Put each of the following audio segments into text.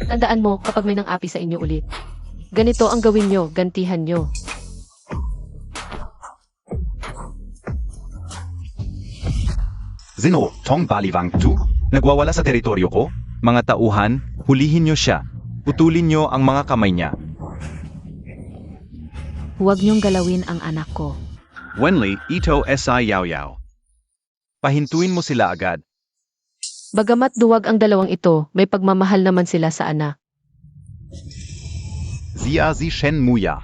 Tandaan mo kapag may nang-api sa inyo ulit. Ganito ang gawin nyo, gantihan nyo. Zino, Tong Baliwang Tu? Nagwawala sa teritoryo ko? Mga tauhan, hulihin niyo siya. Putulin niyo ang mga kamay niya. Huwag niyong galawin ang anak ko. Wenli, ito si Yao Yao. Pahintuin mo sila agad. Bagamat duwag ang dalawang ito, may pagmamahal naman sila sa anak. Zia Zi Shen Muya.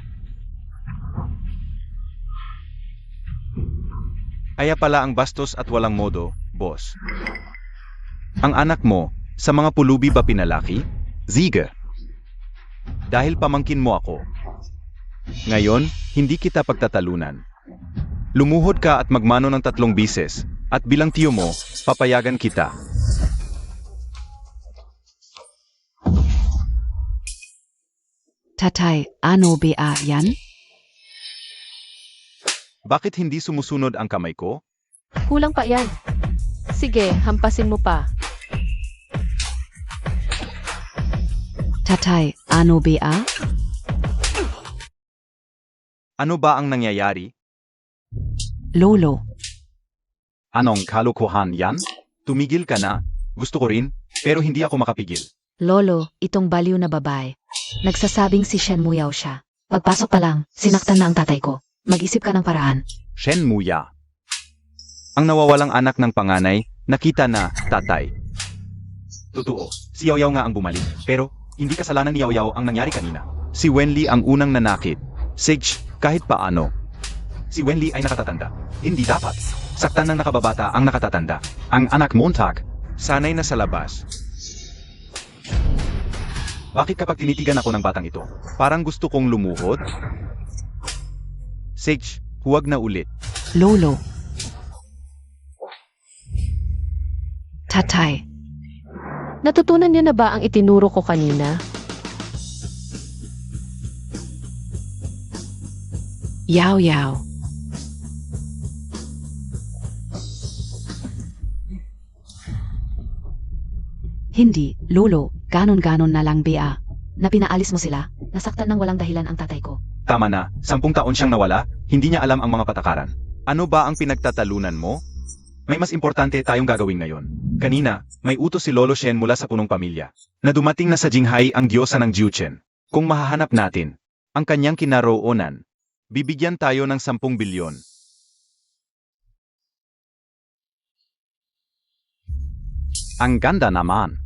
Kaya pala ang bastos at walang modo, boss. Ang anak mo, sa mga pulubi ba pinalaki? Ziga. Dahil pamangkin mo ako. Ngayon, hindi kita pagtatalunan. Lumuhod ka at magmano ng 3 bises, at bilang tiyo mo, papayagan kita. Tatay, ano ba yan? Bakit hindi sumusunod ang kamay ko? Kulang pa yan. Sige, hampasin mo pa. Tatay, ano ba? Ano ba ang nangyayari? Lolo, Anong kalokohan yan? Tumigil ka na. Gusto ko rin, pero hindi ako makapigil. Lolo, itong baliw na babae. Nagsasabing si Shen Muyaw siya. Pagpasok pa lang, sinaktan na ang tatay ko. Mag-isip ka ng paraan. Shen Muya. Ang nawawalang anak ng panganay, nakita na, tatay. Totoo, si Yao Yao nga ang bumalik. Pero, hindi kasalanan ni Yao Yao ang nangyari kanina. Si Wenli ang unang nanakit. Sige, kahit paano. Si Wenli ay nakatatanda. Hindi dapat. Saktan ng nakababata ang nakatatanda. Ang anak Montag. Sanay na sa labas. Bakit kapag tinitigan ako ng batang ito? Parang gusto kong lumuhod. Sige, huwag na ulit. Lolo. Tatay, Natutunan niyo na ba ang itinuro ko kanina? Yao Yao. Hindi, Lolo, ganon-ganon na lang ba? Na pinaalis mo sila, nasaktan ng walang dahilan ang tatay ko. Tama na, 10 taon siyang nawala, hindi niya alam ang mga patakaran. Ano ba ang pinagtatalunan mo? May mas importante tayong gagawin ngayon. Kanina, may utos si Lolo Shen mula sa punong pamilya, na dumating na sa Jinghai ang diyosa ng Jiuchen. Kung mahahanap natin ang kanyang kinaroonan, bibigyan tayo ng 10 bilyon. Ang ganda naman.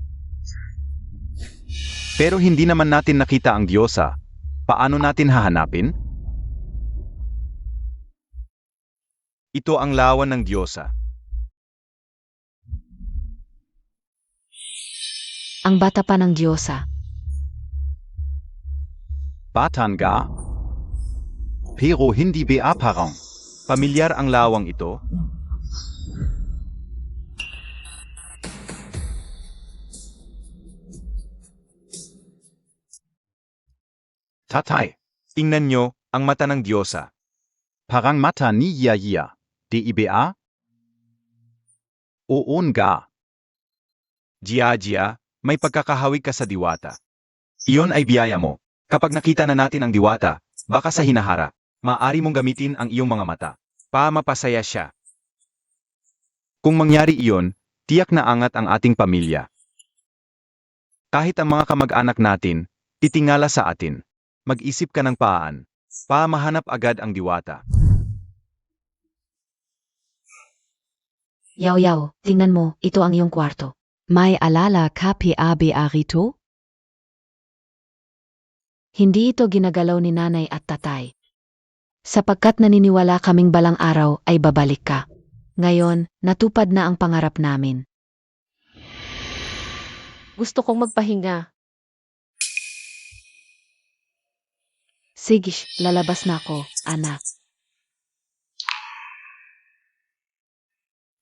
Pero hindi naman natin nakita ang diyosa. Paano natin hahanapin? Ito ang lawan ng diyosa. Ang bata pa ng Diyosa. Batan ga? Pero hindi ba parang? Pamilyar ang lawang ito. Tatay, Tingnan nyo ang mata ng diyosa. parang mata ni Yaya. Di ba? Oo nga. Jia, may pagkakahawig ka sa diwata. Iyon ay biyaya mo. Kapag nakita na natin ang diwata, baka sa hinahara, maaari mong gamitin ang iyong mga mata. Mapasaya siya. Kung mangyari iyon, tiyak na angat ang ating pamilya. Kahit ang mga kamag-anak natin, titingala sa atin. Mag-isip ka ng paan. Mahanap agad ang diwata. Yao Yao, tingnan mo, ito ang iyong kwarto. May alala ka pa ba rito? Hindi ito ginagalaw ni nanay at tatay. Sapagkat naniniwala kaming balang araw ay babalik ka. Ngayon, natupad na ang pangarap namin. Gusto kong magpahinga. Sige, lalabas na ako, anak.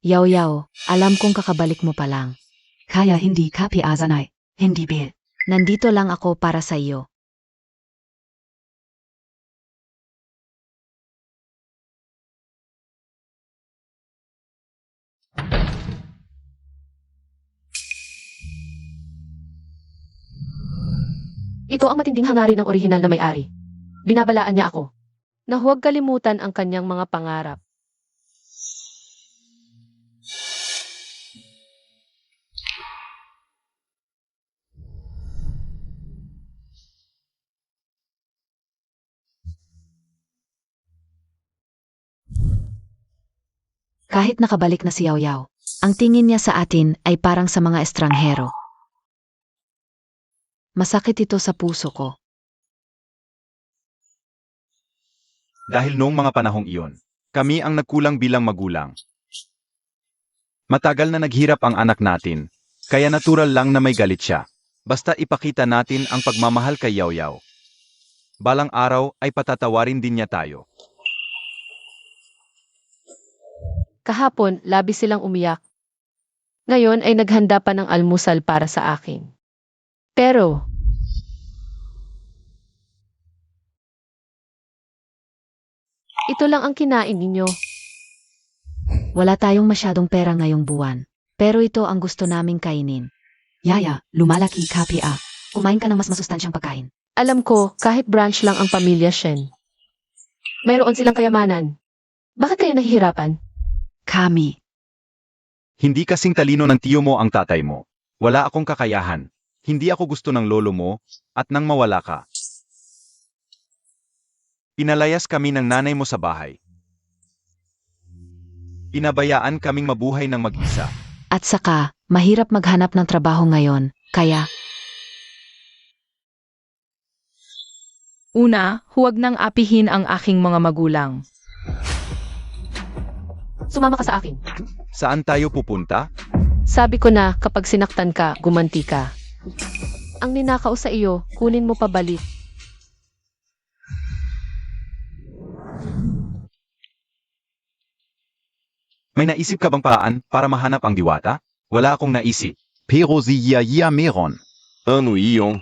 Yao Yao, alam kong kakabalik mo pa lang. Kaya hindi ka piazanay, hindi ba? Nandito lang ako para sa iyo. Ito ang matinding hangarin ng orihinal na may-ari. Binabalaan niya ako na huwag kalimutan ang kanyang mga pangarap. Kahit nakabalik na si Yaw Yaw, ang tingin niya sa atin ay parang sa mga estranghero. Masakit ito sa puso ko. Dahil noong mga panahong iyon, kami ang nagkulang bilang magulang. Matagal na naghirap ang anak natin, kaya natural lang na may galit siya. Basta ipakita natin ang pagmamahal kay Yaw Yaw. Balang araw ay patatawarin din niya tayo. Kahapon, labis silang umiyak. Ngayon ay naghanda pa ng almusal para sa akin. Pero, ito lang ang kinain ninyo. Wala tayong masyadong pera ngayong buwan, pero ito ang gusto naming kainin. Yaya, lumalaki ka Pia. Kumain ka ng mas masustansyang pagkain. Alam ko, kahit branch lang ang pamilya Shen. Mayroon silang kayamanan. Bakit kayo nahihirapan? Kami. Hindi kasing talino ng tiyo mo ang tatay mo. Wala akong kakayahan. Hindi ako gusto ng lolo mo, at nang mawala ka. Pinalayas kami ng nanay mo sa bahay. Pinabayaan kaming mabuhay ng mag-isa. At saka, mahirap maghanap ng trabaho ngayon, kaya Una, huwag nang apihin ang aking mga magulang. Sumama ka sa akin. Saan tayo pupunta? Sabi ko na, kapag sinaktan ka, gumanti ka. Ang ninakaw sa iyo, kunin mo pabalik. May naisip ka bang paraan para mahanap ang diwata? Wala akong naisip. Pero siya meron. Ano iyon?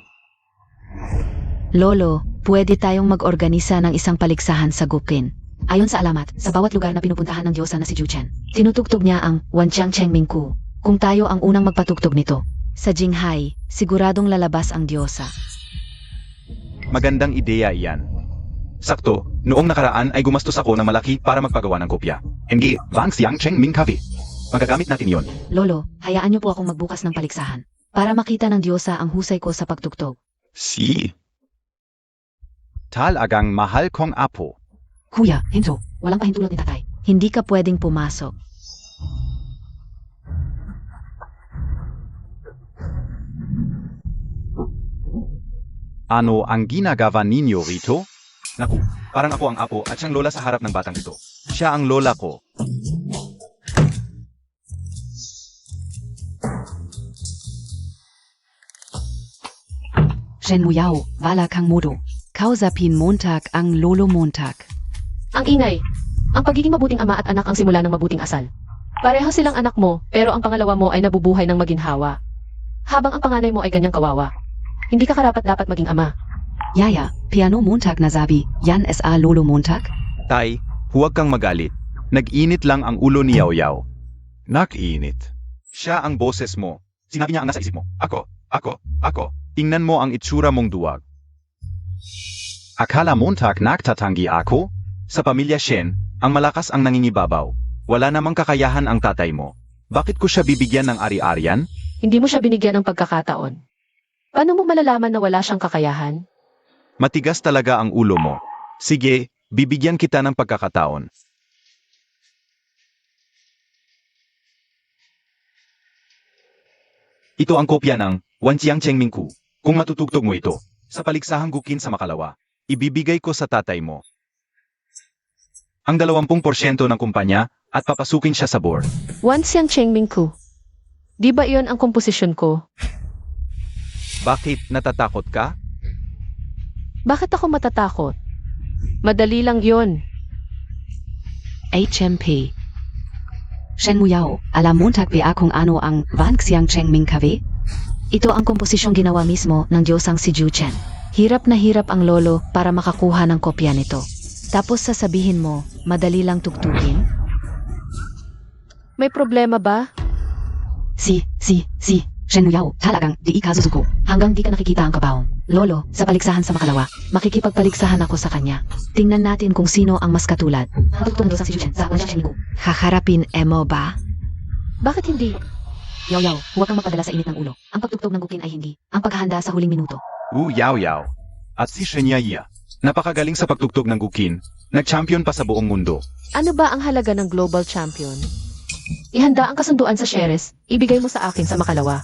Lolo, pwede tayong mag-organisa ng isang paligsahan sa Gukin. Ayon sa alamat, sa bawat lugar na pinupuntahan ng Diyosa na si Juchen, tinutugtog niya ang Wanjiang Chengmingku. Kung tayo ang unang magpatugtog nito, sa Jinghai, siguradong lalabas ang Diyosa. Magandang ideya iyan. Sakto, noong nakaraan ay gumastos ako ng malaki para magpagawa ng kopya. Hindi, Wang Xiang Cheng Ming Cafe. Magagamit natin yon. Lolo, hayaan niyo po akong magbukas ng paligsahan para makita ng Diyosa ang husay ko sa pagtugtog. Si. Talagang mahal kong apo. Kuya, Hinso, walang pahintulot ni tatay. Hindi ka pwedeng pumasok. Ano ang ginagawa ninyo rito? Naku, parang ako ang apo at siyang lola sa harap ng batang ito. Siya ang lola ko. Shen Muyao, wala kang modo. Kausapin Montag ang Lolo Montag. Ang ingay. Ang pagiging mabuting ama at anak ang simula ng mabuting asal. Pareho silang anak mo, pero ang pangalawa mo ay nabubuhay ng maginhawa. Habang ang panganay mo ay ganyang kawawa. Hindi ka karapat-dapat maging ama. Yaya, piano Montag nasabi, yan sa Lolo Montag? Tay, huwag kang magalit. Nag-init lang ang ulo ni Yaw Yaw. Nag-init. Siya ang boses mo. Sinabi niya ang nasa isip mo. Ako. Tingnan mo ang itsura mong duwag. Akala Montag nagtatangi ako? Sa pamilya Shen, ang malakas ang nangingibabaw. Wala namang kakayahan ang tatay mo. Bakit ko siya bibigyan ng ari-arian? Hindi mo siya binigyan ng pagkakataon. Paano mo malalaman na wala siyang kakayahan? Matigas talaga ang ulo mo. Sige, bibigyan kita ng pagkakataon. Ito ang kopya ng Wanjiang Chengmingku. Kung matutugtog mo ito, sa paligsahang Gukin sa Makalawa, ibibigay ko sa tatay mo ang 20% ng kumpanya at papasukin siya sa board. Wanxiang Chengmingku. Di ba iyon ang komposisyon ko? Bakit natatakot ka? Bakit ako matatakot? Madali lang yon. HMP. Shen Muyao, alam Montag ba kung ano ang Wang Xiang Chengming Cafe? Ito ang komposisyong ginawa mismo ng Diyosang si Juchen. Hirap na hirap ang lolo para makakuha ng kopya nito. Tapos sasabihin mo, madali lang tugtugin? May problema ba? Si. Shen Muyao, talagang di ikasusuko. Hanggang di ka nakikita ang kabaong. Lolo, sa paligsahan sa makalawa, makikipagpaligsahan ako sa kanya. Tingnan natin kung sino ang mas katulad. Hatutong doon sa si Chen sa Shen Ming. Haharapin mo ba? Bakit hindi? Yaw, huwag kang mapadala sa init ng ulo. Ang pagtugtog ng gukin ay hindi. Ang paghahanda sa huling minuto. Yao. At si Shen Yaya. Napakagaling sa pagtugtog ng gukin. Nag-champion pa sa buong mundo. Ano ba ang halaga ng global champion? Ihanda ang kasunduan sa shares, ibigay mo sa akin sa makalawa.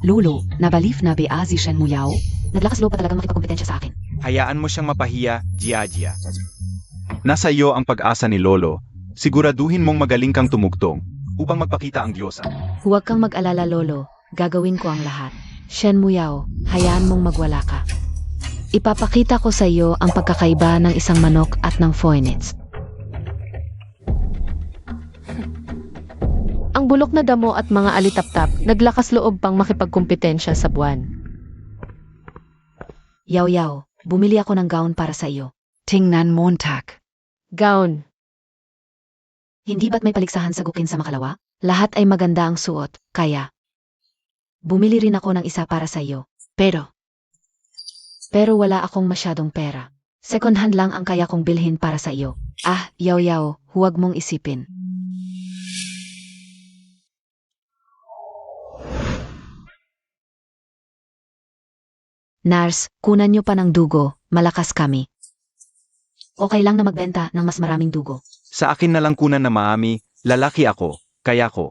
Lolo, nabalif na ba si Shen Muyao? Naglakas loob pa talagang makipagkompetensya sa akin. Hayaan mo siyang mapahiya, Jia. Nasa iyo ang pag-asa ni Lolo. Siguraduhin mong magaling kang tumugtong upang magpakita ang diyosa. Huwag kang mag-alala, Lolo. Gagawin ko ang lahat. Shen Muyao, hayaan mong magwala ka. Ipapakita ko sa iyo ang pagkakaiba ng isang manok at ng phoenix. Ang bulok na damo at mga alitaptap, naglakas loob pang makipagkumpetensya sa buwan. Yaw, bumili ako ng gown para sa iyo. Tingnan Montag. Gown. Hindi ba't may paligsahan sa gukin sa makalawa? Lahat ay maganda ang suot, kaya bumili rin ako ng isa para sa iyo. Pero wala akong masyadong pera. Second hand lang ang kaya kong bilhin para sa iyo. Yaw, huwag mong isipin. Nars, kunan nyo pa ng dugo, malakas kami. Okay lang na magbenta ng mas maraming dugo. Sa akin na lang kunan na maami, lalaki ako, kaya ko.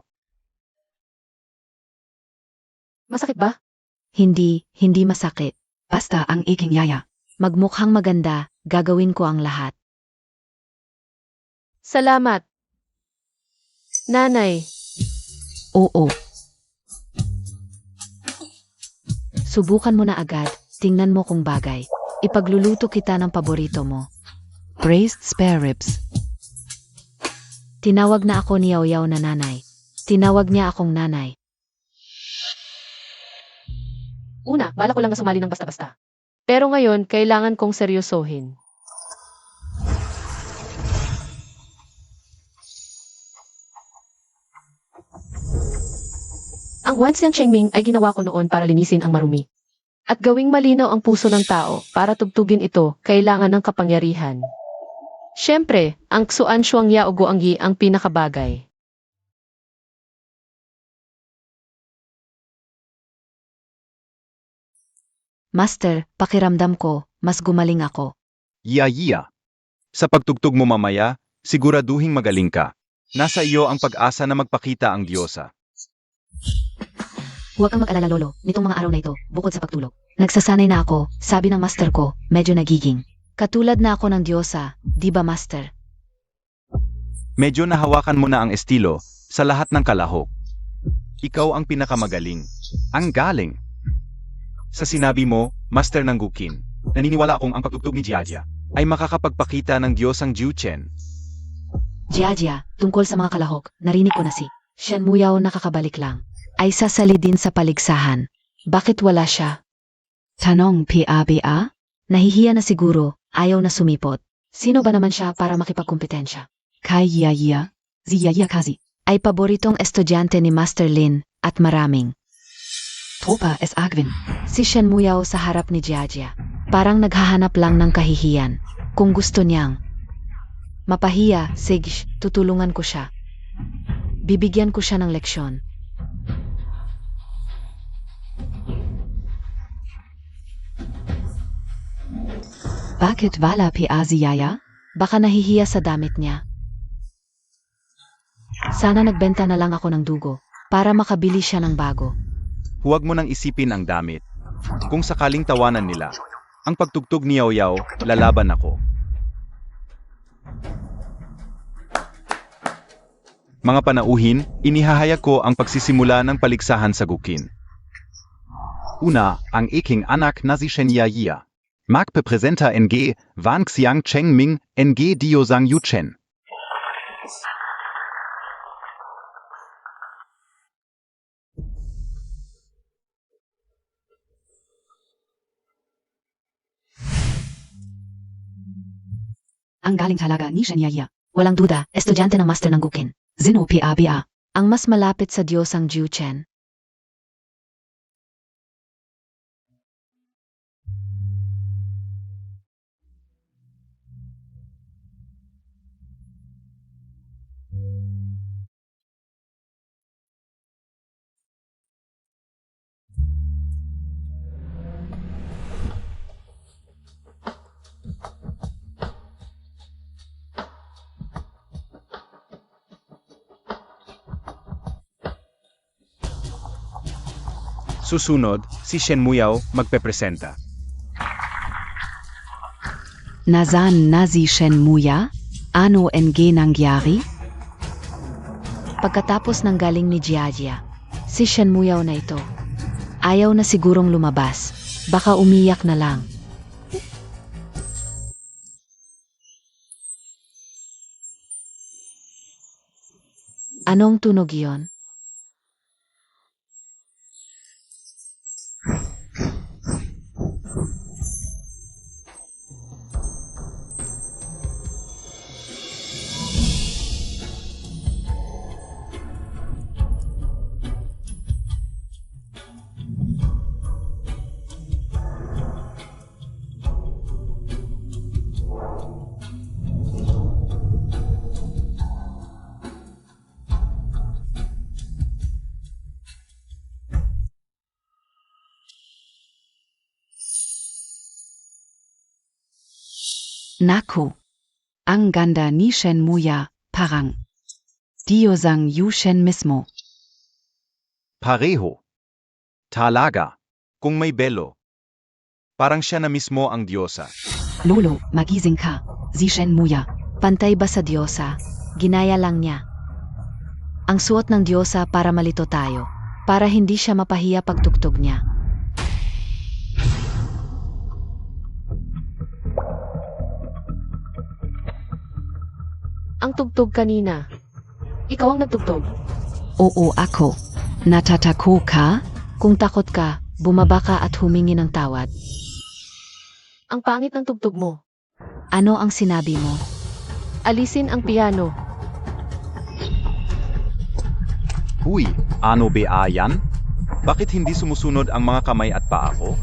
Masakit ba? Hindi masakit. Basta ang iking yaya. Magmukhang maganda, gagawin ko ang lahat. Salamat. Nanay. Oo. Subukan mo na agad, tingnan mo kung bagay. Ipagluluto kita ng paborito mo. Braised spare ribs. Tinawag na ako ni Yaw na nanay. Tinawag niya akong nanay. Una, bala ko lang na sumali ng basta-basta. Pero ngayon, kailangan kong seryosohin. Ang Wanxiang Chengming ay ginawa ko noon para linisin ang marumi. At gawing malinaw ang puso ng tao para tugtugin ito, kailangan ng kapangyarihan. Siyempre, ang Xuan Shuang Yao Guangyi ang pinakabagay. Master, pakiramdam ko, mas gumaling ako. Yaya. Sa pagtugtog mo mamaya, siguraduhing magaling ka. Nasa iyo ang pag-asa na magpakita ang diyosa. Huwag kang mag-alala, Lolo. Nitong mga araw na ito, bukod sa pagtulog, nagsasanay na ako, sabi ng master ko, medyo nagiging. Katulad na ako ng diyosa, di ba, Master? Medyo nahawakan mo na ang estilo sa lahat ng kalahok. Ikaw ang pinakamagaling. Ang galing. Sa sinabi mo, Master ng Gukin, naniniwala akong ang pagtugtog ni Jia ay makakapagpakita ng Diyosang Jiu Chen. Jia, tungkol sa mga kalahok, narinig ko na si Shen Muyao nakakabalik lang. Ay sasali din sa paligsahan. Bakit wala siya? Tanong PABA? Nahihiya na siguro, ayaw na sumipot. Sino ba naman siya para makipagkumpetensya? Kay Yaya, si Yaya Kazi, ay paboritong estudyante ni Master Lin at maraming. Tropa es Agwin. Si Shen Muyao sa harap ni Jia. Parang naghahanap lang ng kahihiyan. Kung gusto niyang mapahiya, sige, tutulungan ko siya. Bibigyan ko siya ng leksyon. Bakit wala si Yaya? Baka nahihiya sa damit niya. Sana nagbenta na lang ako ng dugo para makabili siya ng bago. Huwag mo nang isipin ang damit. Kung sakaling tawanan nila, ang pagtugtog ni Yaw, lalaban ako. Mga panauhin, inihahayag ko ang pagsisimula ng paligsahan sa Gukin. Una, ang iking anak na si Shen Yaya. Magpepresenta NG, Wanxiang Chengming, NG Diosang Yu Chen. Ang galing talaga ni Shen Yaya. Walang duda, estudyante ng Master ng Gukin. Zino PABA. Ang mas malapit sa Diyosang Jiu Chen. Susunod, si Shen Muyao magpepresenta. Nasaan na si Shen Muya? Ano ang nangyari? Pagkatapos ng galing ni Jiajia, si Shen Muyao na ito. Ayaw na sigurong lumabas. Baka umiyak na lang. Anong tunog yon? Naku, ang ganda ni Shen Muya, parang Dios ang Yu Shen mismo. Pareho. Talaga. Kung may belo. Parang siya na mismo ang diyosa. Lolo, magising ka. Si Shen Muya. Pantay ba sa diyosa? Ginaya lang niya. Ang suot ng diyosa para malito tayo. Para hindi siya mapahiya pagtugtog niya. Ang tugtog kanina. Ikaw ang nagtugtog. Oo ako. Natatako ka? Kung takot ka, bumaba ka at humingi ng tawad. Ang pangit ng tugtog mo. Ano ang sinabi mo? Alisin ang piano. Huy, ano ba yan? Bakit hindi sumusunod ang mga kamay at paa ko?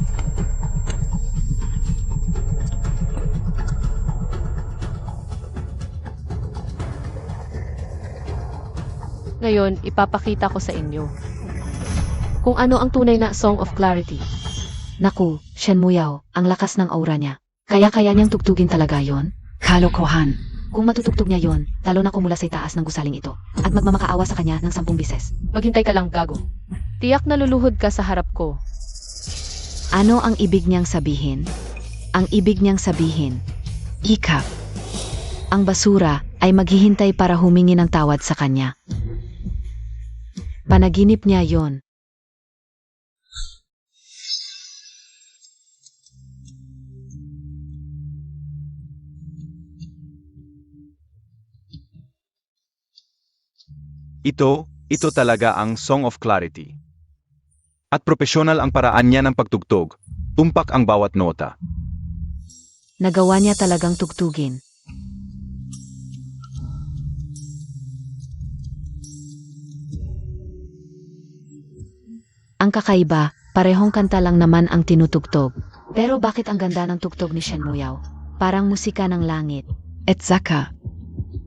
Ngayon, ipapakita ko sa inyo kung ano ang tunay na Song of Clarity. Naku, Shen Muyao, ang lakas ng aura niya. Kaya niyang tugtugin talaga yon? Kalokohan. Kung matutugtog niya yon, talo na kumula sa itaas ng gusaling ito at magmamakaawa sa kanya ng 10 bises. Maghintay ka lang, gago. Tiyak na luluhod ka sa harap ko. Ano ang ibig niyang sabihin? Ang ibig niyang sabihin, ikap. Ang basura ay maghihintay para humingi ng tawad sa kanya. Panaginip niya yon. Ito talaga ang Song of Clarity. At profesional ang paraan niya ng pagtugtog. Tumpak ang bawat nota. Nagawa niya talagang tugtugin. Ang kakaiba, parehong kanta lang naman ang tinutugtog. Pero bakit ang ganda ng tugtog ni Shen Muyao? Parang musika ng langit. Et zaka.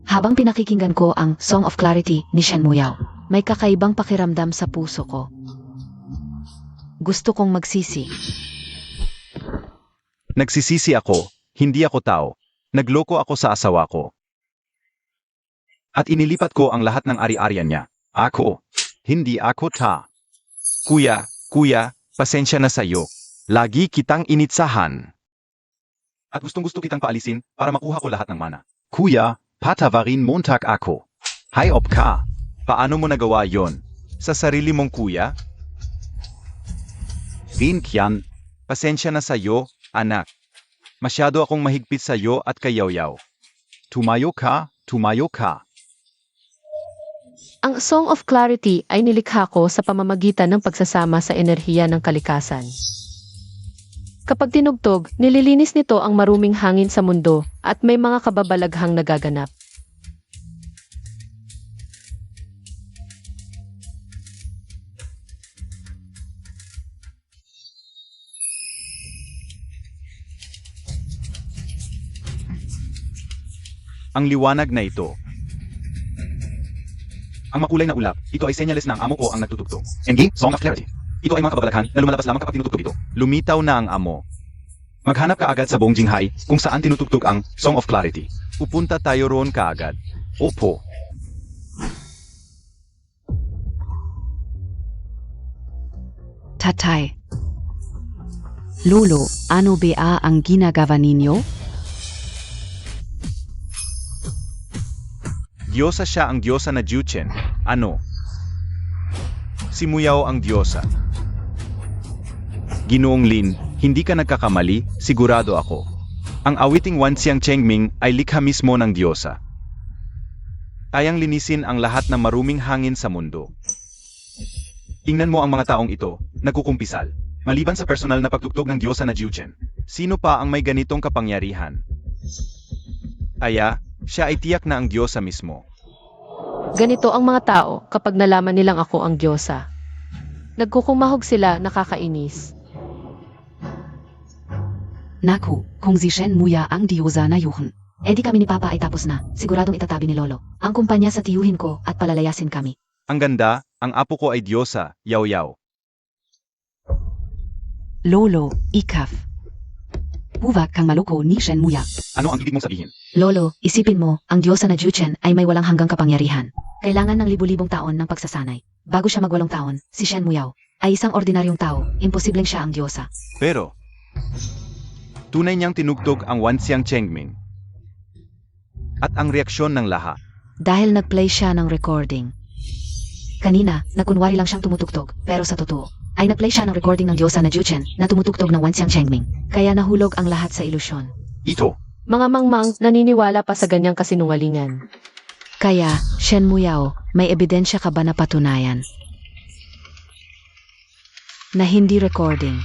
Habang pinakikinggan ko ang Song of Clarity ni Shen Muyao, may kakaibang pakiramdam sa puso ko. Gusto kong magsisi. Nagsisisi ako, hindi ako tao. Nagloko ako sa asawa ko. At inilipat ko ang lahat ng ari-arian niya. Ako. Hindi ako ta. Kuya, pasensya na sa'yo. Lagi kitang initsahan. At gustong-gusto kitang paalisin para makuha ko lahat ng mana. Kuya, patawarin montag ako. Hayop ka. Paano mo nagawa yon? Sa sarili mong kuya? Rinkian, pasensya na sa'yo, anak. Masyado akong mahigpit sa'yo at kay Yaw-Yaw. Tumayo ka. Ang Song of Clarity ay nilikha ko sa pamamagitan ng pagsasama sa enerhiya ng kalikasan. Kapag tinugtog, nililinis nito ang maruming hangin sa mundo at may mga kababalaghang nagaganap. Ang liwanag na ito. Ang makulay na ulap, ito ay senyales na ang amo ko ang nagtutugtog. Engi, Song of Clarity. Ito ay mga kababalaghan na lumalabas lamang kapag tinutugtog ito. Lumitaw na ang amo. Maghanap ka agad sa buong Jinghai kung saan tinutugtog ang Song of Clarity. Pupunta tayo roon kaagad. Opo. Tatay. Lolo, ano ba ang ginagawa ninyo? Diyosa siya ang diyosa na Juchen. Ano? Si Muyao ang diyosa. Ginoong Lin, hindi ka nagkakamali, sigurado ako. Ang awiting Wanxiang Chengming ay likha mismo ng diyosa. Kayang linisin ang lahat ng maruming hangin sa mundo. Tingnan mo ang mga taong ito, nagkukumpisal. Maliban sa personal na pagtugtog ng diyosa na Juchen, sino pa ang may ganitong kapangyarihan? Aya, siya ay tiyak na ang diyosa mismo. Ganito ang mga tao kapag nalaman nilang ako ang diyosa. Nagkukumahog sila, nakakainis. Naku, kung si Shen Muya ang diyosa na yuhon. Eh di kami ni Papa ay tapos na, siguradong itatabi ni Lolo. Ang kumpanya sa tiyuhin ko at palalayasin kami. Ang ganda, ang apo ko ay diyosa, Yao Yao. Lolo, ikaf. Huwag kang maloko ni Shen Muya. Ano ang ibig mong sabihin? Lolo, isipin mo, ang diyosa na Juchen ay may walang hanggang kapangyarihan. Kailangan ng libu-libong taon ng pagsasanay. Bago siya magwalong taon, si Shen Muyao ay isang ordinaryong tao, imposibleng siya ang diyosa. Pero, tunay niyang tinugtog ang Wanxiang Chengming. At ang reaksyon ng lahat. Dahil nag-play siya ng recording. Kanina, nakunwari lang siyang tumutugtog, pero sa totoo, ay nag-play siya ng recording ng diyosa na Juchen na tumutugtog ng Wanxiang Chengming. Kaya nahulog ang lahat sa ilusyon. Ito. Mga mangmang naniniwala pa sa ganyang kasinungalingan. Kaya, Shen Muyao, may ebidensya ka ba na patunayan? Na hindi recording.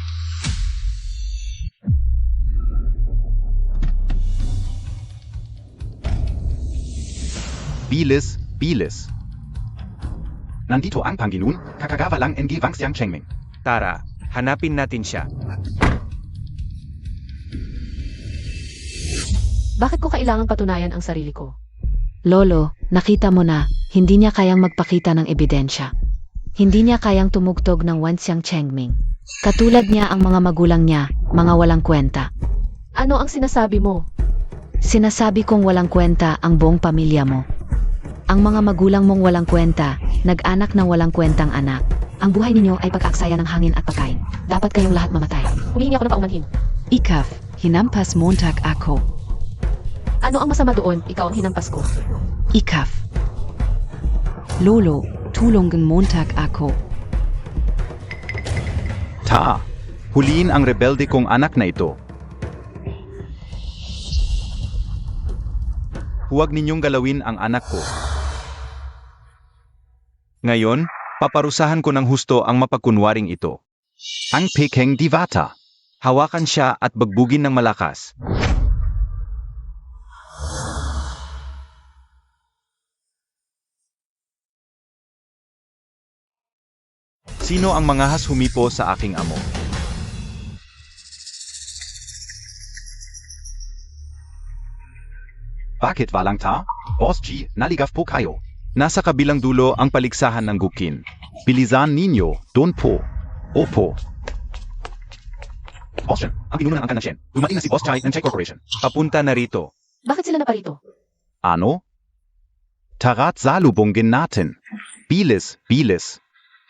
Bilis, bilis. Nandito ang Panginoon, kakagawa lang ng Wanxiang Chengming. Tara, hanapin natin siya. Bakit ko kailangang patunayan ang sarili ko? Lolo, nakita mo na, hindi niya kayang magpakita ng ebidensya. Hindi niya kayang tumugtog ng Wanxiang Chengming. Katulad niya ang mga magulang niya, mga walang kwenta. Ano ang sinasabi mo? Sinasabi kong walang kwenta ang buong pamilya mo. Ang mga magulang mong walang kwenta, nag-anak ng walang kwentang anak. Ang buhay ninyo ay pag-aaksaya ng hangin at pagkain. Dapat kayong lahat mamatay. Humihingi ako ng paumanhin. Ikaf, hinampas Montag ako. Ano ang masama doon? Ikaw ang hinampas ko. Ikaf. Lolo, tulungan Montag ako. Ta, huliin ang rebelde kong anak na ito. Huwag ninyong galawin ang anak ko. Ngayon, paparusahan ko ng husto ang mapagkunwaring ito. Ang Peking Divata. Hawakan siya at bagbugin ng malakas. Sino ang mangahas humipo sa aking amo? Bakit walang ta? Boss G, naligaf po kayo. Nasa kabilang dulo ang paligsahan ng gukin. Bilisan ninyo, doon po. Opo. Boss Chen, ang pinuno ng angkan ng Shen. Dumating na si Boss Chai ng Chai Corporation. Papunta na rito. Bakit sila naparito? Ano? Tarat salubungin natin. Bilis, bilis.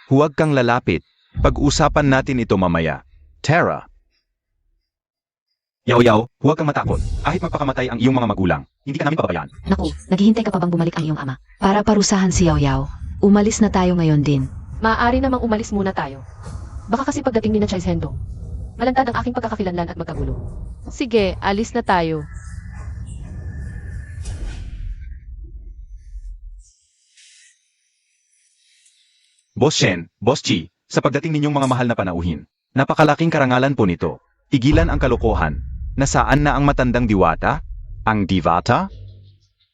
Huwag kang lalapit. Pag-usapan natin ito mamaya. Tara. Yao Yao, huwag kang matakot. Kahit magpakamatay ang iyong mga magulang, hindi ka namin pababayaan. Naku, naghihintay ka pa bang bumalik ang iyong ama? Para parusahan si Yao Yao. Umalis na tayo ngayon din. Maaari namang umalis muna tayo. Baka kasi pagdating ni na Chai Hendo, malantad ang aking pagkakakilanlan at magkagulo. Sige, alis na tayo. Boss Shen, Boss Chi, sa pagdating ninyong mga mahal na panauhin, napakalaking karangalan po nito. Igilan ang kalokohan. Nasaan na ang matandang diwata? Ang divata?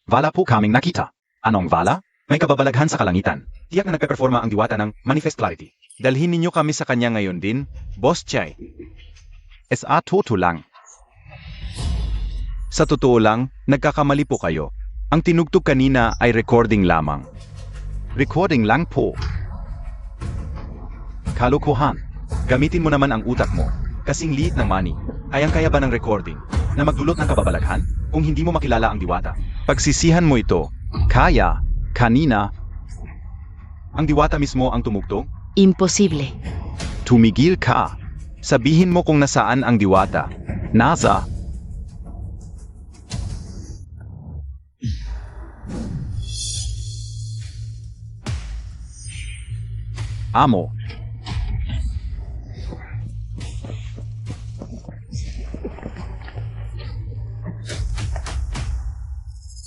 Wala po kaming nakita. Anong wala? May kababalaghan sa kalangitan. Tiyak na nagpe-performa ang diwata ng Manifest Clarity. Dalhin ninyo kami sa kanya ngayon din, Boss Chai. SA toto lang. Sa totoo lang, nagkakamali po kayo. Ang tinugtog kanina ay recording lamang. Recording lang po. Kalokohan. Gamitin mo naman ang utak mo. Kasing liit ng money. Kayang-kaya ba ng recording na magdulot ng kababalaghan kung hindi mo makilala ang diwata? Pagsisihan mo ito. Kaya, kanina, Ang diwata mismo ang tumugtog? Imposible. Tumigil ka. Sabihin mo kung nasaan ang diwata. Nasa. Amo.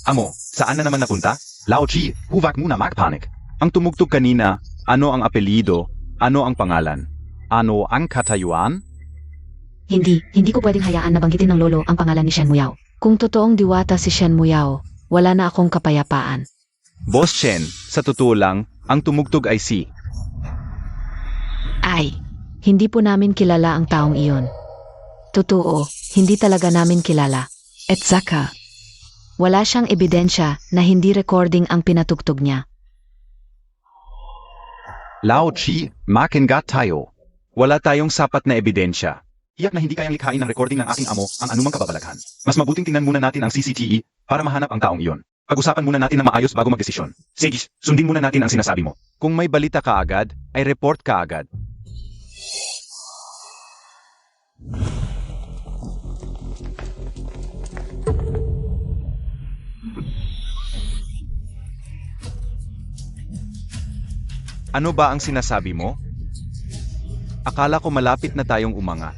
Amo, saan na naman napunta? Lao Chi, huwag muna magpanik. Ang tumugtog kanina, ano ang apelyido, ano ang pangalan, ano ang katayuan? Hindi ko pwedeng hayaan na banggitin ng lolo ang pangalan ni Shen Muyao. Kung totoong diwata si Shen Muyao, wala na akong kapayapaan. Boss Shen, sa totoo lang, ang tumugtog ay si. Ay, hindi po namin kilala ang taong iyon. Totoo, hindi talaga namin kilala. At saka, wala siyang ebidensya na hindi recording ang pinatugtog niya. Lao Chi, makingat tayo. Wala tayong sapat na ebidensya. Iyak na hindi kayang likhain ng recording ng aking amo ang anumang kababalaghan. Mas mabuting tingnan muna natin ang CCTV para mahanap ang taong iyon. Pag-usapan muna natin ng maayos bago magdesisyon. Sige, sundin muna natin ang sinasabi mo. Kung may balita ka agad, ay report ka agad. Ano ba ang sinasabi mo? Akala ko malapit na tayong umangat.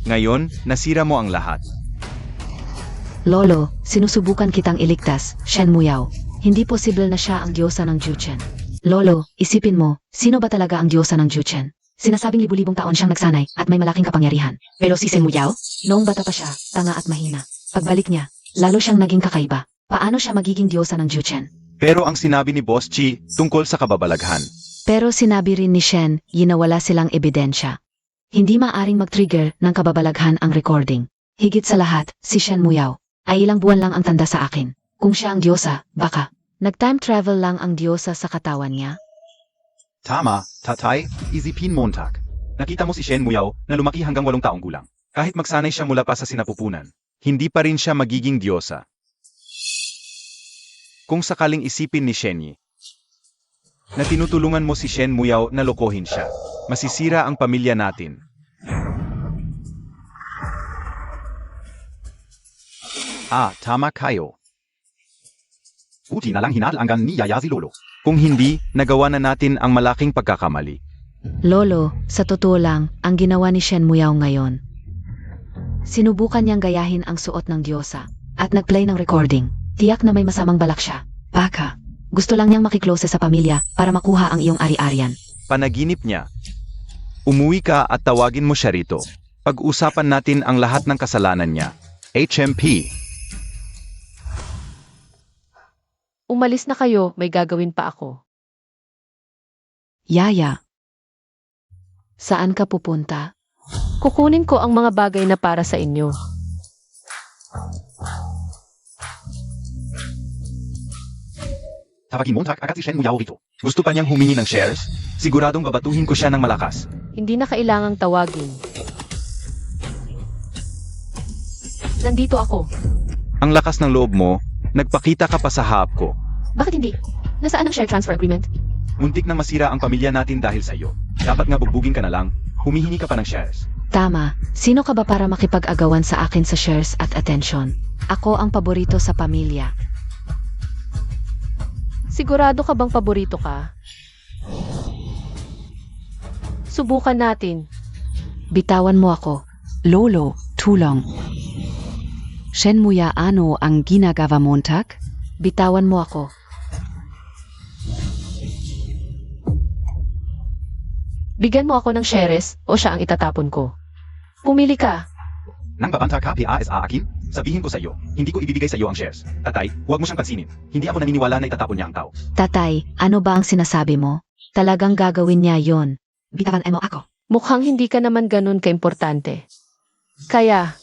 Ngayon, nasira mo ang lahat. Lolo, sinusubukan kitang iligtas, Shen Muyao. Hindi posible na siya ang diyosa ng Juchen. Lolo, isipin mo, sino ba talaga ang diyosa ng Juchen? Sinasabing libu-libong taon siyang nagsanay at may malaking kapangyarihan. Pero si Shen Muyao, noong bata pa siya, tanga at mahina. Pagbalik niya, lalo siyang naging kakaiba. Paano siya magiging diyosa ng Juchen? Pero ang sinabi ni Boss Chi tungkol sa kababalaghan. Pero sinabi rin ni Shen, ginawala silang ebidensya. Hindi maaring mag-trigger ng kababalaghan ang recording. Higit sa lahat, si Shen Muyao ay ilang buwan lang ang tanda sa akin. Kung siya ang diyosa, baka nag-time travel lang ang diyosa sa katawan niya. Tama, tatay, isipin Montag. Nakita mo si Shen Muyao na lumaki hanggang 8 taong gulang. Kahit magsanay siya mula pa sa sinapupunan, hindi pa rin siya magiging diyosa. Kung sakaling isipin ni Shenyi na tinutulungan mo si Shen Muyao na lokohin siya, masisira ang pamilya natin. Tama kayo. Buti na lang hinalanggan ni Yaya si Lolo. Kung hindi, nagawa na natin ang malaking pagkakamali. Lolo, sa totoo lang, ang ginawa ni Shen Muyao ngayon. Sinubukan niyang gayahin ang suot ng diyosa at nag-play ng recording. Tiyak na may masamang balak siya. Baka, gusto lang niyang makiklose sa pamilya para makuha ang iyong ari-arian. Panaginip niya. Umuwi ka at tawagin mo siya rito. Pag-usapan natin ang lahat ng kasalanan niya. HMP. Umalis na kayo, may gagawin pa ako. Yaya, saan ka pupunta? Kukunin ko ang mga bagay na para sa inyo. Tawagin Montag agad si Shen Muyao rito. Gusto pa niyang humingi ng shares? Siguradong babatuhin ko siya ng malakas. Hindi na kailangang tawagin. Nandito ako. Ang lakas ng loob mo, nagpakita ka pa sa hap ko. Bakit hindi? Nasaan ang share transfer agreement? Muntik na masira ang pamilya natin dahil sa iyo. Dapat nga bugbugin ka na lang, humihingi ka pa ng shares. Tama, sino ka ba para makipag-agawan sa akin sa shares at attention? Ako ang paborito sa pamilya. Sigurado ka bang paborito ka? Subukan natin. Bitawan mo ako. Lolo, tulong. Shen Muyao ano ang ginagawa Montag? Bitawan mo ako. Bigyan mo ako ng shares o siya ang itatapon ko. Pumili ka. Nang babanta ka PA sa akin, sabihin ko sa iyo, hindi ko ibibigay sa iyo ang shares. Tatay, huwag mo siyang pansinin. Hindi ako naniniwala na itatapon niya ang tao. Tatay, ano ba ang sinasabi mo? Talagang gagawin niya yon. Bitawan mo ako. Mukhang hindi ka naman ganun kaimportante. Kaya,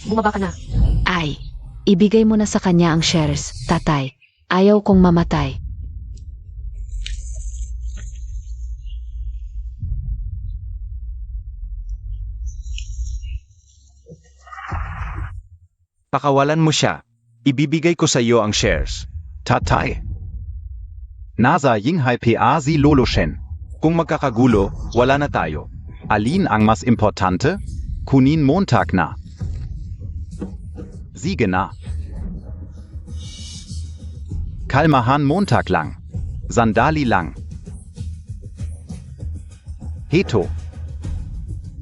bumaba ka na. Ay, ibigay mo na sa kanya ang shares, tatay. Ayaw kong mamatay. Pakawalan mo siya. Ibibigay ko sa iyo ang shares. Tatay. Nasa Yinghai PA si Lolo Shen. Kung magkakagulo, wala na tayo. Alin ang mas importante? Kunin Montag na. Sige na. Kalmahan Montag lang. Sandali lang. Heto.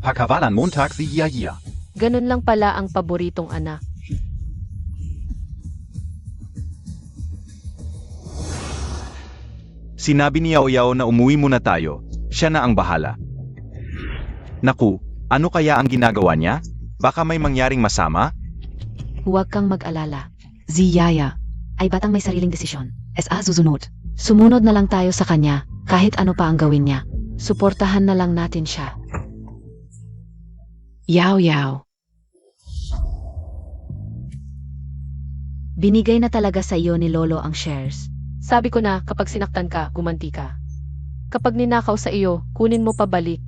Pakawalan Montag si Yaya. Ganun lang pala ang paboritong anak. Sinabi ni Yao Yao na umuwi muna tayo. Siya na ang bahala. Naku, ano kaya ang ginagawa niya? Baka may mangyaring masama? Huwag kang mag-alala. Si Yaya ay batang may sariling desisyon. SA susunod. Sumunod na lang tayo sa kanya kahit ano pa ang gawin niya. Suportahan na lang natin siya. Yao Yao. Binigay na talaga sa iyo ni Lolo ang shares. Sabi ko na kapag sinaktan ka, gumanti ka. Kapag ninakaw sa iyo, kunin mo pabalik.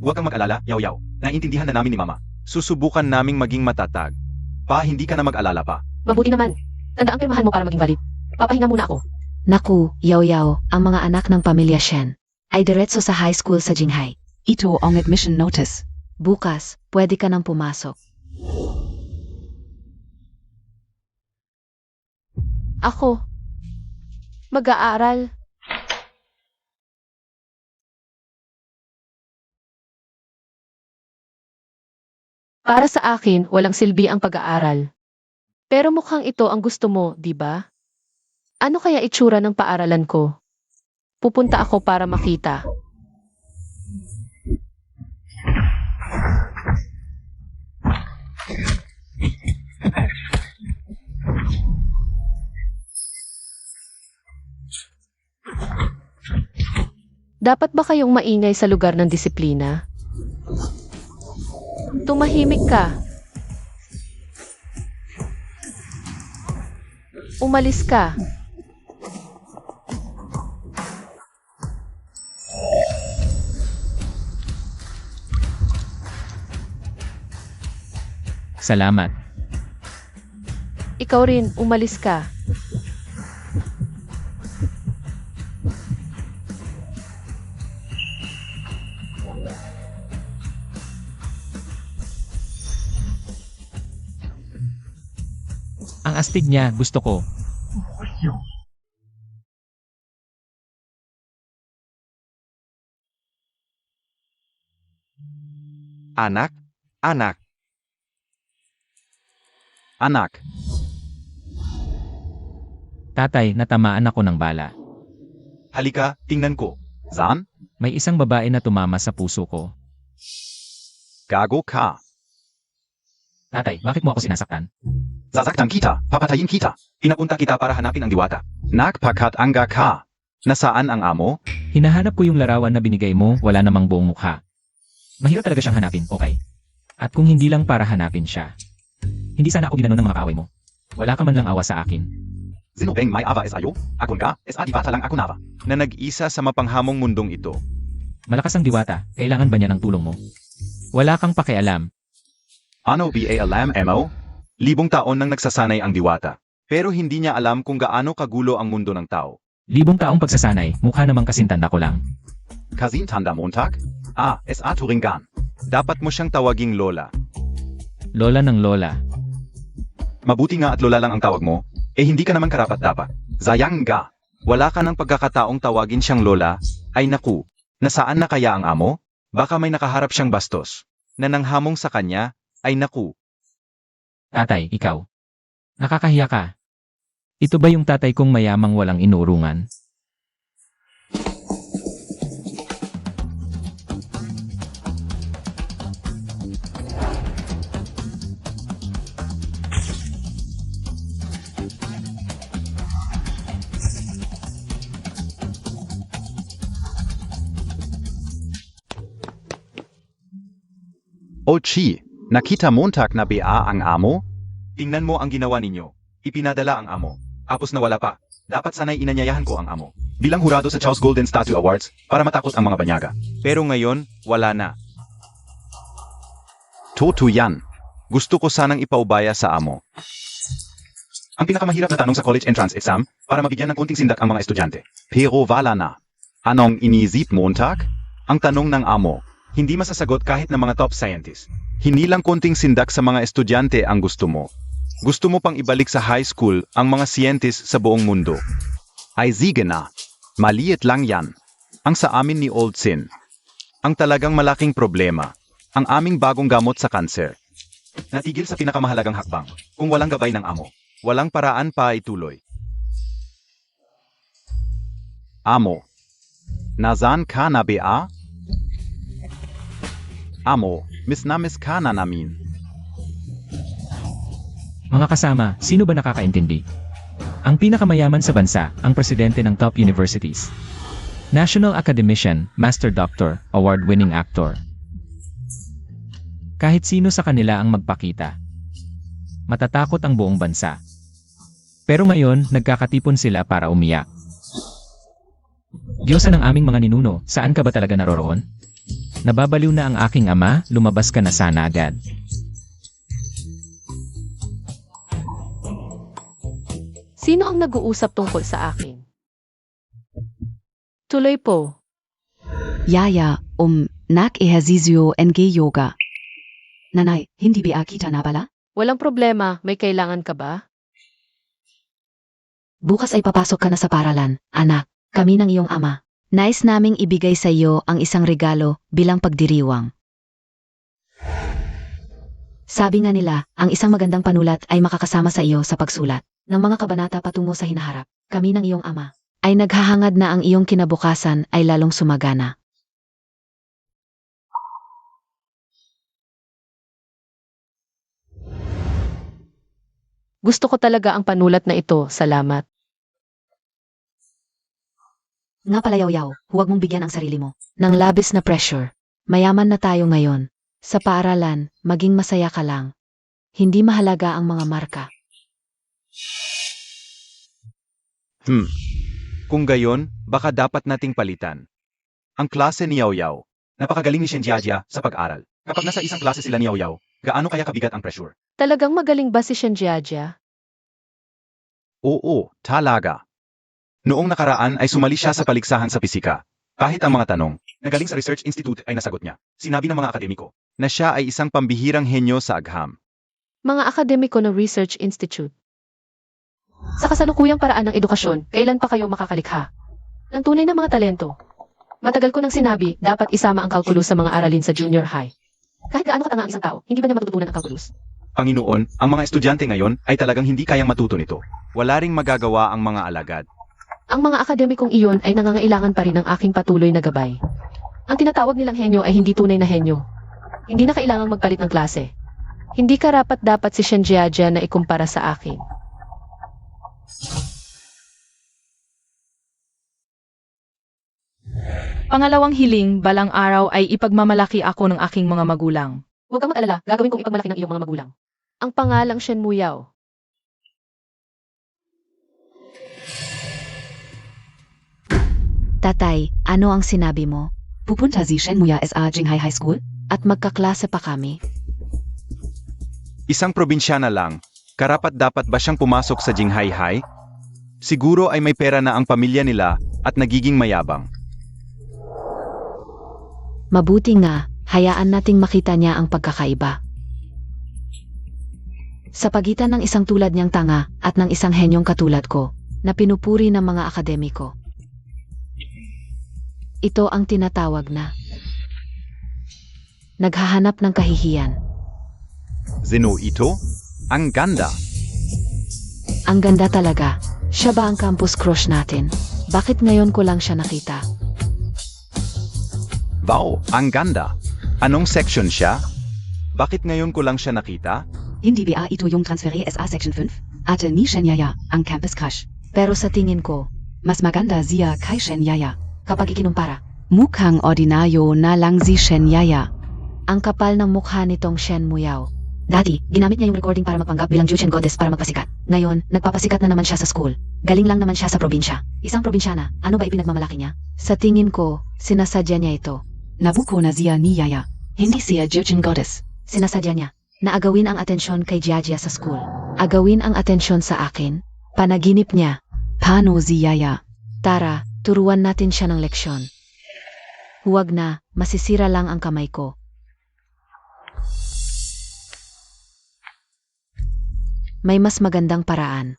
Huwag kang mag-alala, Yao Yao. Naintindihan na namin ni Mama. Susubukan naming maging matatag. Pa, hindi ka na mag-alala pa. Mabuti naman. Tanda ang pirmahan mo para maging valid. Papahinga muna ako. Naku, Yao Yao, ang mga anak ng pamilya Shen ay diretso sa high school sa Jinghai. Ito ang admission notice. Bukas, pwede ka nang pumasok. Ako. Mag-aaral. Para sa akin, walang silbi ang pag-aaral. Pero mukhang ito ang gusto mo, di ba? Ano kaya itsura ng paaralan ko? Pupunta ako para makita. Dapat ba kayong maingay sa lugar ng disiplina? Tumahimik ka. Umalis ka. Salamat. Ikaw rin, umalis ka. Ang astig niya, gusto ko. Anak, anak. Anak, Tatay, natamaan ako ng bala. halika, tingnan ko. Zan, May isang babae na tumama sa puso ko. gago ka. Tatay, bakit mo ako sinasaktan? Sasaktan kita, papatayin kita. Pinapunta kita para hanapin ang diwata. Nagpakatanga ka. Nasaan ang amo? Hinahanap ko yung larawan na binigay mo, wala namang buong mukha. Mahirap talaga siyang hanapin, okay? At kung hindi lang para hanapin siya, hindi sana ako ginano ng mga kaaway mo. Wala ka man lang awa sa akin. Sino bang may awa ayo? Akon ka, diwata lang ako nava. Na nag-isa sa mapanghamong mundong ito. Malakas ang diwata, kailangan ba niya ng tulong mo? Wala kang pakialam. Ano ba alam mo? Libong taon nang nagsasanay ang diwata. Pero hindi niya alam kung gaano kagulo ang mundo ng tao. Libong taong pagsasanay, mukha namang kasintanda ko lang. Kazin Tanda Montag? SA Turingan. Dapat mo siyang tawaging Lola. Lola ng lola. Mabuti nga at Lola lang ang tawag mo, hindi ka naman karapat-dapat. Sayang ga. Wala ka ng pagkakataong tawagin siyang Lola. Ay naku, nasaan na kaya ang amo? Baka may nakaharap siyang bastos. Na nanghamong sa kanya, ay naku. Tatay, ikaw. Nakakahiya ka. Ito ba yung tatay kong mayamang walang inurungan? Ochi, nakita Montag na ba ang amo? Tingnan mo ang ginawa ninyo. Ipinadala ang amo. Tapos na wala pa. Dapat sanay inanyayahan ko ang amo. Bilang hurado sa Charles Golden Statue Awards para matapos ang mga banyaga. Pero ngayon, wala na. Toto yan. Gusto ko sanang ipaubaya sa amo. Ang pinakamahirap na tanong sa college entrance exam para mabigyan ng konting sindak ang mga estudyante. Pero wala na. Anong inisip Montag? Ang tanong ng amo, Hindi masasagot kahit ng mga top scientist. Hindi lang konting sindak sa mga estudyante ang gusto mo. Gusto mo pang ibalik sa high school ang mga scientist sa buong mundo. Ay sige na. Maliit lang yan. Ang sa amin ni Old Sin. Ang talagang malaking problema. Ang aming bagong gamot sa kanser. Natigil sa pinakamahalagang hakbang. Kung walang gabay ng amo, walang paraan pa ituloy. Amo. Nazan ka na ba? Amo, miss na miss ka na namin. Mga kasama, sino ba nakakaintindi? Ang pinakamayaman sa bansa, ang presidente ng top universities. National Academician, Master Doctor, Award-winning actor. Kahit sino sa kanila ang magpakita. Matatakot ang buong bansa. Pero ngayon, nagkakatipon sila para umiyak. Diyosa ng aming mga ninuno, saan ka ba talaga naroroon? Nababaliw na ang aking ama, lumabas ka na sana agad. Sino ang nag-uusap tungkol sa akin? Tuloy po. Yaya, nag-ehersisyo ng yoga. Nanay, hindi ba kita na bala? Walang problema, may kailangan ka ba? Bukas ay papasok ka na sa paralan, anak. Kami ng iyong ama. Nais naming ibigay sa iyo ang isang regalo bilang pagdiriwang. Sabi nga nila, ang isang magandang panulat ay makakasama sa iyo sa pagsulat ng mga kabanata patungo sa hinaharap. Kami ng iyong ama ay naghahangad na ang iyong kinabukasan ay lalong sumagana. Gusto ko talaga ang panulat na ito, salamat. Nga pala yaw-yaw, huwag mong bigyan ang sarili mo ng labis na pressure. Mayaman na tayo ngayon. Sa paaralan, maging masaya ka lang. Hindi mahalaga ang mga marka. Kung gayon, baka dapat nating palitan. Ang klase ni Yao Yao. Napakagaling ni Shenjiajia sa pag-aral. Kapag nasa isang klase sila ni Yao Yao, gaano kaya kabigat ang pressure? Talagang magaling ba si Shenjiajia? Oo, talaga. Noong nakaraan ay sumali siya sa paligsahan sa pisika. Kahit ang mga tanong, na galing sa Research Institute ay nasagot niya. Sinabi ng mga akademiko na siya ay isang pambihirang henyo sa agham. Mga akademiko ng Research Institute. Sa kasalukuyang paraan ng edukasyon, kailan pa kayo makakalikha ng tunay na mga talento? Matagal ko nang sinabi, dapat isama ang calculus sa mga aralin sa junior high. Kahit gaano katanga ang isang tao, hindi ba niya matututunan ang calculus? Panginoon, ang mga estudyante ngayon ay talagang hindi kayang matuto nito. Wala ring magagawa ang mga alagad. Ang mga akademikong iyon ay nangangailangan pa rin ng aking patuloy na gabay. Ang tinatawag nilang henyo ay hindi tunay na henyo. Hindi na kailangang magpalit ng klase. Hindi karapat-dapat si Shenjiajia na ikumpara sa akin. Pangalawang hiling, balang araw ay ipagmamalaki ako ng aking mga magulang. Huwag kang mag-alala, gagawin kong ipagmalaki ng iyong mga magulang. Ang pangalang Shen Muyao. Tatay, ano ang sinabi mo? Pupunta si Shenmuya sa Jinghai High School? At magkaklase pa kami? Isang probinsyana lang, karapat-dapat ba siyang pumasok sa Jinghai High? Siguro ay may pera na ang pamilya nila at nagiging mayabang. Mabuti nga, hayaan nating makita niya ang pagkakaiba. Sa pagitan ng isang tulad niyang tanga at ng isang henyong katulad ko, na pinupuri ng mga akademiko. Ito ang tinatawag na naghahanap ng kahihiyan. Zeno ito? Ang ganda! Ang ganda talaga. Siya ba ang campus crush natin? Bakit ngayon ko lang siya nakita? Wow, ang ganda! Anong section siya? Bakit ngayon ko lang siya nakita? Hindi ba ito yung transferi SA Section 5? Ate ni Shenyaya, ang campus crush. Pero sa tingin ko, mas maganda siya kay Shenyaya. Kapag ikinumpara, mukhang ordinaryo na lang si Shenyaya. Ang kapal ng mukha nitong Shen Muyao. Dati, ginamit niya yung recording para magpanggap bilang Juchen Goddess para magpasikat. Ngayon, nagpapasikat na naman siya sa school. Galing lang naman siya sa probinsya. Isang probinsyana, ano ba ipinagmamalaki niya? Sa tingin ko, sinasadya niya ito. Nabuko na siya ni Yaya. Hindi siya Juchen Goddess. Sinasadya niya na agawin ang atensyon kay Jiajia sa school. Agawin ang atensyon sa akin. Panaginip niya. Paano si Yaya? Tara, turuan natin siya ng leksyon. Huwag na, masisira lang ang kamay ko. May mas magandang paraan.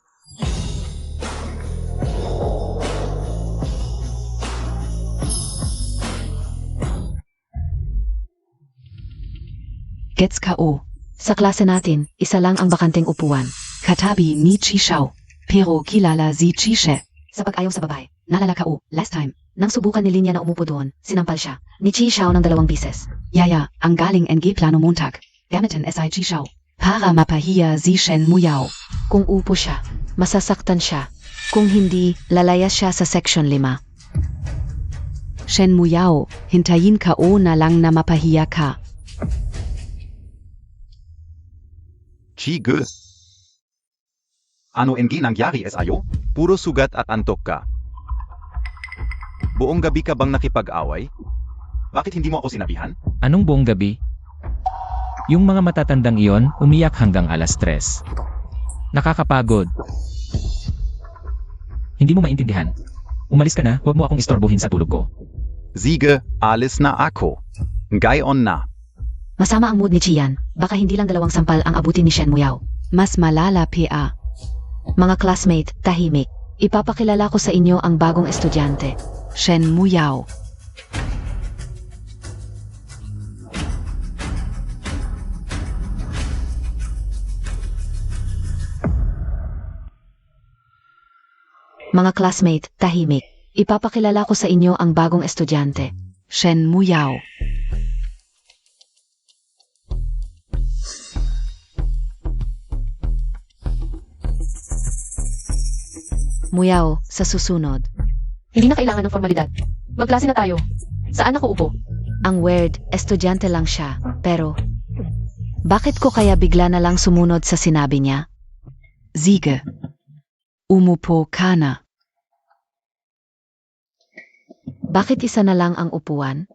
Gets K.O. Sa klase natin, isa lang ang bakanteng upuan. Katabi ni Chishao. Pero kilala si Chishe. Sa pag-ayaw sa babae, nalala K.O. Last time, nang subukan ni Linya na umupo doon, sinampal siya. Ni Chishao ng 2 bises. Yaya, ang galing NG plano Montag. Gamitin SI Chishao. Para mapahiya si Shen Muyao. Kung upo siya, masasaktan siya. Kung hindi, lalayas siya sa Section 5. Shen Muyao, hintayin K.O. na lang na mapahiya ka. Chige. Ano NG nangyari sa'yo? Puro sugat at antok ka. Buong gabi ka bang nakipag-away? Bakit hindi mo ako sinabihan? Anong buong gabi? Yung mga matatandang iyon, umiyak hanggang alas 3. Nakakapagod. Hindi mo maintindihan. Umalis ka na, huwag mo akong istorbohin sa tulog ko. Sige, alis na ako. Gayon na. Masama ang mood ni Chian. Baka hindi lang 2 sampal ang abutin ni Shen Muyao. Mas malala PA. Mga classmate, tahimik. Ipapakilala ko sa inyo ang bagong estudyante. Shen Muyao. Mga classmate, tahimik. Ipapakilala ko sa inyo ang bagong estudyante. Shen Muyao. Muyao, sa susunod. Hindi na kailangan ng formalidad. Magklase na tayo. Saan ako upo? Ang weird, estudyante lang siya, pero... Bakit ko kaya bigla na lang sumunod sa sinabi niya? Sige. Umupo ka na. Bakit isa na lang ang upuan?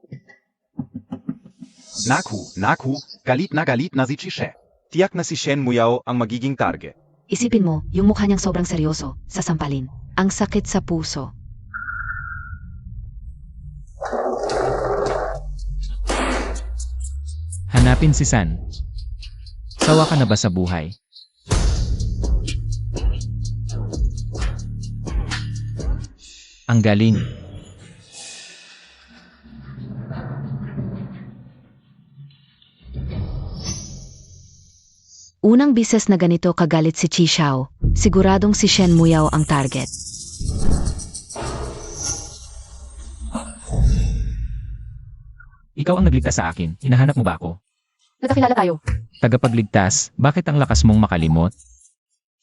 Naku, galit na si Chishe. Tiyak na si Shen Muyao ang magiging target. Isipin mo, yung mukha niyang sobrang seryoso, sasampalin. Ang sakit sa puso. Hanapin si San. Sawa ka na ba sa buhay? Ang galing. Unang bises na ganito kagalit si Chi Xiao, siguradong si Shen Muyao ang target. Ikaw ang nagligtas sa akin. Hinahanap mo ba ako? Nagkakilala tayo. Tagapagligtas, bakit ang lakas mong makalimot?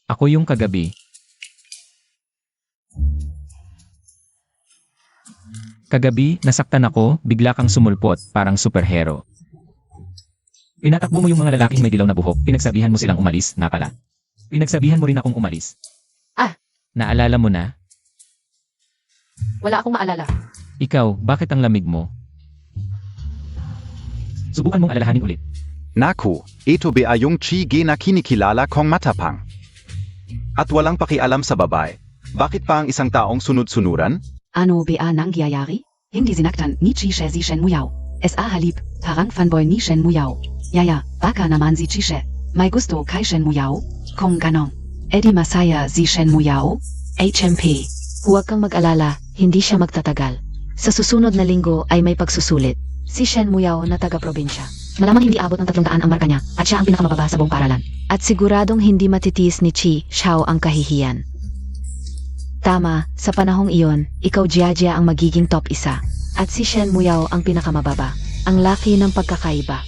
Ako yung kagabi. Kagabi, nasaktan ako, bigla kang sumulpot, parang superhero. Pinatakbo mo yung mga lalaking may dilaw na buhok, pinagsabihan mo silang umalis, na pala. Pinagsabihan mo rin akong umalis. Ah. Naalala mo na? Wala akong maalala. Ikaw, bakit ang lamig mo? Subukan mong alalahanin ulit. Naku, ito ba yung Chige na kinikilala kong matapang? At walang pakialam sa babae. Bakit pa ang isang taong sunod-sunuran? Ano ba nangyayari? Hindi sinaktan ni Chishe si Shen Muyao. SA halip, parang fanboy ni Shen Muyao. Yaya, baka naman si Chishe. May gusto kay Shen Muyao? Kung ganon. Edi masaya si Shen Muyao? HMP. Huwag kang mag-alala, hindi siya magtatagal. Sa susunod na linggo ay may pagsusulit. Si Shen Muyao na taga-probinsya. Malamang hindi abot ng 300 ang marka niya at siya ang pinakamababa sa buong paralan. At siguradong hindi matitiis ni Chi Xiao ang kahihiyan. Tama, sa panahong iyon, ikaw Jiajia ang magiging top 1. At si Shen Muyao ang pinakamababa. Ang laki ng pagkakaiba.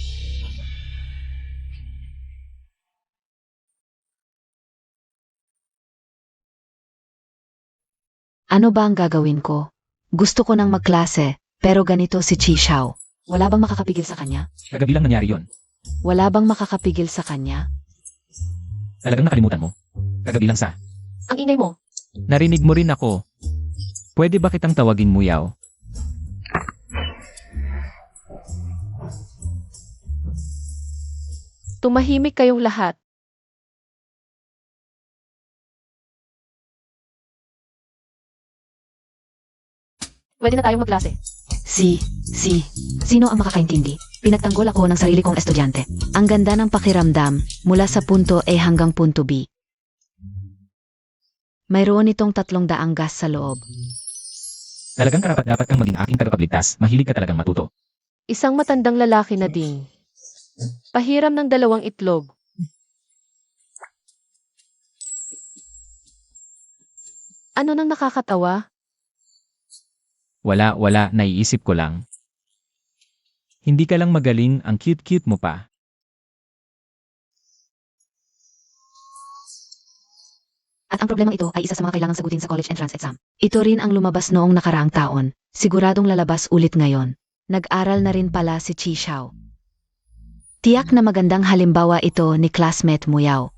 Ano ba ang gagawin ko? Gusto ko nang magklase, pero ganito si Chi Xiao. Wala bang makakapigil sa kanya? Kagabi lang nangyari yon. Wala bang makakapigil sa kanya? Talagang nakalimutan mo. Kagabi lang sa. Ang ingay mo. Narinig mo rin ako. Pwede ba kitang tawagin Muyaw? Tumahimik kayong lahat. Pwede na tayong magklase. Sino ang makakaintindi? Pinagtanggol ako ng sarili kong estudyante. Ang ganda ng pakiramdam mula sa punto A hanggang punto B. Mayroon itong 300 gas sa loob. Talagang karapat-dapat kang maging aking tagapagligtas. Mahilig ka talagang matuto. Isang matandang lalaki na ding. Pahiram ng 2 itlog. Ano nang nakakatawa? Wala, naiisip ko lang. Hindi ka lang magaling, ang cute-cute mo pa. At ang problemang ito ay isa sa mga kailangang sagutin sa college entrance exam. Ito rin ang lumabas noong nakaraang taon. Siguradong lalabas ulit ngayon. Nag-aral na rin pala si Chi Xiao. Tiyak na magandang halimbawa ito ni classmate Muyao.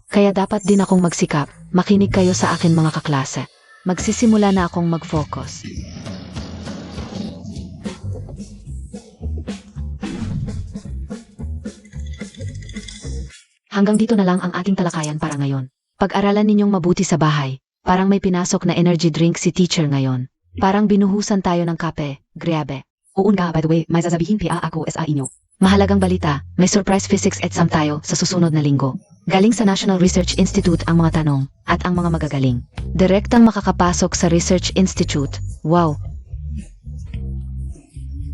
Kaya dapat din akong magsikap. Makinig kayo sa akin mga kaklase. Magsisimula na akong mag-focus. Hanggang dito na lang ang ating talakayan para ngayon. Pag-aralan ninyong mabuti sa bahay. Parang may pinasok na energy drink si teacher ngayon. Parang binuhusan tayo ng kape. Grabe. Oo nga, by the way, may sasabihin pa ako sa inyo. Mahalagang balita, may surprise physics exam tayo sa susunod na linggo. Galing sa National Research Institute ang mga tanong at ang mga magagaling. Direktang makakapasok sa Research Institute. Wow!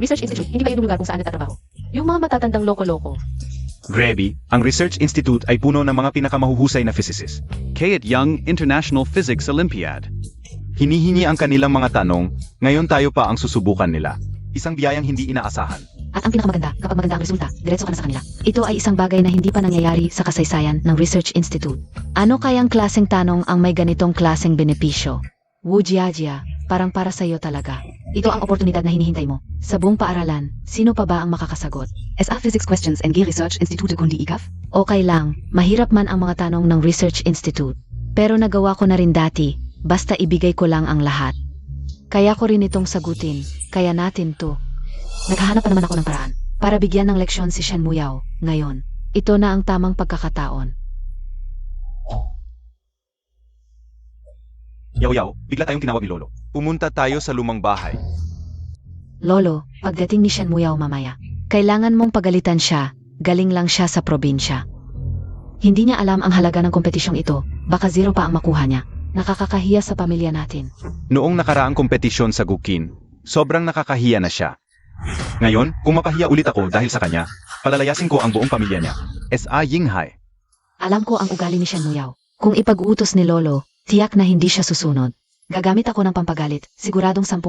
Research Institute, hindi ba yung lugar kung saan natatrabaho? Yung mga matatandang loko-loko. Grabe, ang Research Institute ay puno ng mga pinakamahuhusay na physicists. Kayat Young International Physics Olympiad. Hinihingi ang kanilang mga tanong, ngayon tayo pa ang susubukan nila. Isang biyayang hindi inaasahan. At ang pinakamaganda, kapag maganda ang resulta, diretso ka na sa kanila. Ito ay isang bagay na hindi pa nangyayari sa kasaysayan ng Research Institute. Ano kayang klaseng tanong ang may ganitong klaseng benepisyo? Wu Jiajia, parang para sa iyo talaga. Ito ang oportunidad na hinihintay mo. Sa buong paaralan, sino pa ba ang makakasagot? SA Physics Questions and Research Institute kundi ikaf? Okay lang, mahirap man ang mga tanong ng Research Institute. Pero nagawa ko na rin dati, basta ibigay ko lang ang lahat. Kaya ko rin itong sagutin, kaya natin to. Naghahanap pa naman ako ng paraan para bigyan ng leksyon si Shen Muyao ngayon. Ito na ang tamang pagkakataon. Yaw, bigla tayong tinawag ni Lolo. Pumunta tayo sa lumang bahay. Lolo, pagdating ni Shen Muyao mamaya, kailangan mong pagalitan siya, galing lang siya sa probinsya. Hindi niya alam ang halaga ng kompetisyong ito, baka 0 pa ang makuha niya. Nakakakahiya sa pamilya natin. Noong nakaraang kompetisyon sa Gukin, sobrang nakakahiya na siya. Ngayon, kung mapahiya ulit ako dahil sa kanya, palalayasin ko ang buong pamilya niya. S.A. Yinghai. Alam ko ang ugali ni Shen Muyao. Kung ipag-uutos ni Lolo, tiyak na hindi siya susunod. Gagamit ako ng pampagalit, siguradong 10%.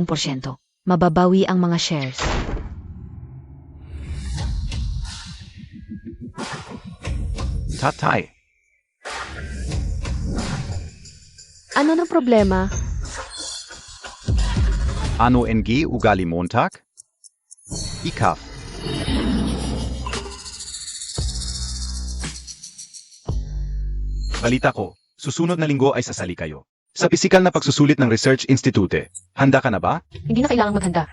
Mababawi ang mga shares. Tatay. Ano ng problema? Ano NG ugali Montag? Ikaf. Balita ko, susunod na linggo ay sasali kayo. Sa pisikal na pagsusulit ng Research Institute, handa ka na ba? Hindi na kailangang maghanda.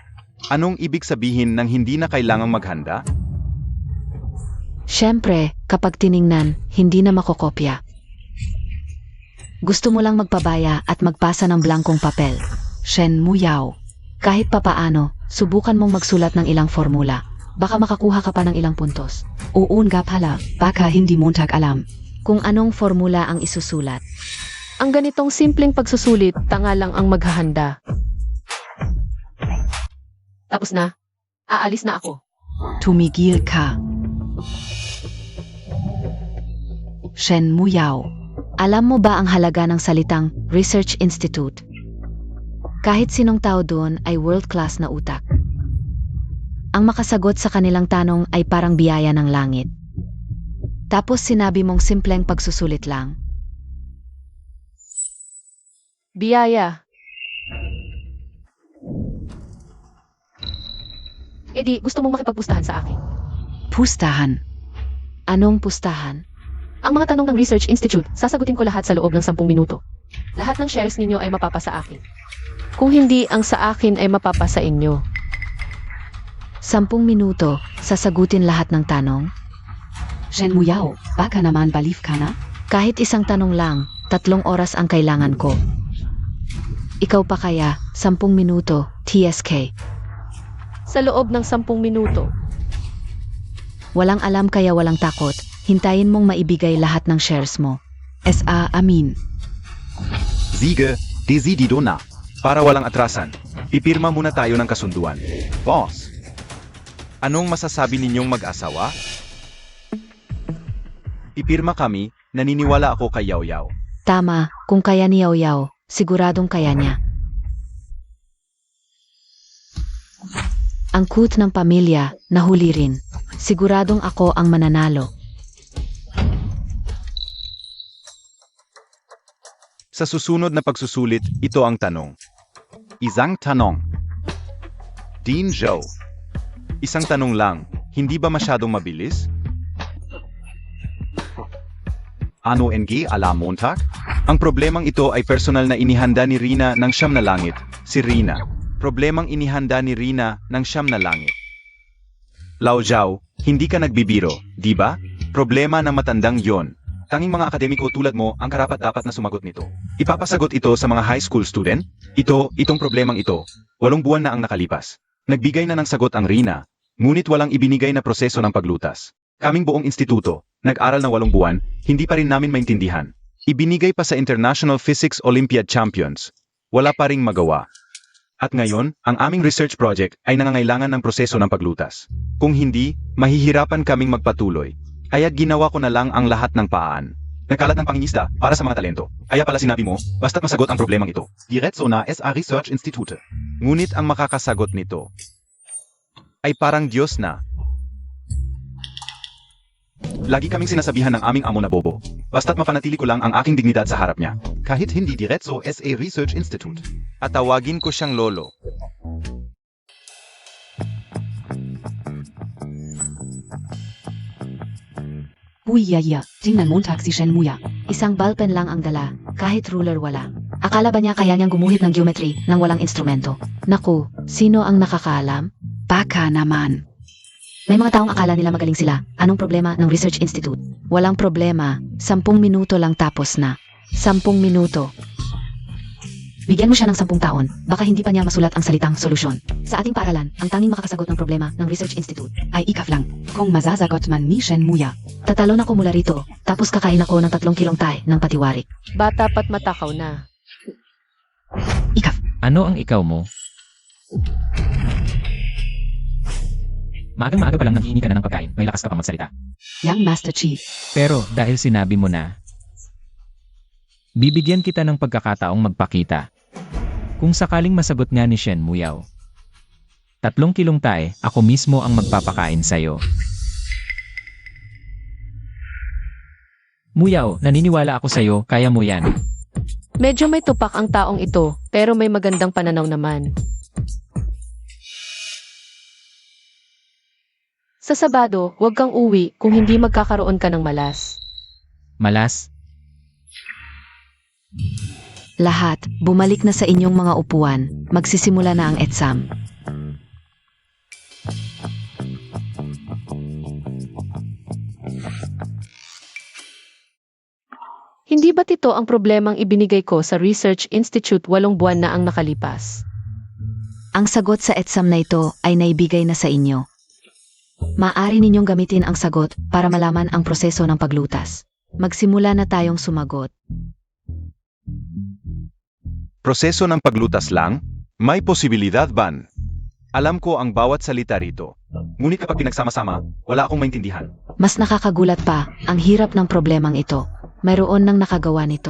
Anong ibig sabihin ng hindi na kailangang maghanda? Siyempre, kapag tiningnan, hindi na makokopya. Gusto mo lang magpabaya at magpasa ng blankong papel. Shen Muyao. Kahit papaano, subukan mong magsulat ng ilang formula. Baka makakuha ka pa ng ilang puntos. Oo nga pala, baka hindi mo alam kung anong formula ang isusulat. Ang ganitong simpleng pagsusulit, tanga lang ang maghahanda. Tapos na. Aalis na ako. Tumigil ka. Shen Muyao. Alam mo ba ang halaga ng salitang Research Institute? Kahit sinong tao doon ay world-class na utak. Ang makasagot sa kanilang tanong ay parang biyaya ng langit. Tapos sinabi mong simpleng pagsusulit lang. Biyaya. Gusto mong makipagpustahan sa akin? Pustahan. Anong pustahan? Ang mga tanong ng Research Institute, sasagutin ko lahat sa loob ng 10 minuto. Lahat ng shares ninyo ay mapapasa akin. Kung hindi, ang sa akin ay mapapasa inyo. 10 minuto, sasagutin lahat ng tanong? Shen Muyao, baka naman baliw ka na? Kahit isang tanong lang, 3 oras ang kailangan ko. Ikaw pa kaya, 10 minuto, TSK. Sa loob ng 10 minuto. Walang alam kaya walang takot. Hintayin mong maibigay lahat ng shares mo. S.A. Amin. Sige, desidido na. Para walang atrasan, ipirma muna tayo ng kasunduan. Boss, anong masasabi ninyong mag-asawa? Ipirma kami, naniniwala ako kay Yao Yao. Tama, kung kaya ni Yao Yao, siguradong kaya niya. Ang kut ng pamilya, nahuli rin. Siguradong ako ang mananalo. Sa susunod na pagsusulit, ito ang tanong. Isang tanong. Dean Zhou. Isang tanong lang, hindi ba masyadong mabilis? Ano NG ala Montag? Ang problemang ito ay personal na inihanda ni Rina ng siyam na langit. Si Rina. Problemang inihanda ni Rina ng siyam na langit. Lao Zhao, hindi ka nagbibiro, di ba? Problema ng matandang yon. Tanging mga akademiko tulad mo ang karapat-dapat na sumagot nito. Ipapasagot ito sa mga high school student? Itong problemang ito, 8 buwan na ang nakalipas. Nagbigay na ng sagot ang Rina, ngunit walang ibinigay na proseso ng paglutas. Kaming buong instituto, nag-aral na 8 buwan, hindi pa rin namin maintindihan. Ibinigay pa sa International Physics Olympiad Champions. Wala pa ring magawa. At ngayon, ang aming research project ay nangangailangan ng proseso ng paglutas. Kung hindi, mahihirapan kaming magpatuloy. Kaya't ginawa ko na lang ang lahat ng paan. Nagkalat ng pangingisda para sa mga talento. Kaya pala sinabi mo, basta't masagot ang problemang ito. Diretso na SA Research Institute. Ngunit ang makakasagot nito ay parang Diyos na. Lagi kaming sinasabihan ng aming amo na bobo. Basta't mapanatili ko lang ang aking dignidad sa harap niya. Kahit hindi diretso SA Research Institute. At tawagin ko siyang lolo. Uyaya, tingnan Montag si Shen Muya. Isang ballpen lang ang dala, kahit ruler wala. Akala ba niya kaya niyang gumuhit ng geometry nang walang instrumento? Naku, sino ang nakakaalam? Baka naman. May mga taong akala nila magaling sila. Anong problema ng Research Institute? Walang problema. 10 minuto lang tapos na. 10 minuto. Bigyan mo siya ng 10 taon, baka hindi pa niya masulat ang salitang solusyon. Sa ating paaralan, ang tanging makakasagot ng problema ng Research Institute ay ikaf lang. Kung mazazagot man ni Shen Muya. Tatalon ako mula rito, tapos kakain ako ng 3 kilong tay ng patiwari. Bata pat matakaw na. Ikaf. Ano ang ikaw mo? Maagang-maaga pa lang nanghihingi ka na ng pagkain, may lakas ka pang magsalita. Yang Master Chief. Pero dahil sinabi mo na, bibigyan kita ng pagkakataong magpakita. Kung sakaling masagot nga ni Shen Muyao, 3 kilong tae, ako mismo ang magpapakain sa'yo. Muyao, naniniwala ako sa'yo, kaya mo yan. Medyo may tupak ang taong ito, pero may magandang pananaw naman. Sa Sabado, huwag kang uwi kung hindi magkakaroon ka ng malas. Malas, Lahat, bumalik na sa inyong mga upuan. Magsisimula na ang exam. Hindi ba't ito ang problemang ibinigay ko sa Research Institute 8 buwan na ang nakalipas? Ang sagot sa exam na ito ay naibigay na sa inyo. Maaari ninyong gamitin ang sagot para malaman ang proseso ng paglutas. Magsimula na tayong sumagot. Proseso ng paglutas lang? May posibilidad ban? Alam ko ang bawat salita rito. Ngunit kapag pinagsama-sama, wala akong maintindihan. Mas nakakagulat pa ang hirap ng problemang ito. Mayroon nang nakagawa nito.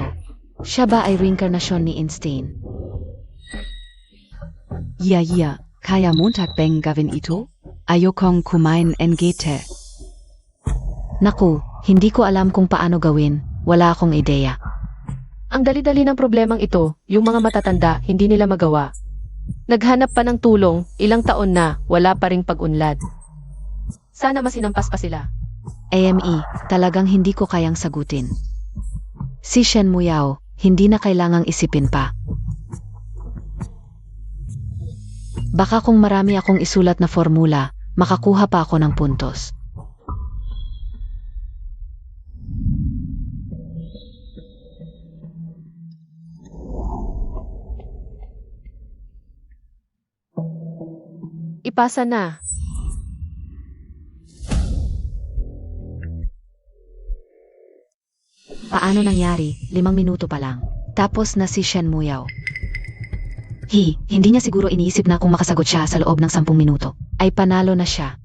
Siya ba ay reinkarnasyon ni Einstein? Yeah, kaya Montag bang gawin ito? Ayokong kumain NGT. Naku, hindi ko alam kung paano gawin. Wala akong ideya. Ang dali-dali ng problemang ito, yung mga matatanda, hindi nila magawa. Naghanap pa ng tulong, ilang taon na, wala pa ring pag-unlad. Sana masinampas pa sila. AME, talagang hindi ko kayang sagutin. Si Shen Muyao, hindi na kailangang isipin pa. Baka kung marami akong isulat na formula, makakuha pa ako ng puntos. Ipasa na. Paano nangyari? 5 minuto pa lang. Tapos na si Shen Muyao. Hindi niya siguro iniisip na kung makasagot siya sa loob ng 10 minuto, ay panalo na siya.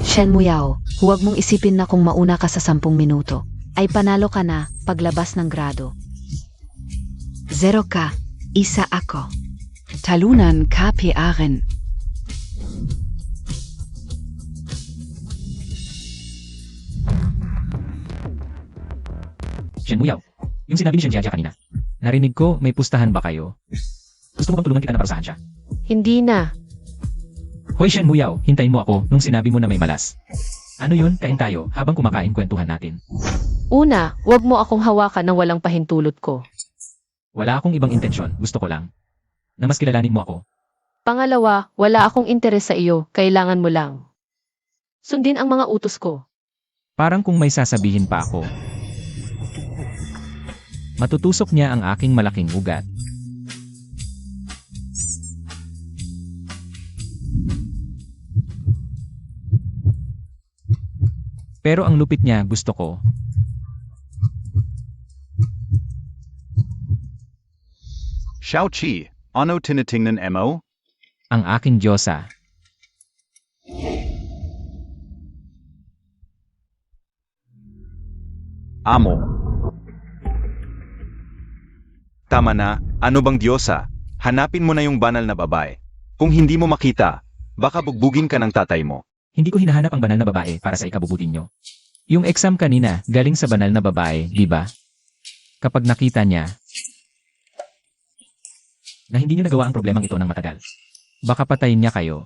Shen Muyao, huwag mong isipin na kung mauna ka sa 10 minuto, ay panalo ka na paglabas ng grado. 0 ka, 1 ako. Talunan ka rin. Shen Muyao, yung sinabi ni Shen Jiajia kanina. Narinig ko, may pustahan ba kayo? Gusto mo bang tulungan kita na parusahan siya? Hindi na. Hoy Shen Muyao, hintayin mo ako nung sinabi mo na may malas. Ano yun? Kain tayo habang kumakain kwentuhan natin. Una, wag mo akong hawakan ng walang pahintulot ko. Wala akong ibang intensyon, gusto ko lang na mas kilalanin mo ako. Pangalawa, wala akong interes sa iyo, kailangan mo lang. Sundin ang mga utos ko. Parang kung may sasabihin pa ako. Matutusok niya ang aking malaking ugat. Pero ang lupit niya gusto ko. Xiao Qi, ano tinitingnan mo? Ang aking Diyosa. Amo. Tama na, ano bang Diyosa? Hanapin mo na yung banal na babae. Kung hindi mo makita, baka bugbugin ka ng tatay mo. Hindi ko hinahanap ang banal na babae para sa ikabubuti nyo. Yung exam kanina, galing sa banal na babae, di ba? Kapag nakita niya na hindi niyo nagawa ang problemang ito ng matagal, baka patayin niya kayo.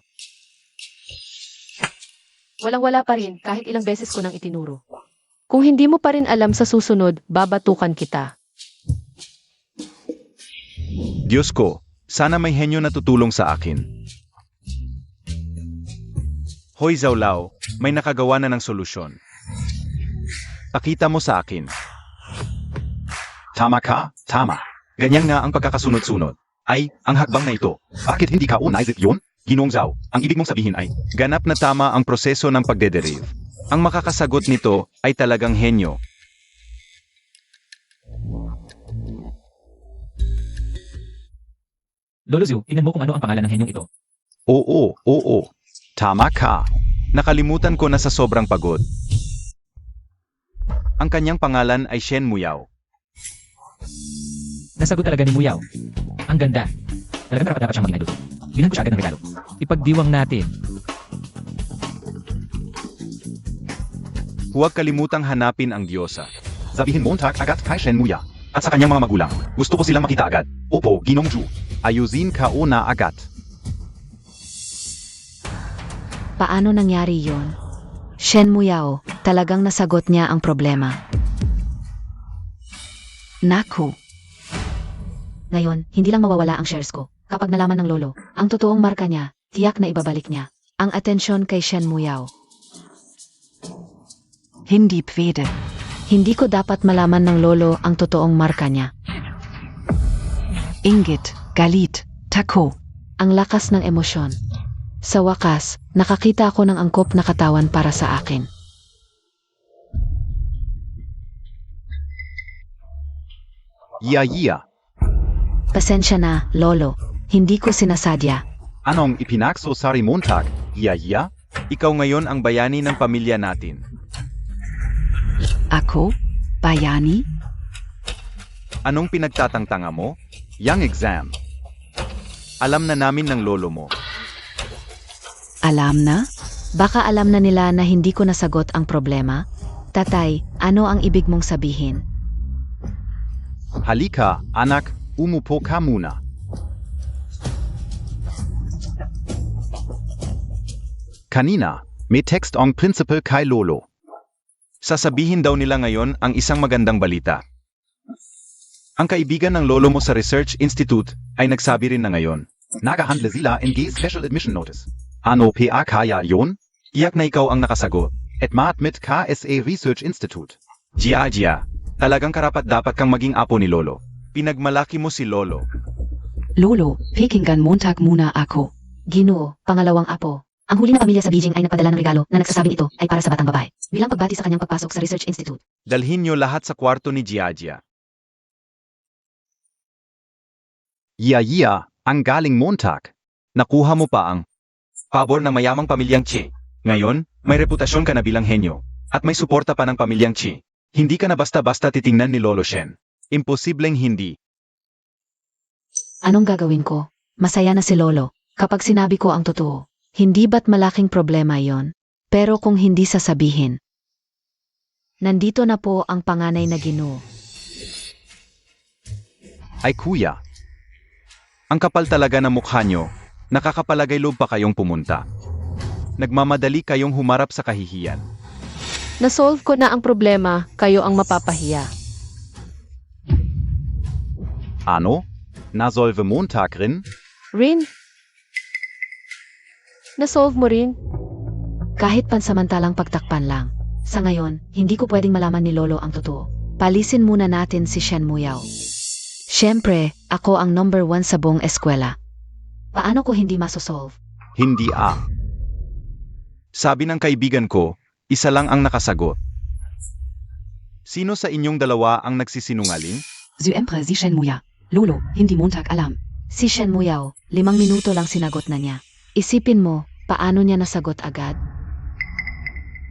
Walang-wala pa rin kahit ilang beses ko nang itinuro. Kung hindi mo pa rin alam sa susunod, babatukan kita. Diyos ko, sana may henyo na tutulong sa akin. Hoy Zhao Lao, may nakagawa na ng solusyon. Pakita mo sa akin. Tama ka? Tama. Ganyan nga ang pagkakasunod-sunod. Ay, ang hakbang na ito. Bakit hindi ka unaisip yun? Ginong Zhao, ang ibig mong sabihin ay, ganap na tama ang proseso ng pagdederive. Ang makakasagot nito ay talagang henyo. Lolo Zhu, tingnan mo kung ano ang pangalan ng henyong ito. Oo. Tama ka. Nakalimutan ko na sa sobrang pagod. Ang kanyang pangalan ay Shen Muyao. Nasagot talaga ni Muyao. Ang ganda. Talagang dapat siyang maging idol. Bilhan ko siya agad ng regalo. Ipagdiwang natin. Huwag kalimutang hanapin ang Diyosa. Sabihin Montag agad kay Shen Muya at sa kanyang mga magulang. Gusto ko silang makita agad. Opo, Ginong Zhu. Ayusin ka una agad. Paano nangyari yon? Shen Muyao, talagang nasagot niya ang problema. Naku. Ngayon, hindi lang mawawala ang shares ko. Kapag nalaman ng lolo, ang totoong marka niya, tiyak na ibabalik niya ang atensyon kay Shen Muyao. Hindi pwede. Hindi ko dapat malaman ng lolo ang totoong marka niya. Inggit, galit, tako. Ang lakas ng emosyon. Sa wakas, nakakita ako ng angkop na katawan para sa akin. Iya. Pasensya na, lolo. Hindi ko sinasadya. Anong ipinagsosari Montag? Iya. Ikaw ngayon ang bayani ng pamilya natin. Ako? Bayani? Anong pinagtatangtanga mo? Yang exam. Alam na namin ng lolo mo. Alam na? Baka alam na nila na hindi ko nasagot ang problema? Tatay, ano ang ibig mong sabihin? Halika, anak, umupo ka muna. Kanina, may text ang principal kay lolo. Sasabihin daw nila ngayon ang isang magandang balita. Ang kaibigan ng lolo mo sa Research Institute ay nagsabi rin na ngayon. Nagahandle sila NG Special Admission Notice. Ano pa kaya yon? Iyak na ikaw ang nakasagot. Et maadmit ka sa Research Institute. Jia, talagang karapat dapat kang maging apo ni lolo. Pinagmalaki mo si Lolo. Lolo, Pekingan Montag muna ako. Ginoo, pangalawang apo. Ang huli na pamilya sa Beijing ay nagpadala ng regalo na nagsasabing ito ay para sa batang babae. Bilang pagbati sa kanyang pagpasok sa Research Institute. Dalhin niyo lahat sa kwarto ni Jiajia. Iya, ang galing Montag. Nakuha mo pa ang pabor ng mayamang pamilyang Chi. Ngayon, may reputasyon ka na bilang henyo. At may suporta pa ng pamilyang Chi. Hindi ka na basta-basta titingnan ni Lolo Shen. Imposibleng hindi. Anong gagawin ko? Masaya na si Lolo kapag sinabi ko ang totoo. Hindi ba't malaking problema yon? Pero kung hindi sasabihin. Nandito na po ang panganay na Ginoo. Ay kuya. Ang kapal talaga ng mukha nyo. Nakakapalagay loob pa kayong pumunta. Nagmamadali kayong humarap sa kahihiyan. Nasolve ko na ang problema, kayo ang mapapahiya. Ano? Nasolve Montag rin? Rin? Nasolve mo rin? Kahit pansamantalang pagtakpan lang. Sa ngayon, hindi ko pwedeng malaman ni Lolo ang totoo. Palisin muna natin si Shen Muyao. Siyempre, ako ang number 1 sa buong eskwela. Paano ko hindi masosolve? Hindi Sabi ng kaibigan ko, isa lang ang nakasagot. Sino sa inyong dalawa ang nagsisinungaling? Siyempre si Shen Muyao. Lolo, hindi Montag alam. Si Shen Muyao, 5 minuto lang sinagot na niya. Isipin mo, paano niya nasagot agad?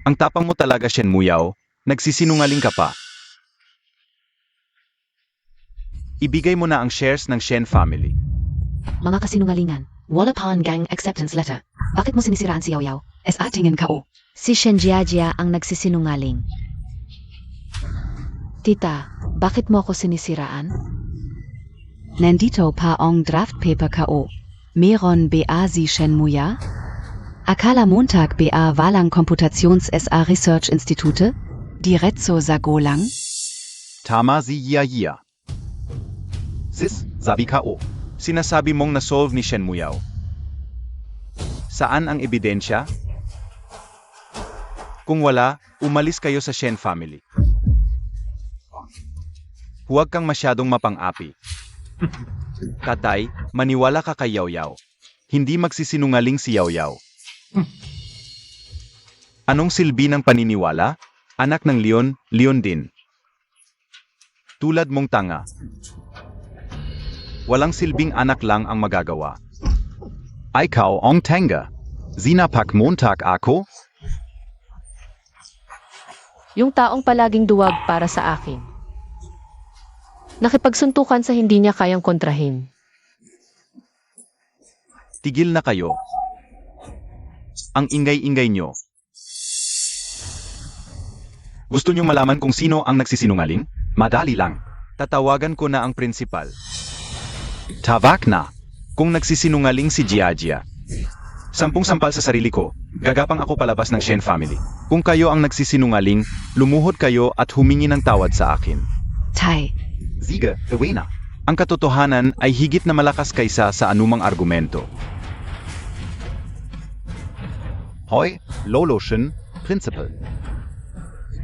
Ang tapang mo talaga, Shen Muyao. Nagsisinungaling ka pa. Ibigay mo na ang shares ng Shen family. Mga kasinungalingan. Wala pang gang acceptance letter. Bakit mo sinisiraan si Yao Yao? Tingin ka o. Si Shen Jiajia ang nagsisinungaling. Tita, bakit mo ako sinisiraan? Nandito pa ang draft paper ka o. Meron ba si Shen Muyao? Akala Montag ba walang Computations SA Research Institute? Diretso sa Golang? Tama si Iya. Sis, sabi ka o. Sinasabi mong na-solve ni Shen Muyao. Saan ang ebidensya? Kung wala, umalis kayo sa Shen family. Huwag kang masyadong mapang-api. Tatay, maniwala ka kay Yao Yao. Hindi magsisinungaling si Yao Yao. Anong silbi ng paniniwala? Anak ng leon, leon din. Tulad mong tanga. Walang silbing anak lang ang magagawa. Ikaw ang tanga. Zinapak Montag ako? Yung taong palaging duwag para sa akin. Nakipagsuntukan sa hindi niya kayang kontrahin. Tigil na kayo. Ang ingay-ingay nyo. Gusto nyo malaman kung sino ang nagsisinungaling? Madali lang. Tatawagan ko na ang prinsipal. Tawag na. Kung nagsisinungaling si Jiajia. 10 sampal sa sarili ko. Gagapang ako palabas ng Shen family. Kung kayo ang nagsisinungaling, lumuhod kayo at humingi ng tawad sa akin. Tai, Sige, gawin na. Ang katotohanan ay higit na malakas kaysa sa anumang argumento. Hoy, Lolo Shen, Principal.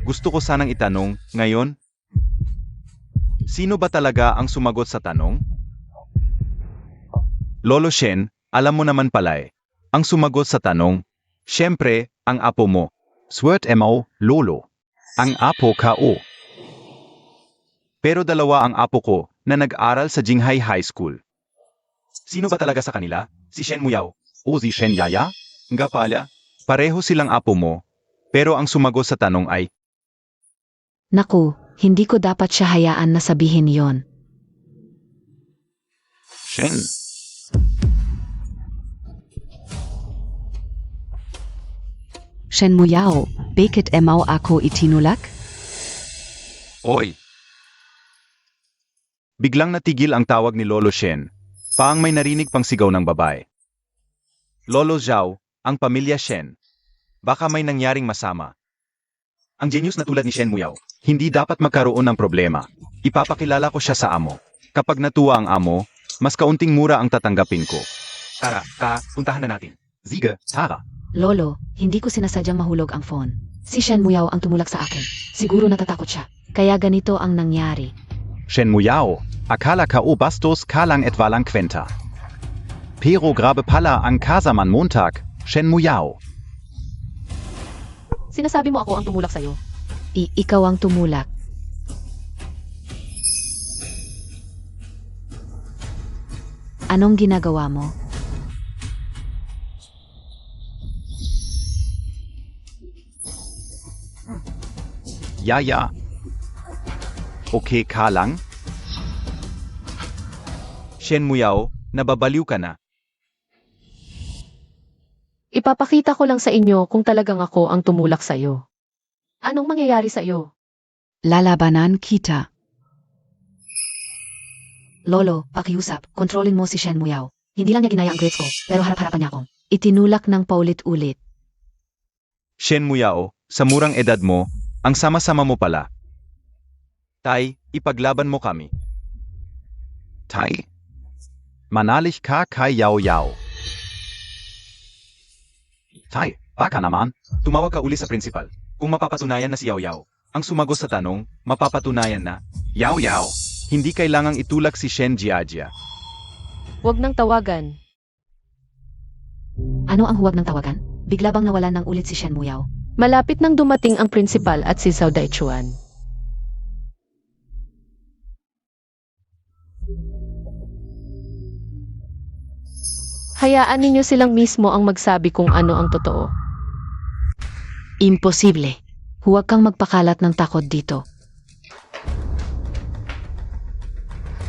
Gusto ko sanang itanong, ngayon, sino ba talaga ang sumagot sa tanong? Lolo Shen, alam mo naman pala eh. Ang sumagot sa tanong, syempre, ang apo mo. Swert mo, Lolo. Ang apo ka o. Pero dalawa ang apo ko na nag-aral sa Jinghai High School. Sino ba talaga sa kanila? Si Shen Muyao O si Shen Yaya? nga pala? Pareho silang apo mo, pero ang sumagot sa tanong ay, naku, hindi ko dapat siya hayaan na sabihin yon. Shen. Shen Muyao, bakit mo ako itinulak? Oy! Biglang natigil ang tawag ni Lolo Shen, paang may narinig pang sigaw ng babae. Lolo Zhao, ang pamilya Shen. Baka may nangyaring masama. Ang genius na tulad ni Shen Muyao, hindi dapat magkaroon ng problema. Ipapakilala ko siya sa amo. Kapag natuwa ang amo, mas kaunting mura ang tatanggapin ko. Tara, puntahan na natin. Sige, tara. Lolo, hindi ko sinasadyang mahulog ang phone. Si Shen Muyao ang tumulak sa akin. Siguro natatakot siya. Kaya ganito ang nangyari. Shen Muyao, Akala ko bastos ka lang etwalang kwenta. Pero grabe pala ang kasaman Montag, Shen Muyao. Sinasabi mo ako ang tumulak sa'yo. Ikaw ang tumulak. Anong ginagawa mo? Ja. Okay ka lang? Shen Muyao, nababaliw ka na. Ipapakita ko lang sa inyo kung talagang ako ang tumulak sa'yo. Anong mangyayari sa'yo? Lalabanan kita. Lolo, pakiusap, kontrolin mo si Shen Muyao. Hindi lang niya ginaya ang grades ko, pero harap-harapan niya ako. Itinulak ng paulit-ulit. Shen Muyao, sa murang edad mo, ang sama-sama mo pala. Tay, ipaglaban mo kami. Tai. Manalich ka kay Yao Yao. Tai, baka naman. Tumawag ka uli sa principal. Kung mapapatunayan na si Yao Yao, ang sumagos sa tanong, mapapatunayan na, Yao Yao. hindi kailangang itulak si Shen Jiajia. Huwag nang tawagan. Ano ang huwag ng tawagan? Bigla bang nawalan ng ulit si Shen Muyao? Malapit nang dumating ang principal at si Zhao Daichuan. Hayaan ninyo silang mismo ang magsabi kung ano ang totoo. Imposible. Huwag kang magpakalat ng takot dito.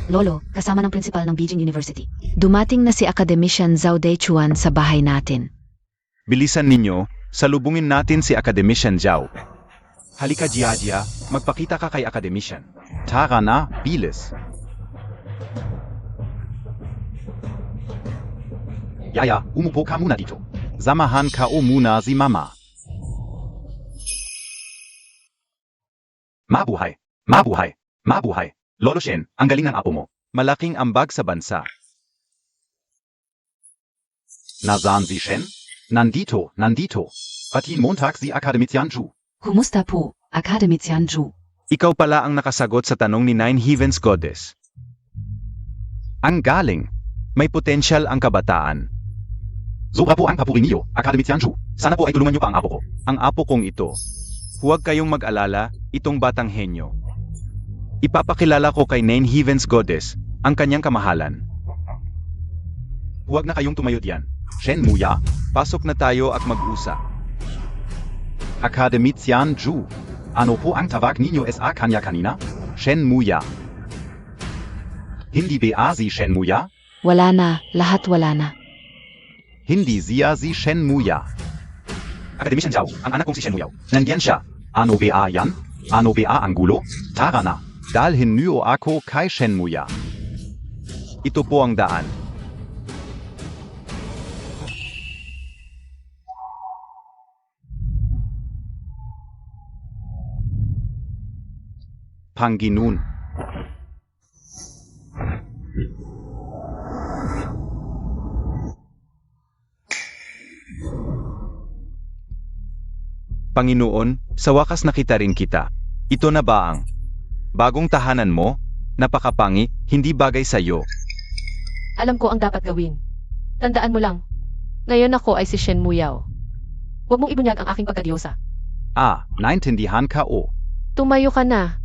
Lolo, kasama ng principal ng Beijing University. Dumating na si Academician Zhao Daichuan sa bahay natin. Bilisan ninyo, salubungin natin si Academician Zhao. Halika Jiajia, magpakita ka kay Academician. Tara na, bilis. Yaya, umupo ka muna dito. Samahan ka muna si Mama. Mabuhay! Mabuhay! Mabuhay! Lolo Shen, ang galing ng apo mo. Malaking ambag sa bansa. Nasaan si Shen? Nandito. Pati Montag si Academician Zhu. Kumusta po, Academician Zhu? Ikaw pala ang nakasagot sa tanong ni Nine Heavens Goddess. Ang galing. May potensyal ang kabataan. Sobra po ang papuri niyo, Academician Zhu. Sana po ay tulungan niyo pa ang apo ko. Ang apo kong ito. Huwag kayong mag-alala, itong batang henyo. Ipapakilala ko kay Nine Heavens Goddess, ang kanyang kamahalan. Huwag na kayong tumayo diyan. Shen Muya. Pasok na tayo at mag-usap. Academician Zhu. Ano po ang tawag ninyo sa kanya kanina? Shen Muya. Hindi ba si Shen Muya? Wala na, lahat wala na. Hindi siya si Shen Muya. Academician Zhao, ang anak kong si Shen Muyao. Nandiyan siya. Ano ba yan? Ano ba ang gulo? Tara na. Dalhin niyo ako kay Shen Muya. Ito po ang daan. Panginoon. Panginoon, sa wakas nakita rin kita. Ito na ba ang bagong tahanan mo? Napakapangi, hindi bagay sa'yo. Alam ko ang dapat gawin. Tandaan mo lang, ngayon ako ay si Shen Muyao. Huwag mong ibunyag ang aking pagkadiyosa. Naintindihan ka o. Tumayo ka na.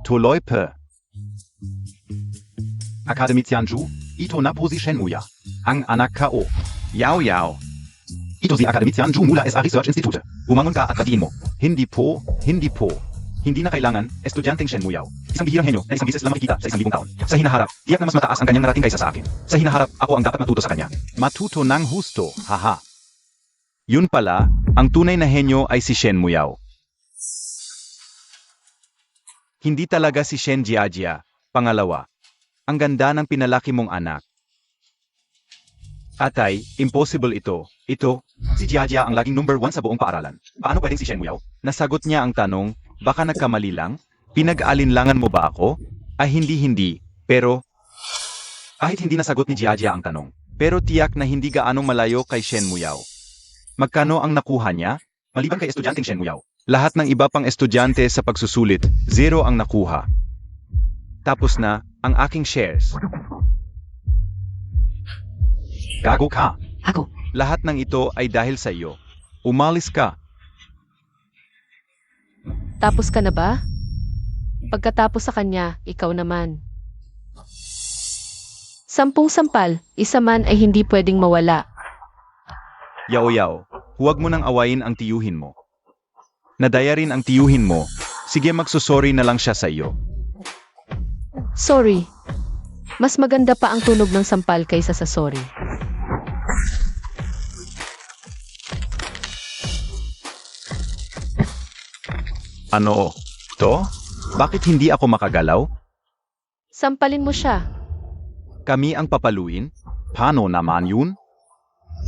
Tuloy pa. Academician Zhu, ito na po si Shen Muya. Ang anak ka o. Yao Yao. Ito si Academician Zhu mula sa Research Institute. Bumangon ka at batiin mo. Hindi po. Hindi na kailangan, estudyanteng Shen Muyao. Isang bihirang henyo na isang bisis lang makikita sa 1,000 taon. Sa hinaharap, tiyak na mas mataas ang kanyang narating kaysa sa akin. Sa hinaharap, ako ang dapat matuto sa kanya. Matuto ng husto, haha. Yun pala, ang tunay na henyo ay si Shen Muyao. Hindi talaga si Shen Jiajia. Pangalawa, ang ganda ng pinalaki mong anak. Atay, impossible ito. Ito, Si Jiajia ang laging number 1 sa buong paaralan. Paano pwedeng si Shen Muyao? nasagot niya ang tanong, baka nagkamali lang? Pinag-alinlangan mo ba ako? Ay hindi, pero Kahit hindi nasagot ni Jiajia ang tanong. pero tiyak na hindi gaanong malayo kay Shen Muyao. Magkano ang nakuha niya? Maliban kay estudyanteng Shen Muyao. Lahat ng iba pang estudyante sa pagsusulit, 0 ang nakuha. Tapos na ang aking shares. Gago ka. Ako. Lahat ng ito ay dahil sa iyo. Umalis ka. Tapos ka na ba? Pagkatapos sa kanya, ikaw naman. 10 sampal, isa man ay hindi pwedeng mawala. Yao, huwag mo nang awayin ang tiyuhin mo. Nadaya rin ang tiyuhin mo. Sige, magsusorry na lang siya sa iyo. Sorry. Mas maganda pa ang tunog ng sampal kaysa sa sorry. Ano? To? Bakit hindi ako makagalaw? Sampalin mo siya. Kami ang papaluin? Paano naman yun?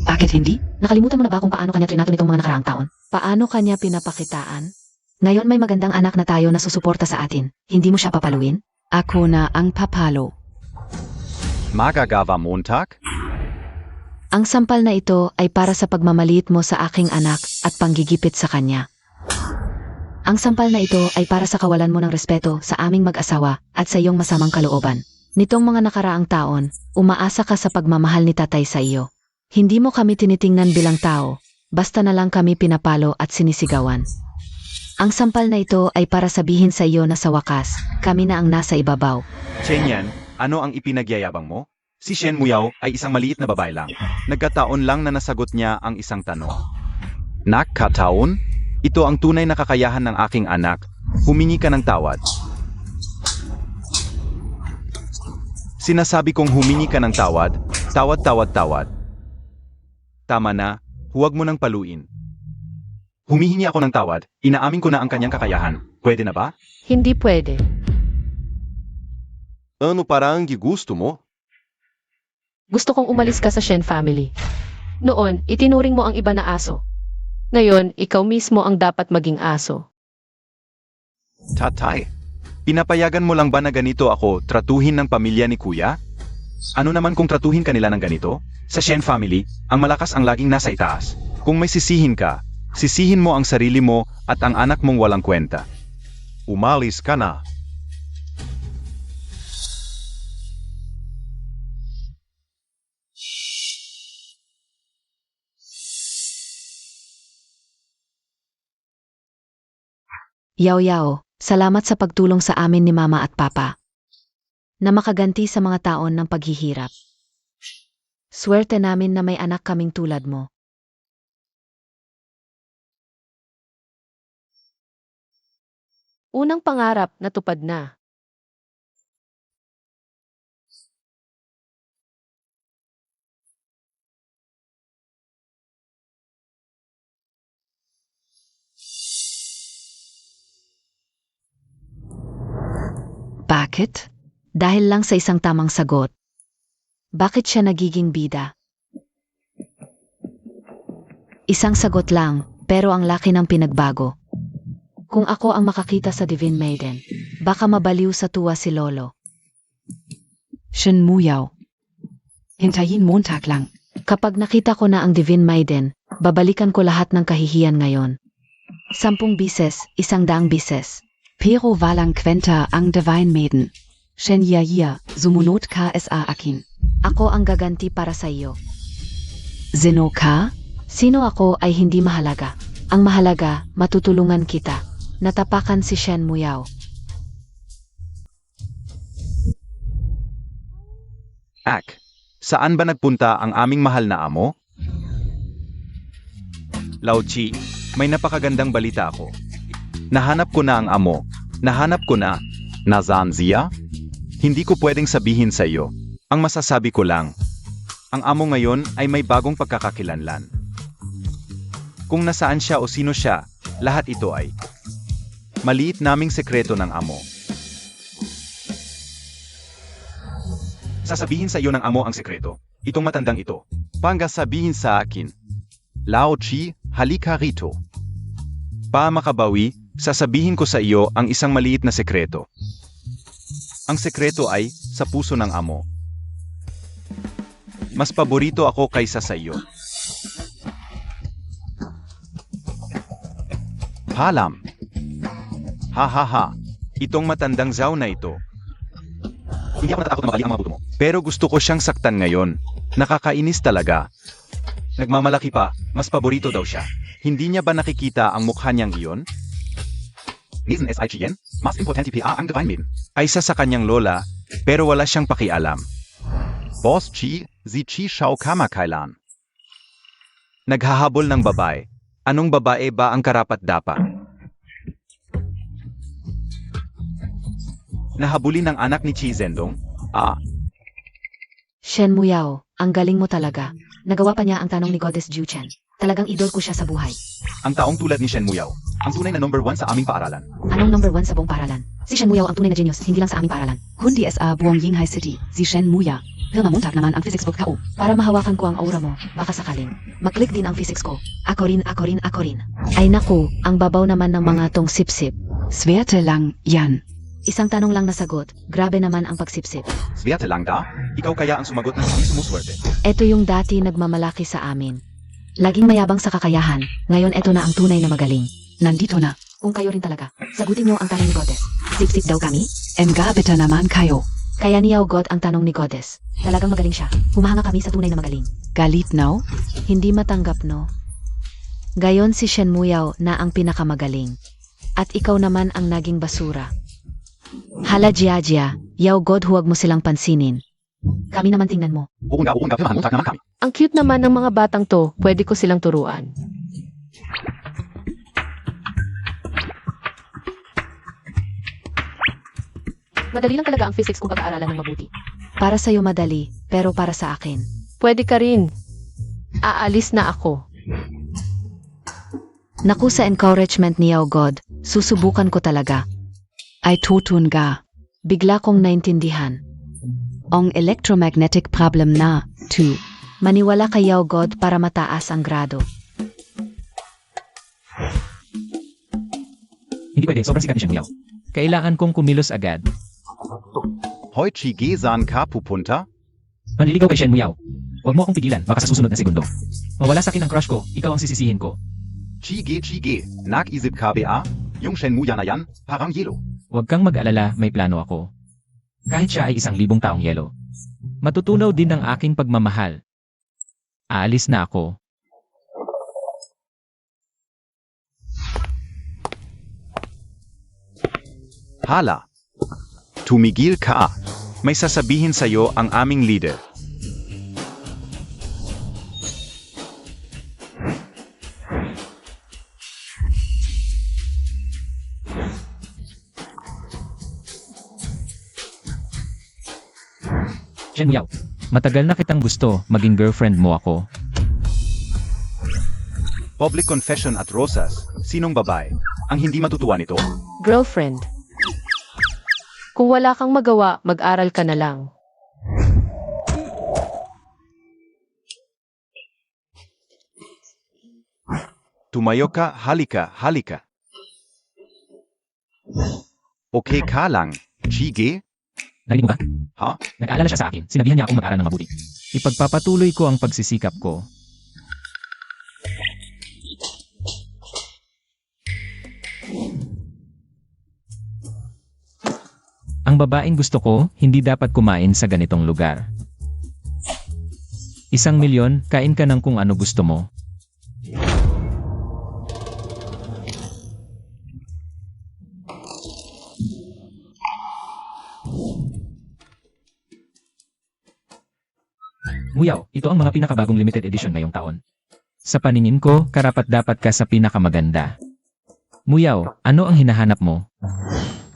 Bakit hindi? Nakalimutan mo na ba kung paano kanya trinato nitong mga nakaraang taon? Paano kanya pinapakitaan? Ngayon may magandang anak na tayo na susuporta sa atin. Hindi mo siya papaluin? Ako na ang papalo. Magagawa Montag? Ang sampal na ito ay para sa pagmamaliit mo sa aking anak at panggigipit sa kanya. Ang sampal na ito ay para sa kawalan mo ng respeto sa aming mag-asawa at sa iyong masamang kalooban. Nitong mga nakaraang taon, umaasa ka sa pagmamahal ni tatay sa iyo. Hindi mo kami tinitingnan bilang tao, basta na lang kami pinapalo at sinisigawan. Ang sampal na ito ay para sabihin sa iyo na sa wakas, kami na ang nasa ibabaw. Chen Yan, ano ang ipinagyayabang mo? Si Shen Muyao ay isang maliit na babae lang. Nagkataon lang na nasagot niya ang isang tanong. Nakataon? Ito ang tunay na kakayahan ng aking anak. Humingi ka ng tawad. Sinasabi kong humingi ka ng tawad. Tawad. Tama na, huwag mo nang paluin. Humihingi ako ng tawad, inaamin ko na ang kanyang kakayahan. Pwede na ba? Hindi pwede. Ano parang gusto mo? Gusto kong umalis ka sa Shen family. Noon, itinuring mo ang iba na aso. Ngayon, ikaw mismo ang dapat maging aso. Tatay, pinapayagan mo lang ba na ganito ako tratuhin ng pamilya ni Kuya? Ano naman kung tratuhin kanila ng ganito? Sa Shen family, ang malakas ang laging nasa itaas. Kung may sisihin ka, sisihin mo ang sarili mo at ang anak mong walang kwenta. Umalis ka na. Yao, salamat sa pagtulong sa amin ni Mama at Papa. Na makaganti sa mga taon ng paghihirap. Swerte namin na may anak kaming tulad mo. Unang pangarap natupad na. Bakit? Dahil lang sa isang tamang sagot. Bakit siya nagiging bida? Isang sagot lang, pero ang laki ng pinagbago. Kung ako ang makakita sa Divine Maiden, baka mabaliw sa tuwa si Lolo. Shen Muyao. Hintayin Montag lang. Kapag nakita ko na ang Divine Maiden, babalikan ko lahat ng kahihiyan ngayon. 10 bises, 100 bises. Pero walang kwenta ang Divine Maiden. Shen Yaya, sumunod ka sa akin. Ako ang gaganti para sa iyo. Zeno ka? Sino ako ay hindi mahalaga. Ang mahalaga, matutulungan kita. Natapakan si Shen Muyao. Saan ba nagpunta ang aming mahal na amo? Lao Chi, may napakagandang balita ako. Nahanap ko na ang amo. Nahanap ko na. Nasaan siya? Hindi ko pwedeng sabihin sa iyo. Ang masasabi ko lang, ang amo ngayon ay may bagong pagkakakilanlan. Kung nasaan siya o sino siya, lahat ito ay maliit naming sekreto ng amo. Sasabihin sa iyo ng amo ang sekreto. Itong matandang ito. Panggasabihin sa akin. Lao Chi, halika rito. Pa makabawi, sasabihin ko sa iyo ang isang maliit na sekreto. Ang sekreto ay sa puso ng amo. Mas paborito ako kaysa sa iyo. Palam. Ha ha ha. Itong matandang Zhao na ito. Hindi ako natatakot na magali ang mga buto mo. Pero gusto ko siyang saktan ngayon. Nakakainis talaga. Nagmamalaki pa, mas paborito daw siya. Hindi niya ba nakikita ang mukha niyang iyon? Niesen es Aichien, mas importante pa ang divine min. Ay isa sa kanyang lola, pero wala siyang pakialam. Boss Chi, si Chi Shao kamakailan. Naghahabol ng babae. Anong babae ba ang karapat-dapat? Nahabulin ng anak ni Chi Zhendong? Shen Muyao, ang galing mo talaga. Nagawa pa niya ang tanong ni Goddess Ju Chen. Talagang idol ko siya sa buhay. Ang taong tulad ni Shen Muyao, ang tunay na number 1 sa aming paaralan. Anong number 1 sa buong paaralan? Si Shen Muyao ang tunay na genius, hindi lang sa aming paaralan. Kundi SA buong Yinghai City, si Shen Muya. Pero mamuntag naman ang physics book kao. Para mahawakan ko ang aura mo, baka sakaling. Mag-click din ang physics ko. Ako rin. Ay naku, ang babaw naman ng mga tong sip-sip. Swerte lang, yan. Isang tanong lang nasagot, grabe naman ang pagsipsip. Swerte lang da, ikaw kaya ang sumagot ng hindi sumuswerte. Ito yung dati nagmamalaki sa amin. Laging mayabang sa kakayahan, ngayon eto na ang tunay na magaling. Nandito na. Kung kayo rin talaga, sagutin niyo ang tanong ni Goddess. Sip-sip daw kami? Engabita naman kayo. Kaya niyaw God ang tanong ni Goddess. Talagang magaling siya. Humahanga kami sa tunay na magaling. Galit now? Hindi matanggap no? Gayon si Shen Muyao na ang pinakamagaling. At ikaw naman ang naging basura. Hala Jia, yaw God huwag mo silang pansinin. Kami naman tingnan mo. Uun ka, mahamuntag naman kami. Ang cute naman ng mga batang to, pwede ko silang turuan. Madali lang talaga ang physics kung pag-aaralan ng mabuti. Para sa'yo madali, pero para sa akin. Pwede ka rin. Aalis na ako. Naku sa encouragement ni Yaw God, susubukan ko talaga. Ay tutun ga. Bigla kong naintindihan. Ang electromagnetic problem na, 2. Maniwala kay Yaw God para mataas ang grado. Hindi pwede, sobrang sikat ni Shen Muyao. Kailangan kong kumilos agad. Hoy Chi Gezan ka pupunta? Manliligaw kay Shen Muyao. Huwag mo akong pigilan, baka sa susunod na segundo. Mawala sa akin ang crush ko, ikaw ang sisisihin ko. Chige, nag-isip ka ba? Yung Shen Muya na yan, parang yelo. Huwag kang mag-alala, may plano ako. Kahit siya ay 1,000 taong yelo. Matutunaw din ang aking pagmamahal. Aalis na ako. Hala. Tumigil ka. May sasabihin sa'yo ang aming leader. Shen Muyao, matagal na kitang gusto, maging girlfriend mo ako. Public confession at rosas. Sinong babae? Ang hindi matutuwa nito? Girlfriend. Kung wala kang magawa, mag-aral ka na lang. Tumayo ka, halika. Okay ka lang. Chige? Narinig mo ba? Ha? Nag-aalala siya sa akin. Sinabihan niya akong mag-aral ng mabuti. Ipagpapatuloy ko ang pagsisikap ko. Ang babaeng gusto ko, hindi dapat kumain sa ganitong lugar. 1,000,000, kain ka ng kung ano gusto mo. Muyao, ito ang mga pinakabagong limited edition ngayong taon. Sa paningin ko, karapat-dapat ka sa pinakamaganda. Muyao, ano ang hinahanap mo?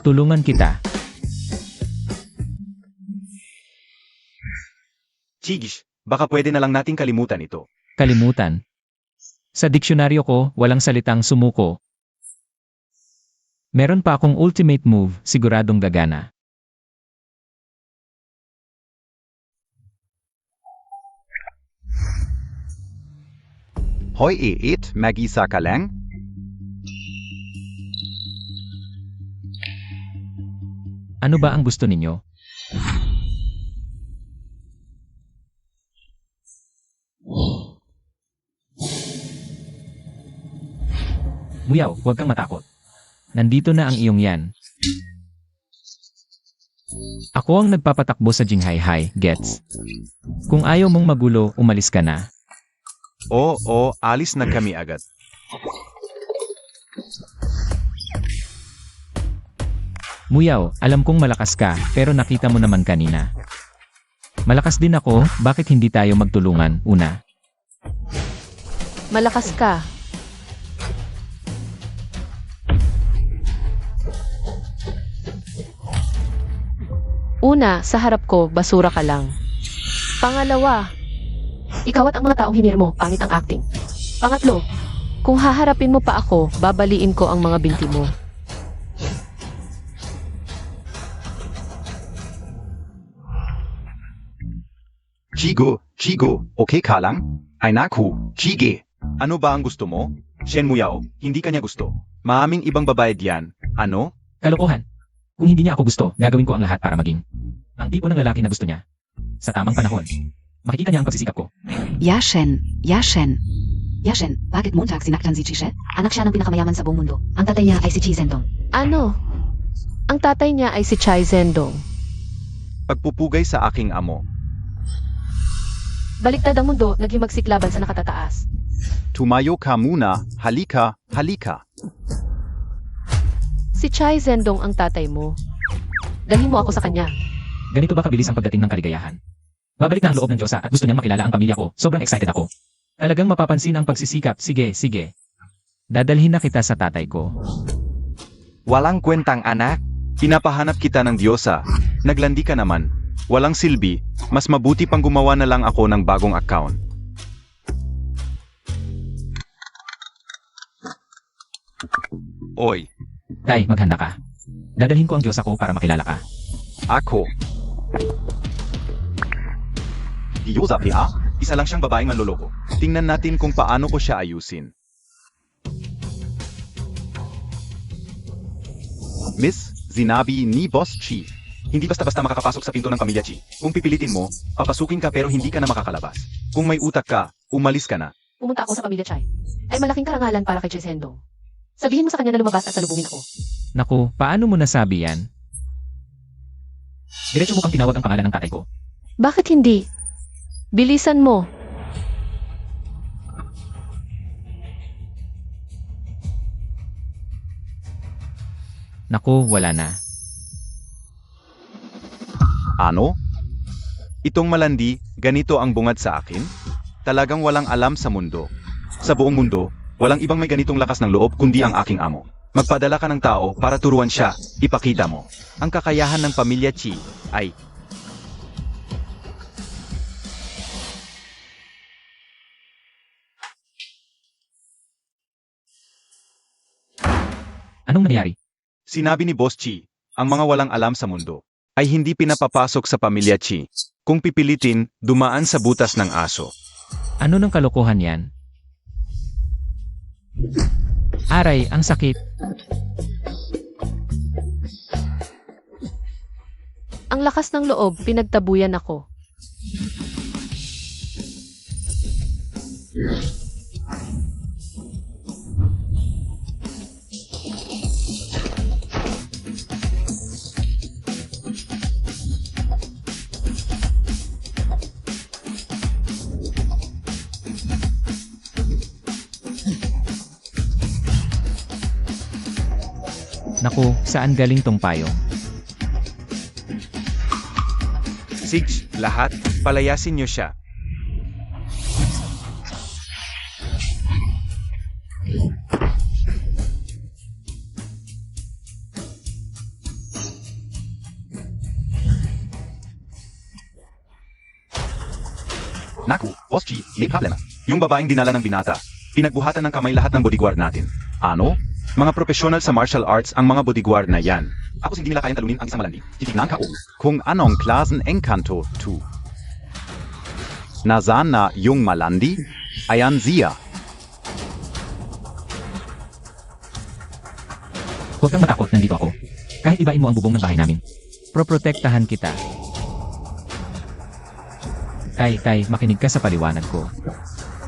Tulungan kita. Chigish, baka pwede na lang nating kalimutan ito. Kalimutan. Sa diksyonaryo ko, walang salitang sumuko. Meron pa akong ultimate move, siguradong gagana. Hoy magisa ka lang? Ano ba ang gusto ninyo? Muyaw, huwag kang matakot. Nandito na ang iyong yan. Ako ang nagpapatakbo sa Jinghai, gets? Kung ayaw mong magulo, umalis ka na. Oo, alis na kami agad. Muyaw, alam kong malakas ka, pero nakita mo naman kanina. Malakas din ako, bakit hindi tayo magtulungan, una? Malakas ka. Una, sa harap ko, basura ka lang. Pangalawa, ikaw at ang mga taong hinir mo, pangit ang acting. Pangatlo, kung haharapin mo pa ako, babaliin ko ang mga binti mo. Chigo, okay ka lang? Ay naku, Chige. Ano ba ang gusto mo? Shen Muyao, hindi kanya gusto. Maaming ibang babae diyan. Ano? Kalokohan. Kung hindi niya ako gusto, gagawin ko ang lahat para maging ang tipo ng lalaki na gusto niya. Sa tamang panahon. Makikita niya ang pagsisikap ko. Yashen, bakit Montag sinaktan si Chishe? Anak siya ng pinakamayaman sa buong mundo. Ang tatay niya ay si Chi Zhendong. Ano? Ang tatay niya ay si Chai Zhendong. Pagpupugay sa aking amo. Baliktad ang mundo, naghimagsik laban sa nakatataas. Tumayo ka muna, halika. Si Chai Zhendong ang tatay mo. Dalhin mo ako sa kanya. Ganito ba kabilis ang pagdating ng kaligayahan? Babalik na ang loob ng Diyosa at gusto niyang makilala ang pamilya ko. Sobrang excited ako. Talagang mapapansin ang pagsisikap. Sige. Dadalhin na kita sa tatay ko. Walang kwentang anak. Pinapahanap kita ng Diyosa. Naglandi ka naman. Walang silbi. Mas mabuti pang gumawa na lang ako ng bagong account. Oy, Tay, maghanda ka. Dadalhin ko ang Diyosa ko para makilala ka. ako. Diyosa PA? Isa lang siyang babaeng manloloko. Tingnan natin kung paano ko siya ayusin. Miss, zinabi ni Boss Chi. Hindi basta-basta makakapasok sa pinto ng pamilya Chi. Kung pipilitin mo, papasukin ka pero hindi ka na makakalabas. Kung may utak ka, umalis ka na. Pumunta ako sa pamilya Chai. Ay malaking karangalan para kay Chai Zhendong. Sabihin mo sa kanya na lumabas at salubungin ako. Naku, paano mo nasabi yan? Diretso mo kang tinawag ang pangalan ng tatay ko. Bakit hindi? Bilisan mo. Naku, wala na. Ano? Itong malandi, ganito ang bungad sa akin? Talagang walang alam sa mundo. Sa buong mundo, walang ibang may ganitong lakas ng loob kundi ang aking amo. Magpadala ka ng tao para turuan siya, ipakita mo. Ang kakayahan ng pamilya Chi ay... Anong nangyari? Sinabi ni Boss Chi, ang mga walang alam sa mundo ay hindi pinapapasok sa pamilya Chi. Kung pipilitin, dumaan sa butas ng aso. Ano ng kalokohan yan? Aray, ang sakit. Ang lakas ng loob, pinagtabuyan ako. Naku, saan galing tong payong? Sige, lahat, palayasin niyo siya. Naku, Boss Chi, may problema. Yung babaeng dinala ng binata, pinagbuhatan ng kamay lahat ng bodyguard natin. Ano? Mga profesional sa martial arts ang mga bodyguard na yan. Ako hindi nila kayang talunin ang isang malandi. Titignan ka kung anong klaseng engkanto to. Nasaan na yung malandi? Ayan siya. Huwag kang matakot, nandito ako. Kahit ibain mo ang bubong ng bahay namin. Proprotektahan kita. Tay, makinig ka sa paliwanag ko.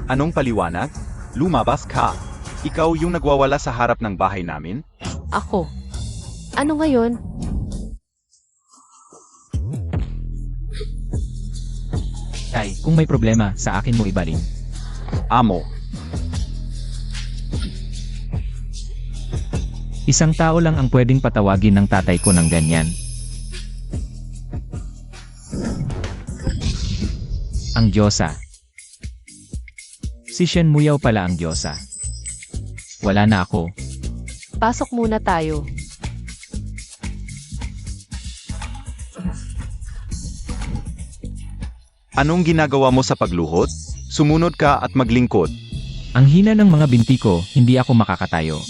Anong paliwanag? Lumabas ka. Ikaw yung nagwawala sa harap ng bahay namin? Ako. Ano ngayon? Tay, kung may problema, sa akin mo ibaling. Amo, Isang tao lang ang pwedeng patawagin ng tatay ko ng ganyan. Ang Diyosa. Si Shen Muyaw pala ang Diyosa. Wala na ako. Pasok muna tayo. anong ginagawa mo sa pagluhod? Sumunod ka at maglingkod. Ang hina ng mga binti ko, hindi ako makakatayo.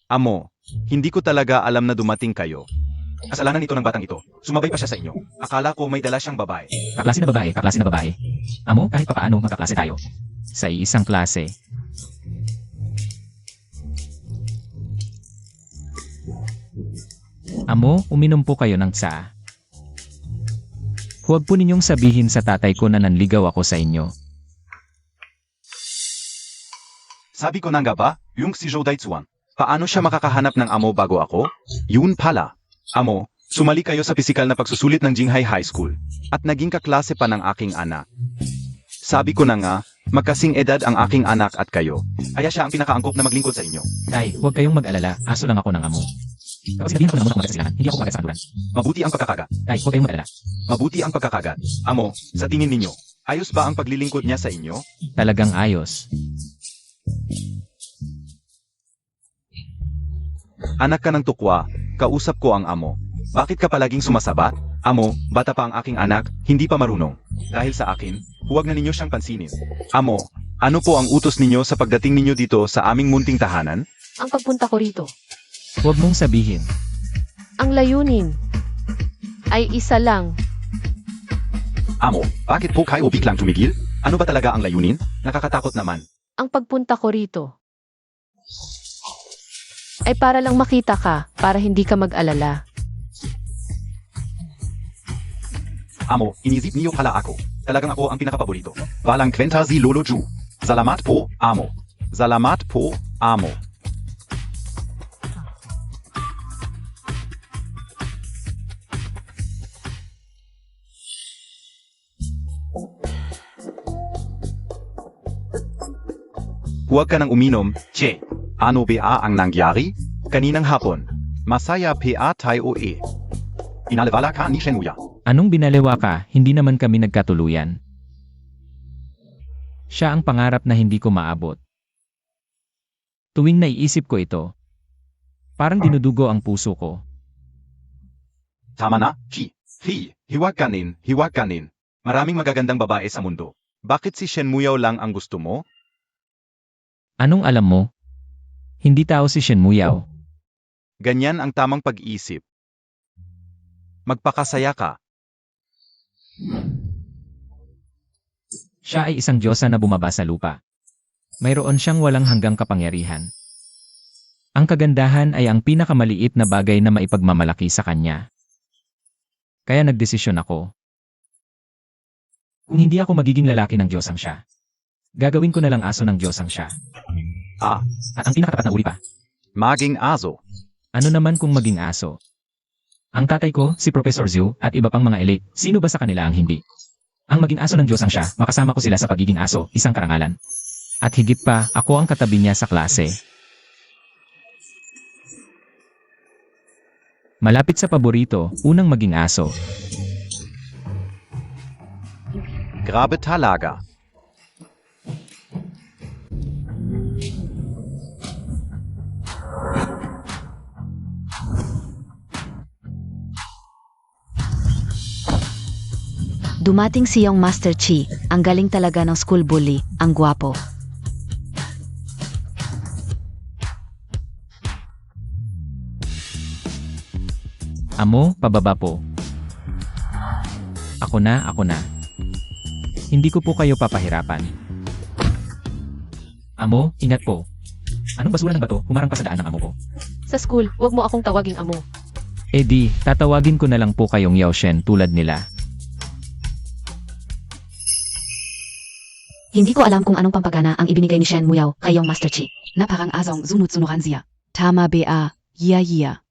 Amo, hindi ko talaga alam na dumating kayo. Kasalanan ito ng batang ito. Sumabay pa siya sa inyo. Akala ko may dala siyang babae. Kaklase na babae, kaklase na babae. Amo, kahit papaano magkaklase tayo. Sa iisang klase. Amo, uminom po kayo ng tsaa. Huwag po ninyong sabihin sa tatay ko na nanligaw ako sa inyo. Sabi ko na nga ba, yung si Zhou Daitsuan. Paano siya makakahanap ng amo bago ako? Yun pala. Amo, sumali kayo sa pisikal na pagsusulit ng Jinghai High School. At naging kaklase pa ng aking anak. Sabi ko na nga, magkasing edad ang aking anak at kayo. Kaya siya ang pinakaangkop na maglingkod sa inyo. Tay, huwag kayong mag-alala, aso lang ako ng amo. Kapag sinabihan ko na muna kung magkasilangan, hindi ako kumagat sa kanduran. Mabuti ang pagkakagat. Tay, huwag kayong mag-alala. Mabuti ang pagkakagat. Amo, sa tingin ninyo, ayos ba ang paglilingkod niya sa inyo? Talagang ayos. Anak ka ng tukwa, kausap ko ang amo. Bakit ka palaging sumasabat? Amo, bata pa ang aking anak, hindi pa marunong. Dahil sa akin, huwag na ninyo siyang pansinin. Amo, ano po ang utos ninyo sa pagdating ninyo dito sa aming munting tahanan? Ang pagpunta ko rito. Huwag mong sabihin. Ang layunin ay isa lang. Amo, bakit po kayo biglang tumigil? Ano ba talaga ang layunin? Nakakatakot naman. Ang pagpunta ko rito ay para lang makita ka, para hindi ka mag-alala. Amo, inisip niyo pala ako. Talagang ako ang pinakapaborito. Walang kwenta si Lolo Ju. Salamat po, amo. Salamat po, amo. Huwag ka nang uminom, Che. Ano ba ang nangyari? Kaninang hapon. Masaya pa tayo eh. Inalabala ka ni Shen Muya. Anong binalewa ka, hindi naman kami nagkatuluyan. Siya ang pangarap na hindi ko maabot. Tuwing naiisip ko ito, parang dinudugo ang puso ko. Tama na, Chi. Hiwag kanin, hiwag kanin. Maraming magagandang babae sa mundo. Bakit si Shen Muyaw lang ang gusto mo? Anong alam mo? Hindi tao si Shen Muyaw. Ganyan ang tamang pag-iisip. Magpakasaya ka. Siya ay isang Diyosa na bumaba sa lupa. Mayroon siyang walang hanggang kapangyarihan. Ang kagandahan ay ang pinakamaliit na bagay na maipagmamalaki sa kanya. Kaya nagdesisyon ako. Kung hindi ako magiging lalaki ng Diyosang siya, gagawin ko na lang aso ng Diyosang siya. Ah, At ang pinakatapat na uri pa, maging aso. ano naman kung maging aso? Ang tatay ko, si Professor Zhu, at iba pang mga elite, sino ba sa kanila ang hindi? Ang maging aso ng Diyosang siya, makasama ko sila sa pagiging aso, isang karangalan. At higit pa, ako ang katabi niya sa klase. Malapit sa paborito, unang maging aso. Grabe talaga. Dumating si Young Master Chi, ang galing talaga ng school bully, ang gwapo. Amo, pababa po. Ako na, ako na. Hindi ko po kayo papahirapan. Amo, ingat po. Anong basura ng bato, humarang pa sa daan ng amo ko? Sa school, wag mo akong tawaging amo. Eh di, tatawagin ko na lang po kayong Yao Shen tulad nila. Hindi ko alam kung anong pampagana ang ibinigay ni Shen Muyao kay iyong Master Chi. Na parang asong sunod-sunuran siya. Tama ba? Yeah.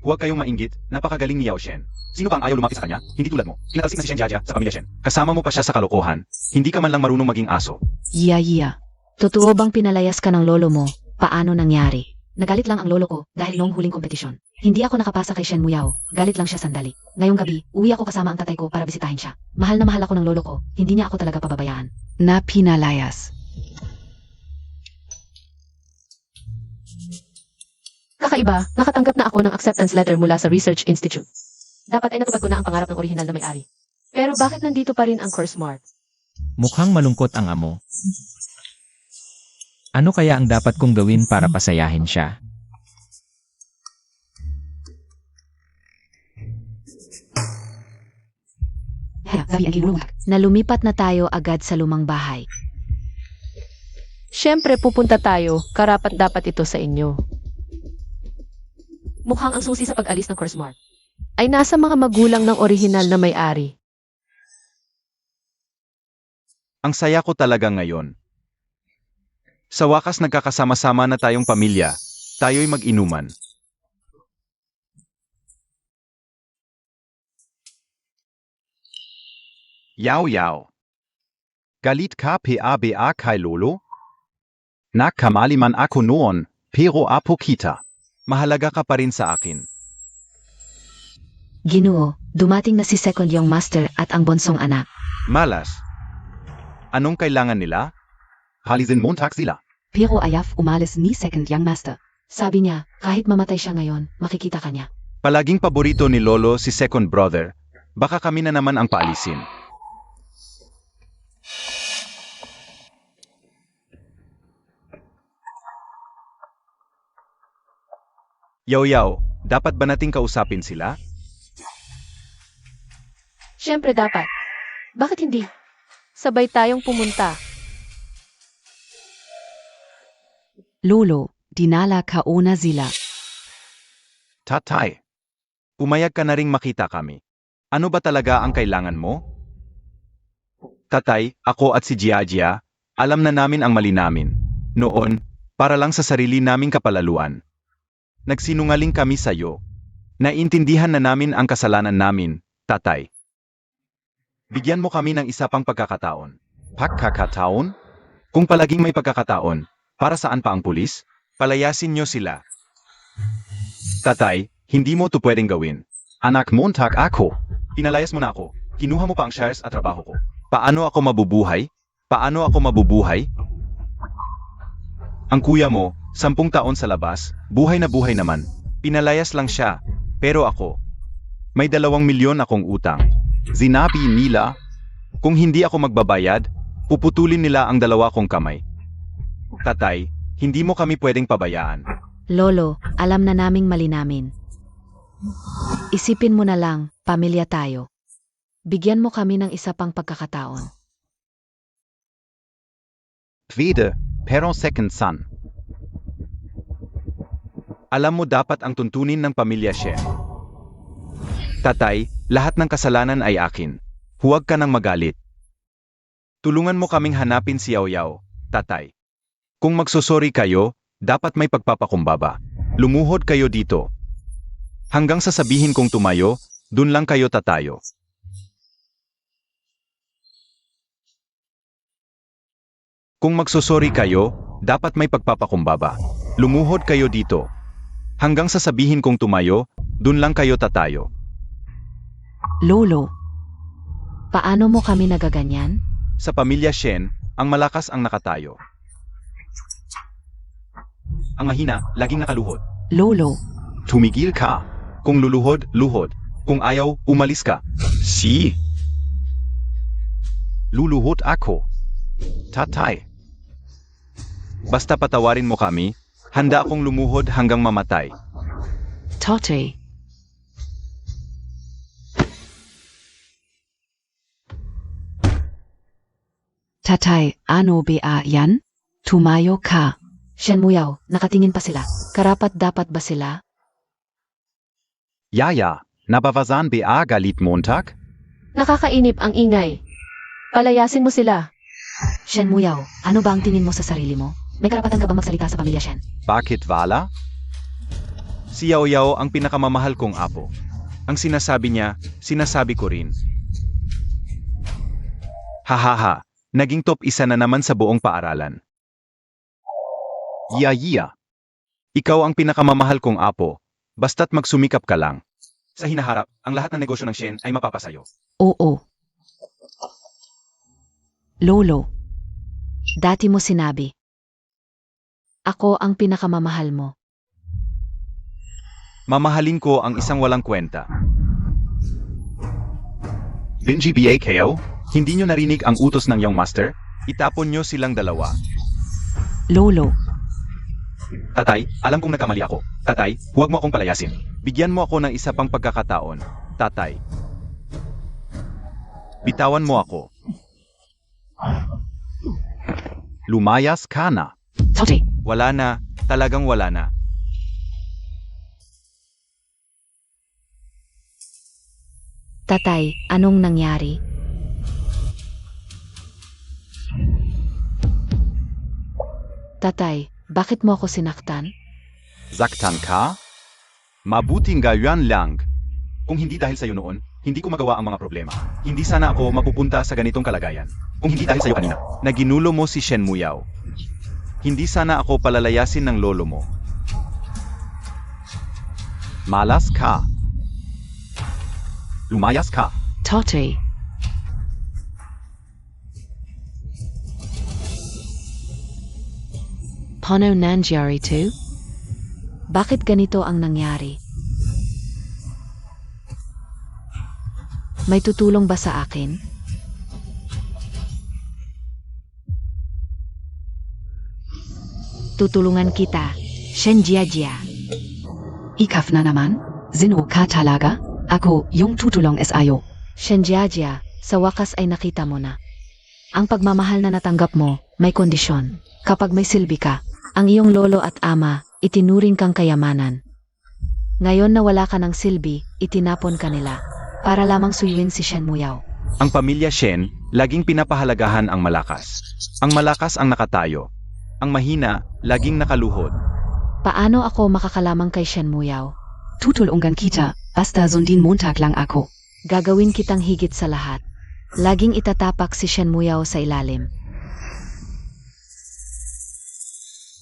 Huwag kayong mainggit, napakagaling ni Yao Shen. Sino ba ang ayaw lumapit sa kanya? Hindi tulad mo. Kinatalsik na si Shen Jiajia sa pamilya Shen. Kasama mo pa siya sa kalokohan. Hindi ka man lang marunong maging aso. Yeah. Totoo bang pinalayas ka ng lolo mo? Paano nangyari? Nagalit lang ang lolo ko dahil noong huling kompetisyon. Hindi ako nakapasa kay Shen Muyao. Galit lang siya sandali. Ngayong gabi, uwi ako kasama ang tatay ko para bisitahin siya. Mahal na mahal ako ng lolo ko. Hindi niya ako talaga pababayaan. Na pinalayas. Kakaiba, nakatanggap na ako ng acceptance letter mula sa Research Institute. Dapat ay natupad ko na ang pangarap ng orihinal na may-ari. Pero bakit nandito pa rin ang course mark? Mukhang malungkot ang amo. Ano kaya ang dapat kong gawin para pasayahin siya? Na lumipat na tayo agad sa lumang bahay. Siyempre pupunta tayo, karapat dapat ito sa inyo. Mukhang ang susi sa pag-alis ng course mark ay nasa mga magulang ng orihinal na may-ari. Ang saya ko talaga ngayon. Sa wakas nagkakasama-sama na tayong pamilya, tayo'y mag-inuman. Yao. Galit ka pa kay lolo? Nakamali man ako noon, pero apo kita. Mahalaga ka pa rin sa akin. Ginoo, dumating na si second yung master at ang bonsong anak. Malas. Anong kailangan nila? Halisin Montag sila. Pero ayaf umalis ni second young master. Sabi niya, kahit mamatay siya ngayon, makikita ka niya. Palaging paborito ni Lolo si second brother. Baka kami na naman ang paalisin. Yao, dapat ba nating kausapin sila? Siyempre dapat. Bakit hindi? Sabay tayong pumunta. Lolo, dinala ka una sila. Tatay. Umayag ka na ring makita kami. Ano ba talaga ang kailangan mo? Tatay, ako at si Jiajia, alam na namin ang mali namin. Noon, para lang sa sarili naming kapalaluan. Nagsinungaling kami sa'yo. Naintindihan na namin ang kasalanan namin, tatay. Bigyan mo kami ng isa pang pagkakataon. Pagkakataon? Kung palaging may pagkakataon, para saan pa ang pulis? Palayasin niyo sila. Tatay, hindi mo to pwedeng gawin. Anak Montag ako. Pinalayas mo na ako. Kinuha mo pa ang shares at trabaho ko. Paano ako mabubuhay? Paano ako mabubuhay? Ang kuya mo, 10 taon sa labas, buhay na buhay naman. Pinalayas lang siya. Pero ako, may 2 milyon akong utang. Zinabi nila, kung hindi ako magbabayad, puputulin nila ang 2 kong kamay. Tatay, hindi mo kami pwedeng pabayaan. Lolo, alam na naming mali namin. Isipin mo na lang, pamilya tayo. Bigyan mo kami ng isa pang pagkakataon. Pwede, pero second son. Alam mo dapat ang tuntunin ng pamilya Shen. Tatay, lahat ng kasalanan ay akin. Huwag ka nang magalit. Tulungan mo kaming hanapin si Yao, tatay. Kung magsusori kayo, dapat may pagpapakumbaba. Lumuhod kayo dito. Hanggang sasabihin kong tumayo, dun lang kayo tatayo. Kung magsusori kayo, dapat may pagpapakumbaba. Lumuhod kayo dito. Hanggang sasabihin kong tumayo, dun lang kayo tatayo. Lolo, paano mo kami nagaganyan? Sa pamilya Shen, ang malakas ang nakatayo. Ang mahina, laging nakaluhod. Lolo, Tumigil ka. Kung luluhod, luhod. Kung ayaw, umalis ka. Si. Luluhod ako. Tatay. Basta patawarin mo kami, handa akong lumuhod hanggang mamatay. Tote. Tatay, ano ba yan? Tumayo ka. Shen Muyao, nakatingin pa sila. Karapat dapat ba sila? Yaya, nabawasan ba galit Montag? Nakakainip ang ingay. Palayasin mo sila. Shen Muyao, ano ba ang tingin mo sa sarili mo? May karapatan ka bang magsalita sa pamilya Shen? Bakit Vala? Si Yao Yao ang pinakamamahal kong apo. Ang sinasabi niya, sinasabi ko rin. Hahaha, naging top 1 na naman sa buong paaralan. Iya. Ikaw ang pinakamamahal kong apo, basta't magsumikap ka lang. Sa hinaharap, ang lahat ng negosyo ng Shen ay mapapasayo. Oo. Lolo, dati mo sinabi, ako ang pinakamamahal mo. Mamahalin ko ang isang walang kwenta. Benji BAKO, hindi nyo narinig ang utos ng Young Master? Itapon nyo silang dalawa. Lolo, Tatay, alam kong nagkamali ako. Tatay, huwag mo akong palayasin. Bigyan mo ako ng isa pang pagkakataon. Tatay. Bitawan mo ako. Lumayas ka na. Tote, Wala na, talagang wala na. tatay, anong nangyari? Tatay, bakit mo ako sinaktan? Zaktan ka? Mabuting gayon lang. Kung hindi dahil sa'yo noon, hindi ko magawa ang mga problema. Hindi sana ako mapupunta sa ganitong kalagayan. Kung hindi dahil sa'yo kanina, na ginulo mo si Shen Muyao. Hindi sana ako palalayasin ng lolo mo. Malas ka. Lumayas ka. Tote, paano nangyari to? Bakit ganito ang nangyari? May tutulong ba sa akin? Tutulungan kita, Shen Jiajia. Ikaf na naman? Zino ka talaga? Ako, yung tutulong SIO. Shen Jiajia, sa wakas ay nakita mo na. Ang pagmamahal na natanggap mo, may kondisyon. Kapag may silbi ka, ang iyong lolo at ama, itinuring kang kayamanan. Ngayon na wala ka ng silbi, itinapon ka nila, para lamang suyuin si Shen Muyao. Ang pamilya Shen, laging pinapahalagahan ang malakas. Ang malakas ang nakatayo. Ang mahina, laging nakaluhod. Paano ako makakalamang kay Shen Muyao? Tutulungan kita, basta sundin Montag lang ako. Gagawin kitang higit sa lahat. Laging itatapak si Shen Muyao sa ilalim.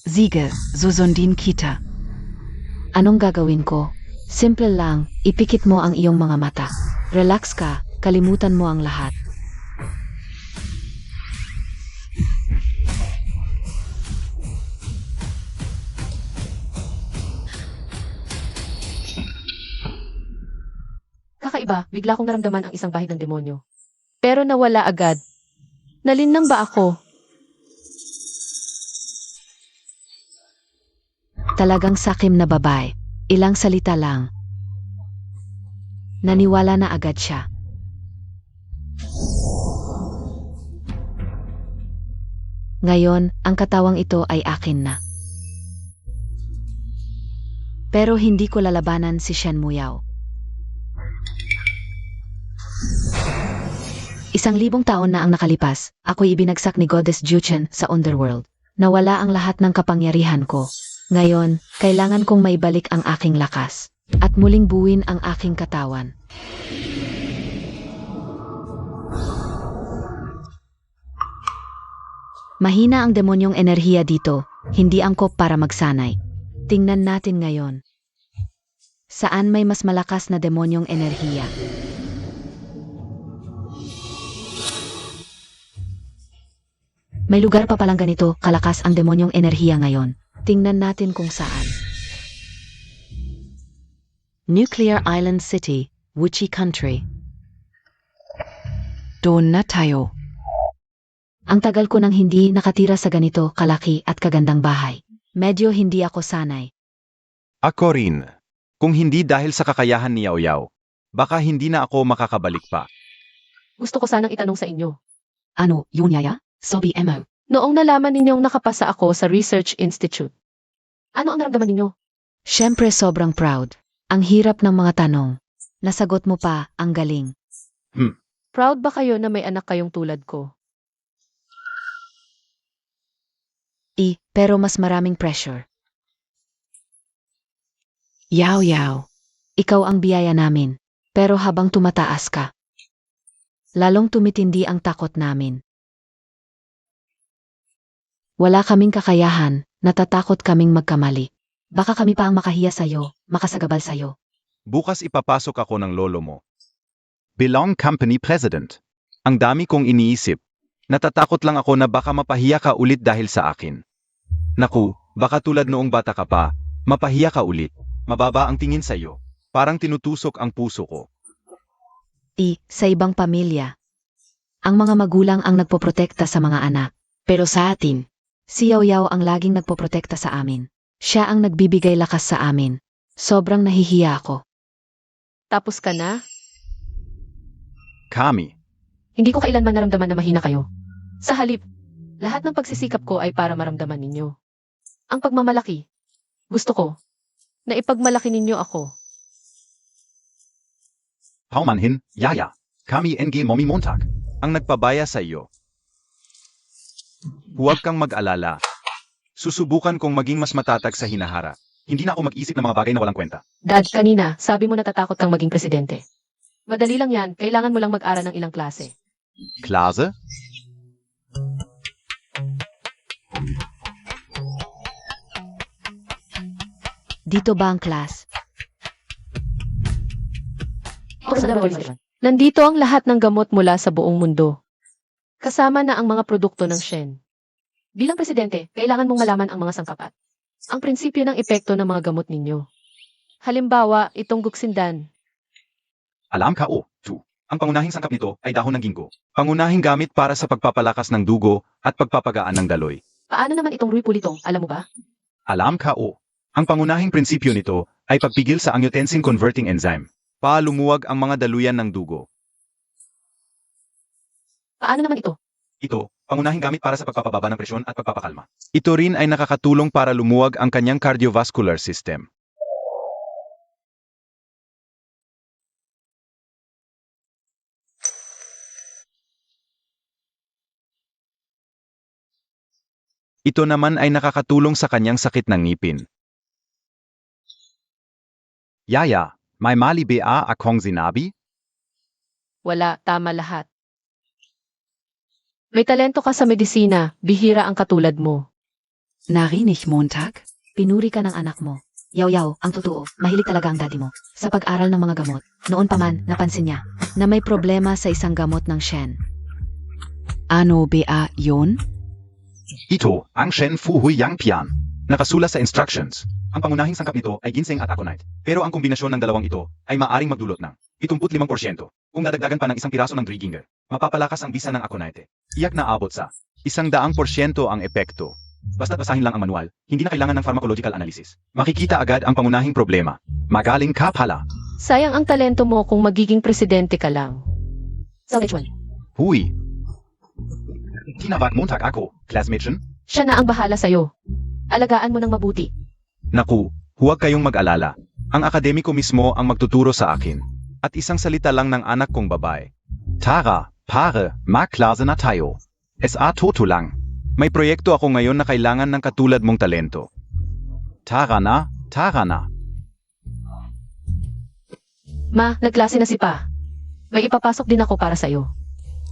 Sige, susundin kita. Anong gagawin ko? Simple lang, ipikit mo ang iyong mga mata. Relax ka, kalimutan mo ang lahat. Kakaiba, bigla kong naramdaman ang isang bahid ng demonyo. Pero nawala agad. Nalinlang ba ako? Talagang sakim na babae. Ilang salita lang. Naniwala na agad siya. Ngayon, ang katawang ito ay akin na. Pero hindi ko lalabanan si Shen Muyao. 1,000 taon na ang nakalipas, ako'y ibinagsak ni Goddess Juchen sa Underworld. Nawala ang lahat ng kapangyarihan ko. Ngayon, kailangan kong maibalik ang aking lakas at muling buuin ang aking katawan. Mahina ang demonyong enerhiya dito, hindi angkop para magsanay. Tingnan natin ngayon. Saan may mas malakas na demonyong enerhiya? May lugar pa palang ganito, kalakas ang demonyong enerhiya ngayon. Tingnan natin kung saan. Nuclear Island City, Wuchi Country. Doon na tayo. Ang tagal ko nang hindi nakatira sa ganito kalaki at kagandang bahay. Medyo hindi ako sanay. Ako rin. Kung hindi dahil sa kakayahan ni Yao Yao, baka hindi na ako makakabalik pa. Gusto ko sanang itanong sa inyo. Ano, yun yaya? Sobi Emo. Noong nalaman ninyong nakapasa ako sa Research Institute, ano ang naramdaman ninyo? Siyempre sobrang proud. Ang hirap ng mga tanong. Nasagot mo pa, ang galing. Proud ba kayo na may anak kayong tulad ko? pero mas maraming pressure. Yaw yaw. Ikaw ang biyaya namin, pero habang tumataas ka, lalong tumitindi ang takot namin. Wala kaming kakayahan, natatakot kaming magkamali. Baka kami pa ang makahiya sa'yo, makasagabal sa'yo. Bukas ipapasok ako ng lolo mo. Bilang company president. Ang dami kong iniisip. Natatakot lang ako na baka mapahiya ka ulit dahil sa akin. Naku, baka tulad noong bata ka pa, mapahiya ka ulit. Mababa ang tingin sa'yo. Parang tinutusok ang puso ko. Sa ibang pamilya, ang mga magulang ang nagpoprotekta sa mga anak. Pero sa atin, si Yaw Yaw ang laging nagpoprotekta sa amin. Siya ang nagbibigay lakas sa amin. Sobrang nahihiya ako. Tapos ka na? Kami. Hindi ko kailanman naramdaman na mahina kayo. Sa halip, lahat ng pagsisikap ko ay para maramdaman ninyo. Ang pagmamalaki. Gusto ko na ipagmalaki ninyo ako. Paumanhin, Yaya. Kami NG Mommy Montag. Ang nagpabaya sa iyo. Huwag kang mag-alala. Susubukan kong maging mas matatag sa hinaharap. Hindi na ako mag-isip ng mga bagay na walang kwenta. Dad, kanina, sabi mo natatakot kang maging presidente. Madali lang yan, kailangan mo lang mag-aral ng ilang klase. Klase? Dito ba ang class? Nandito ang lahat ng gamot mula sa buong mundo. Kasama na ang mga produkto ng Shen. Bilang presidente, kailangan mong malaman ang mga sangkapat. Ang prinsipyo ng epekto ng mga gamot ninyo. Halimbawa, itong guksindan. Alam ka tu. Ang pangunahing sangkap nito ay dahon ng ginkgo. Pangunahing gamit para sa pagpapalakas ng dugo at pagpapagaan ng daloy. Paano naman itong Rui Pulitong, alam mo ba? Alam ka Ang pangunahing prinsipyo nito ay pagpigil sa angiotensin converting enzyme. Palumuwag ang mga daluyan ng dugo. Paano naman ito? Ito, pangunahing gamit para sa pagpapababa ng presyon at pagpapakalma. Ito rin ay nakakatulong para lumuwag ang kanyang cardiovascular system. Ito naman ay nakakatulong sa kanyang sakit ng ngipin. Yaya, may mali ba akong sinabi? Wala, tama lahat. May talento ka sa medisina, bihira ang katulad mo. Narinig, Montag? Pinuri ka ng anak mo. Yaw Yaw, ang totoo, mahilig talaga ang daddy mo sa pag-aral ng mga gamot. Noon pa man, napansin niya na may problema sa isang gamot ng Shen. Ano ba yun? Ito, ang Shen Fu Hui Yang Pian. Nakasula sa instructions. Ang pangunahing sangkap nito ay ginseng at aconite. Pero ang kombinasyon ng dalawang ito ay maaring magdulot ng 75%. Kung nadagdagan pa ng isang piraso ng Driginger, mapapalakas ang bisa ng aconite. Iyak na abot sa 100% ang epekto. Basta't basahin lang ang manual, hindi na kailangan ng pharmacological analysis. Makikita agad ang pangunahing problema. Magaling ka pala. Sayang ang talento mo kung magiging presidente ka lang. Sa H1. Hui. Tinawag Montag ako, classmate. Siya na ang bahala sa'yo. Alagaan mo ng mabuti. Naku, huwag kayong mag-alala. Ang akademiko mismo ang magtuturo sa akin. At isang salita lang ng anak kong babae. Tara, pare, maklase na tayo. Toto lang. May proyekto ako ngayon na kailangan ng katulad mong talento. Tara na, tara na. Ma, nagklase na si Pa. May ipapasok din ako para sa'yo.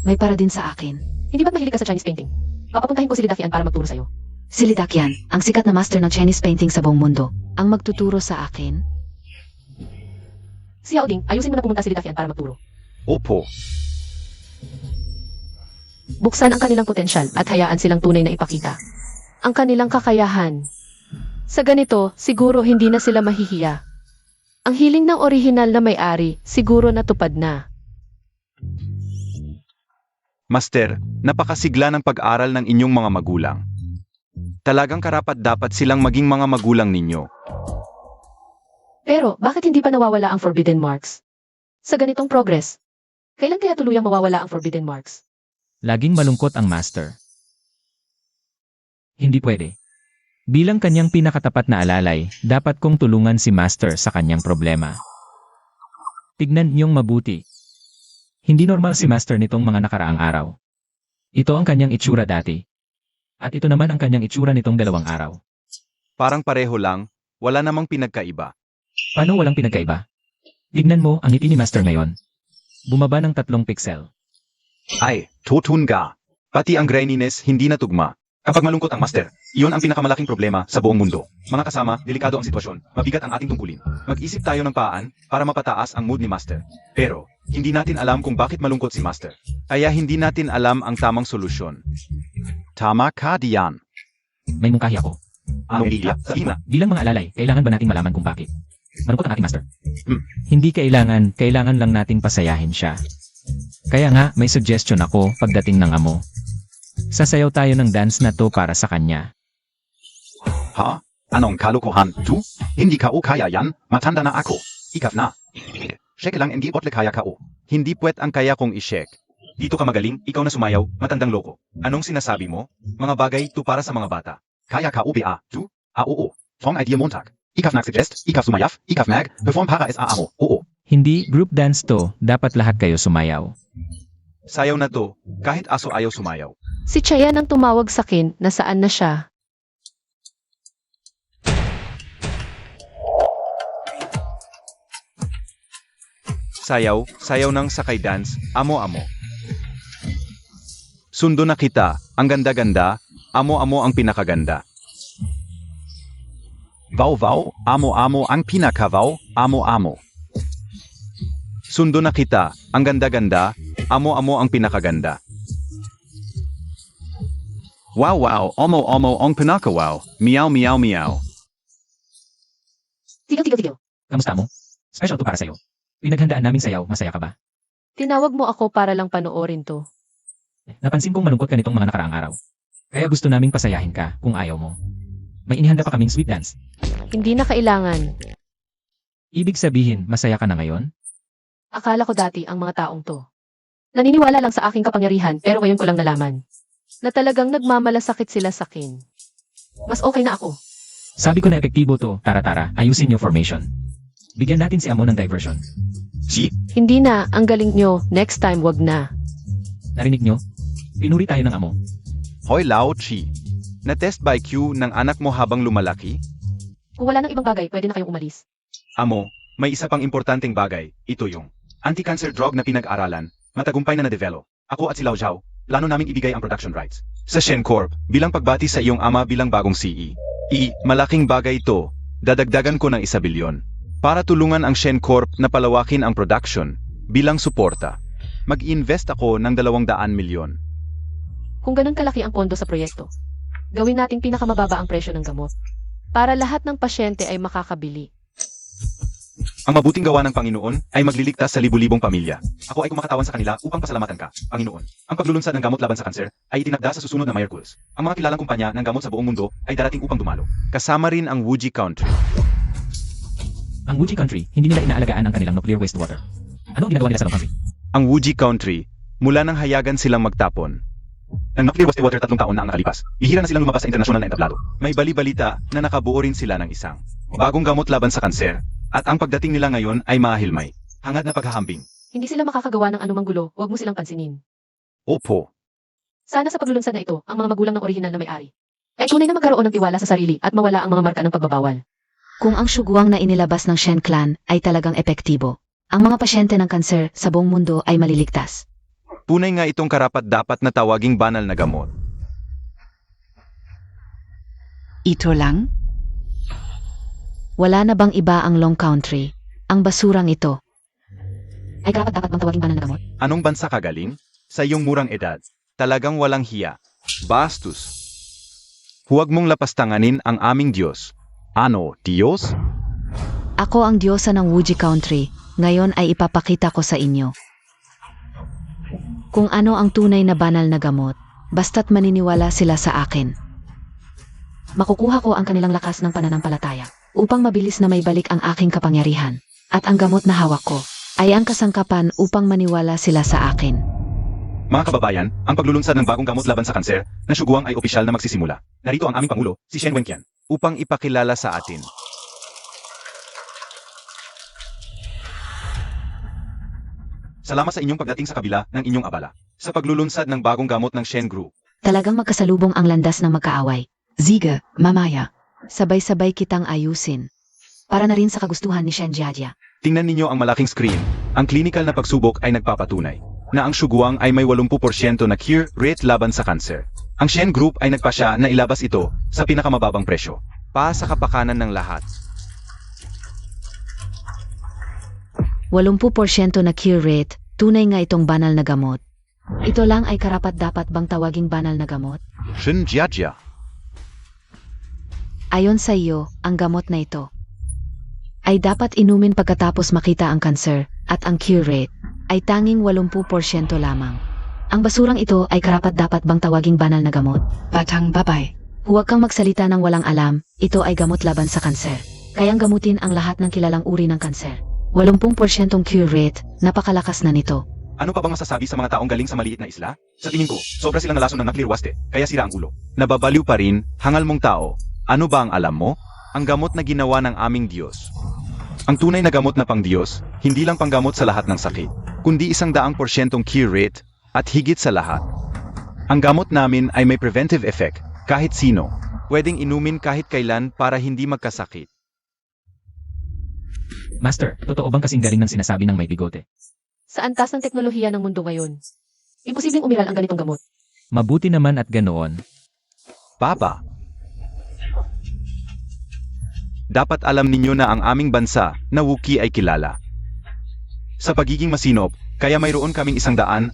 May para din sa akin. Hindi ba't mahilig ka sa Chinese painting? Papapuntahin ko si Lidafian para magturo sa'yo. Si Lidakyan, ang sikat na master ng Chinese painting sa buong mundo, ang magtuturo sa akin. Si Yao Ding, ayusin mo na pumunta si Lidafian para magturo. Opo. Buksan ang kanilang potensyal at hayaan silang tunay na ipakita ang kanilang kakayahan. Sa ganito, siguro hindi na sila mahihiya. Ang hiling ng orihinal na may-ari, siguro natupad na. Master, napakasigla ng pag-aral ng inyong mga magulang. Talagang karapat dapat silang maging mga magulang ninyo. Pero, bakit hindi pa nawawala ang forbidden marks? Sa ganitong progress, kailan kaya tuluyang mawawala ang forbidden marks? Laging malungkot ang master. Hindi pwede. Bilang kanyang pinakatapat na alalay, dapat kong tulungan si master sa kanyang problema. Tignan niyong mabuti. Hindi normal si master nitong mga nakaraang araw. Ito ang kanyang itsura dati. At ito naman ang kanyang itsura nitong 2 araw. Parang pareho lang, wala namang pinagkaiba. Paano walang pinagkaiba? Tignan mo ang ngiti ni Master ngayon. Bumaba ng 3 piksel. Ay, totun ka. Pati ang graininess hindi natugma. Kapag malungkot ang master, iyon ang pinakamalaking problema sa buong mundo. Mga kasama, delikado ang sitwasyon, mabigat ang ating tungkulin. Mag-isip tayo ng paraan para mapataas ang mood ni master. Pero, hindi natin alam kung bakit malungkot si master. Kaya hindi natin alam ang tamang solusyon. Tama ka diyan. May mungkahi ako. Anong iiyak? Sabihin na. Bilang mga alalay, kailangan ba nating malaman kung bakit? Malungkot ang ating master. Hmm. Hindi kailangan lang nating pasayahin siya. Kaya nga, may suggestion ako pagdating ng amo. Sasayaw tayo ng dance na to para sa kanya. Ha? Anong kalokohan? Tu? Hindi ka o kaya yan? Matanda na ako. Ikaf na. Shake lang hindi botle kaya ka o. Hindi puwet ang kaya kong i-shake. Dito ka magaling, ikaw na sumayaw, matandang loko. Anong sinasabi mo? Mga bagay to para sa mga bata. Kaya ka o ba? Tu? Oo. Fong idea Montag. Ikaf nag-suggest, ikaf sumayaf, ikaf mag, perform para sa amo. Oo. Hindi group dance to, dapat lahat kayo sumayaw. Sayaw na to, kahit aso ayaw sumayaw. Si Chayan ang tumawag sa akin na saan na siya. Sayaw ng sakay dance, amo-amo. Sundo na kita, ang ganda-ganda, amo-amo ang pinakaganda. Vaw-vaw, amo-amo ang pinakavaw, amo-amo. Sundo na kita, ang ganda-ganda, amo-amo ang pinakaganda. Wow, omo-omo ang pinakawaw, meow. Tigil. Kamusta mo? Special to para sa'yo. Pinaghandaan naming sayaw, masaya ka ba? Tinawag mo ako para lang panoorin to. Napansin kong malungkot ka nitong mga nakaraang araw. Kaya gusto naming pasayahin ka kung ayaw mo. May inihanda pa kaming sweet dance. Hindi na kailangan. Ibig sabihin, masaya ka na ngayon? Akala ko dati ang mga taong to. Naniniwala lang sa aking kapangyarihan pero ngayon ko lang nalaman na talagang nagmamalasakit sila sa akin. Mas okay na ako. Sabi ko na epektibo to, tara, ayusin yung formation. Bigyan natin si Amo ng diversion. Si, Hindi na, ang galing nyo. Next time, wag na. Narinig nyo? Pinuri tayo ng Amo. hoy Lao Chi. Na-test by Q ng anak mo habang lumalaki? Kung wala nang ibang bagay, pwede na kayong umalis. Amo, may isa pang importanteng bagay, ito yung anti-cancer drug na pinag-aralan, matagumpay na na-develop. Ako at si Lao Zhao, plano naming ibigay ang production rights sa Shen Corp bilang pagbati sa iyong ama bilang bagong CE. Malaking bagay ito, dadagdagan ko ng 1 bilyon. Para tulungan ang Shen Corp na palawakin ang production bilang suporta. Mag-invest ako ng 200 milyon. Kung ganun kalaki ang pondo sa proyekto, gawin nating pinakamababa ang presyo ng gamot para lahat ng pasyente ay makakabili. Ang mabuting gawa ng Panginoon ay magliligtas sa libu-libong pamilya. Ako ay kumakatawan sa kanila upang pasalamatan ka, Panginoon. Ang paglulunsad ng gamot laban sa kanser ay itinakda sa susunod na Miracles. Ang mga kilalang kumpanya ng gamot sa buong mundo ay darating upang dumalo. Kasama rin ang Wuji Country. Ang Wuji Country, hindi nila inaalagaan ang kanilang nuclear wastewater. Ano ang ginagawa nila sa country? Ang Wuji Country, mula nang hayagan silang magtapon ng nuclear wastewater 3 taon na ang nakalipas, bihira na silang lumabas sa internasyonal na entablado. May bali-balita na nakabuo rin sila ng isang bagong gamot laban sa kanser, at ang pagdating nila ngayon ay mahilmay. Hangad na paghahambing. Hindi sila makakagawa ng anumang gulo, wag mo silang pansinin. Opo. Sana sa paglulunsad na ito, ang mga magulang ng orihinal na may-ari ay tunay na magkaroon ng tiwala sa sarili at mawala ang mga marka ng pagbabawal. Kung ang sugwang na inilabas ng Shen Clan ay talagang epektibo, ang mga pasyente ng kanser sa buong mundo ay maliligtas. Tunay nga itong karapat-dapat na tawaging banal na gamot. Ito lang? Wala na bang iba ang Long Country? Ang basurang ito. Ay karapat dapat bang tawaging banal na gamot? Anong bansa ka galing? Sa iyong murang edad. Talagang walang hiya. Bastos. Huwag mong lapastanganin ang aming Diyos. Ano, Diyos? Ako ang diyosa ng Wuji Country. Ngayon ay ipapakita ko sa inyo kung ano ang tunay na banal na gamot, basta't maniniwala sila sa akin. Makukuha ko ang kanilang lakas ng pananampalataya upang mabilis na maibalik ang aking kapangyarihan. At ang gamot na hawak ko Ay ang kasangkapan upang maniwala sila sa akin. Mga kababayan, ang paglulunsad ng bagong gamot laban sa kanser na sugwang ay opisyal na magsisimula. Narito ang aming Pangulo, si Shen Wenqian, upang ipakilala sa atin. Salamat sa inyong pagdating sa kabila ng inyong abala. Sa paglulunsad ng bagong gamot ng Shen Group, Talagang magkasalubong ang landas ng magkaaway. Ziga, mamaya. Sabay-sabay kitang ayusin. Para na rin sa kagustuhan ni Shen Jiajia. Tingnan ninyo ang malaking screen. Ang clinical na pagsubok ay nagpapatunay na ang suguang ay may 80% na cure rate laban sa kanser. Ang Shen Group ay nagpasya na ilabas ito sa pinakamababang presyo. Pa sa kapakanan ng lahat. 80% na cure rate, tunay nga itong banal na gamot. Ito lang ay karapat-dapat bang tawaging banal na gamot? Shen Jiajia. Ayon sa iyo, ang gamot na ito ay dapat inumin pagkatapos makita ang kanser at ang cure rate ay tanging 80% lamang. Ang basurang ito ay karapat-dapat bang tawaging banal na gamot? Batang babay. Huwag kang magsalita ng walang alam, ito ay gamot laban sa kanser. Kayang gamutin ang lahat ng kilalang uri ng kanser. 80% cure rate, napakalakas na nito. Ano pa bang masasabi sa mga taong galing sa maliit na isla? Sa tingin ko, sobra silang nalason ng nuclear waste, kaya sira ang ulo. Nababaliw pa rin, hangal mong tao. Ano ba ang alam mo? Ang gamot na ginawa ng aming Diyos. Ang tunay na gamot na pang-Diyos, hindi lang panggamot sa lahat ng sakit, kundi 100% cure rate, at higit sa lahat. Ang gamot namin ay may preventive effect, kahit sino. Pwedeng inumin kahit kailan para hindi magkasakit. Master, totoo bang kasing galing ng sinasabi ng may bigote? Sa antas ng teknolohiya ng mundo ngayon, imposibleng umiral ang ganitong gamot. Mabuti naman at ganoon. Papa. Dapat alam ninyo na ang aming bansa na Wookiee ay kilala. Sa pagiging masinop, kaya mayroon kaming 120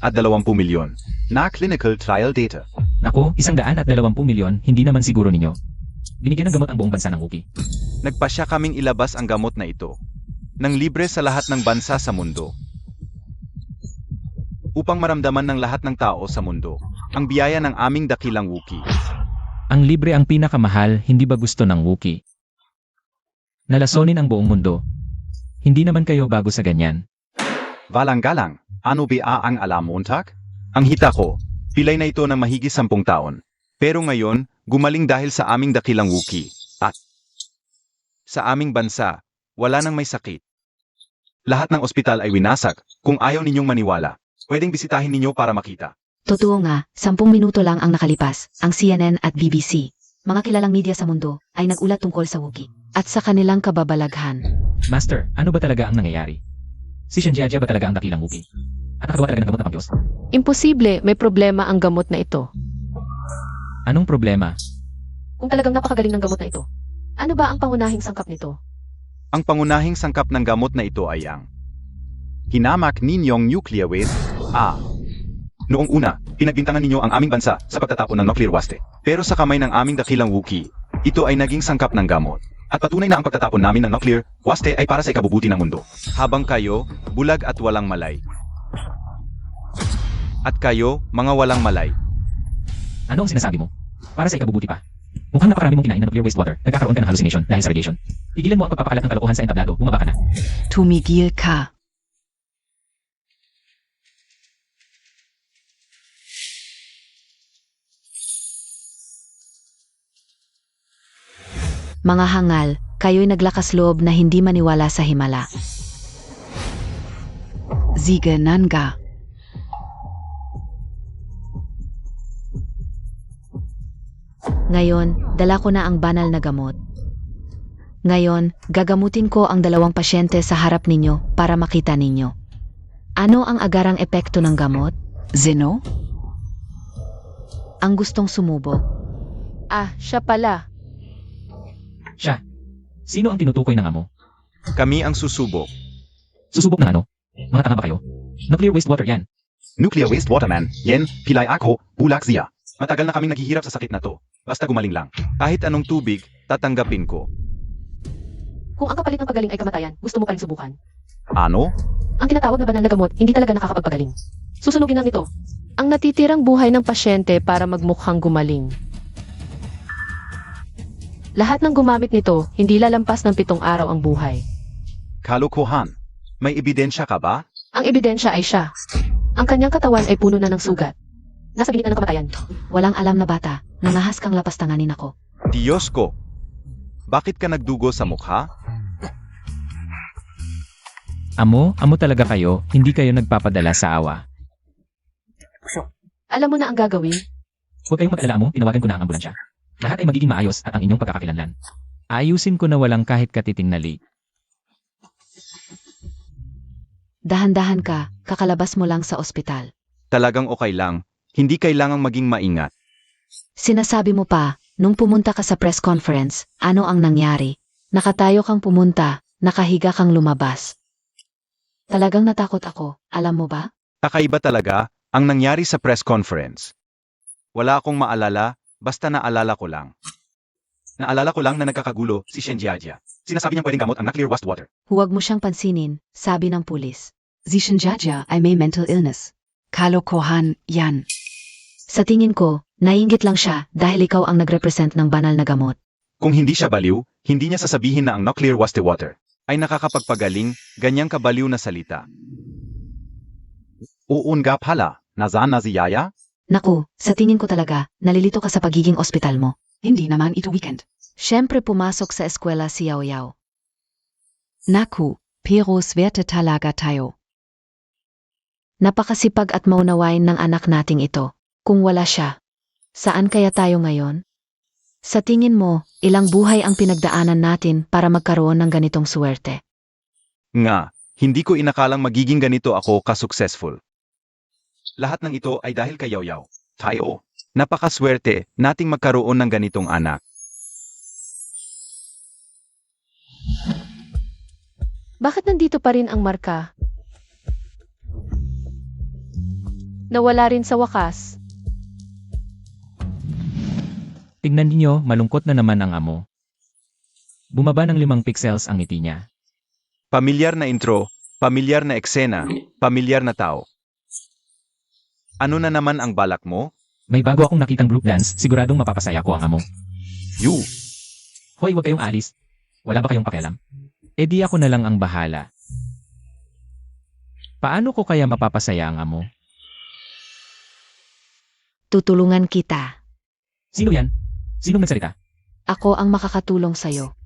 milyon na clinical trial data. Naku, 120 milyon, hindi naman siguro ninyo. Binigyan ng gamot ang buong bansa ng Wookiee. Nagpasya kaming ilabas ang gamot na ito nang libre sa lahat ng bansa sa mundo. Upang maramdaman ng lahat ng tao sa mundo ang biyaya ng aming dakilang Wookiee. Ang libre ang pinakamahal, hindi ba gusto ng Wookiee? Nalasonin ang buong mundo. Hindi naman kayo bago sa ganyan. Valang-galang, ano ba ang alam Montag? Ang hita ko, pilay na ito ng mahigit 10 taon. Pero ngayon, gumaling dahil sa aming dakilang Wookiee. At sa aming bansa, wala nang may sakit. Lahat ng ospital ay winasak. Kung ayaw ninyong maniwala, pwedeng bisitahin ninyo para makita. Totoo nga, 10 minuto lang ang nakalipas, ang CNN at BBC, mga kilalang media sa mundo, ay nagulat tungkol sa Wookiee at sa kanilang kababalaghan. Master, ano ba talaga ang nangyayari? Si Shen Jiajia ba talaga ang dakilang Wookiee? At nakagawa talaga ng gamot na pang-Diyos? Imposible, may problema ang gamot na ito. Anong problema? Kung talagang napakagaling ng gamot na ito, ano ba ang pangunahing sangkap nito? Ang pangunahing sangkap ng gamot na ito ay ang hinamak ninyong nuclear waste. Noong una, pinagbintangan ninyo ang aming bansa sa pagtatapon ng nuclear waste. Pero sa kamay ng aming dakilang Wookiee, ito ay naging sangkap ng gamot. At patunay na ang pagtatapon namin ng nuclear waste ay para sa ikabubuti ng mundo. Habang kayo, bulag at walang malay. At kayo, mga walang malay. Ano ang sinasabi mo? Para sa ikabubuti pa. Mukhang napakarami mong kinain ng nuclear wastewater, nagkakaroon ka ng hallucination dahil sa radiation. Tigilan mo ang pagpapakalat ng kalokohan sa entablado, bumaba ka na. Tumigil ka. Mga hangal, kayo'y naglakas loob na hindi maniwala sa himala. Ziga nanga. Ngayon, dala ko na ang banal na gamot. Ngayon, gagamutin ko ang 2 pasyente sa harap ninyo para makita ninyo. Ano ang agarang epekto ng gamot? Zeno? Ang gustong sumubok. Siya pala. Siya. Sino ang tinutukoy ng amo? Kami ang susubok. Susubok ng ano? Mga tanga ba kayo? Nuclear wastewater yan. Nuclear wastewater man, yen, pilay ako, bulak siya. Matagal na kaming naghihirap sa sakit na to. Basta gumaling lang. Kahit anong tubig, tatanggapin ko. Kung ang kapalit ng pagaling ay kamatayan, gusto mo pa rin subukan. Ano? Ang tinatawag na banal na gamot, hindi talaga nakakapagpagaling. Susunugin lang ito. Ang natitirang buhay ng pasyente para magmukhang gumaling. Lahat ng gumamit nito, hindi lalampas ng 7 araw ang buhay. Kalokohan. May ebidensya ka ba? Ang ebidensya ay siya. Ang kanyang katawan ay puno na ng sugat. Nasa gilid na ng kamatayan. Walang alam na bata, nangahas kang lapastanganin ako. Diyos ko. Bakit ka nagdugo sa mukha? Amo talaga kayo, hindi kayo nagpapadala sa awa. Alam mo na ang gagawin? Huwag kayong mag-alala mo, tinawagan ko na ang ambulansya. Lahat ay magiging maayos at ang inyong pagkakakilanlan. Ayusin ko na walang kahit katiting na leak. Dahan-dahan ka, kakalabas mo lang sa ospital. Talagang okay lang. Hindi kailangang maging maingat. Sinasabi mo pa, nung pumunta ka sa press conference, ano ang nangyari? Nakatayo kang pumunta, nakahiga kang lumabas. Talagang natakot ako, alam mo ba? Kakaiba talaga ang nangyari sa press conference. Wala akong maalala, basta naalala ko lang. Naalala ko lang na nagkakagulo si Shen Jiajia. Sinasabi niyang pwedeng gamot ang nuclear wastewater. Huwag mo siyang pansinin, sabi ng pulis. Zishanjaja ay may mental illness. Kalokohan, yan. Sa tingin ko, naiinggit lang siya dahil ikaw ang nagrepresent ng banal na gamot. Kung hindi siya baliw, hindi niya sasabihin na ang nuclear wastewater ay nakakapagpagaling, ganyang kabaliw na salita. Uun nga pala, nasaan na si Yaya? Naku, sa tingin ko talaga, nalilito ka sa pagiging ospital mo. Hindi naman ito weekend. Siyempre pumasok sa eskwela si Yao Yao. Naku, pero swerte talaga tayo. Napakasipag at maunawain ng anak nating ito. Kung wala siya, saan kaya tayo ngayon? Sa tingin mo, ilang buhay ang pinagdaanan natin para magkaroon ng ganitong suwerte? Nga, hindi ko inakalang magiging ganito ako ka-successful. Lahat ng ito ay dahil kay Yao Yao. Tayo, napakaswerte nating magkaroon ng ganitong anak. Bakit nandito pa rin ang marka? Nawala rin sa wakas. Tignan ninyo, malungkot na naman ang amo. Bumaba ng 5 pixels ang ngiti niya. Pamilyar na intro, pamilyar na eksena, pamilyar na tao. Ano na naman ang balak mo? May bago akong nakitang group dance, siguradong mapapasaya ko ang amo. You, Hoy, huwag kayong alis. Wala ba kayong pakialam? E di ako na lang ang bahala. Paano ko kaya mapapasaya ang amo? Tutulungan kita. Sino yan? Sinong nagsalita? Ako ang makakatulong sa'yo.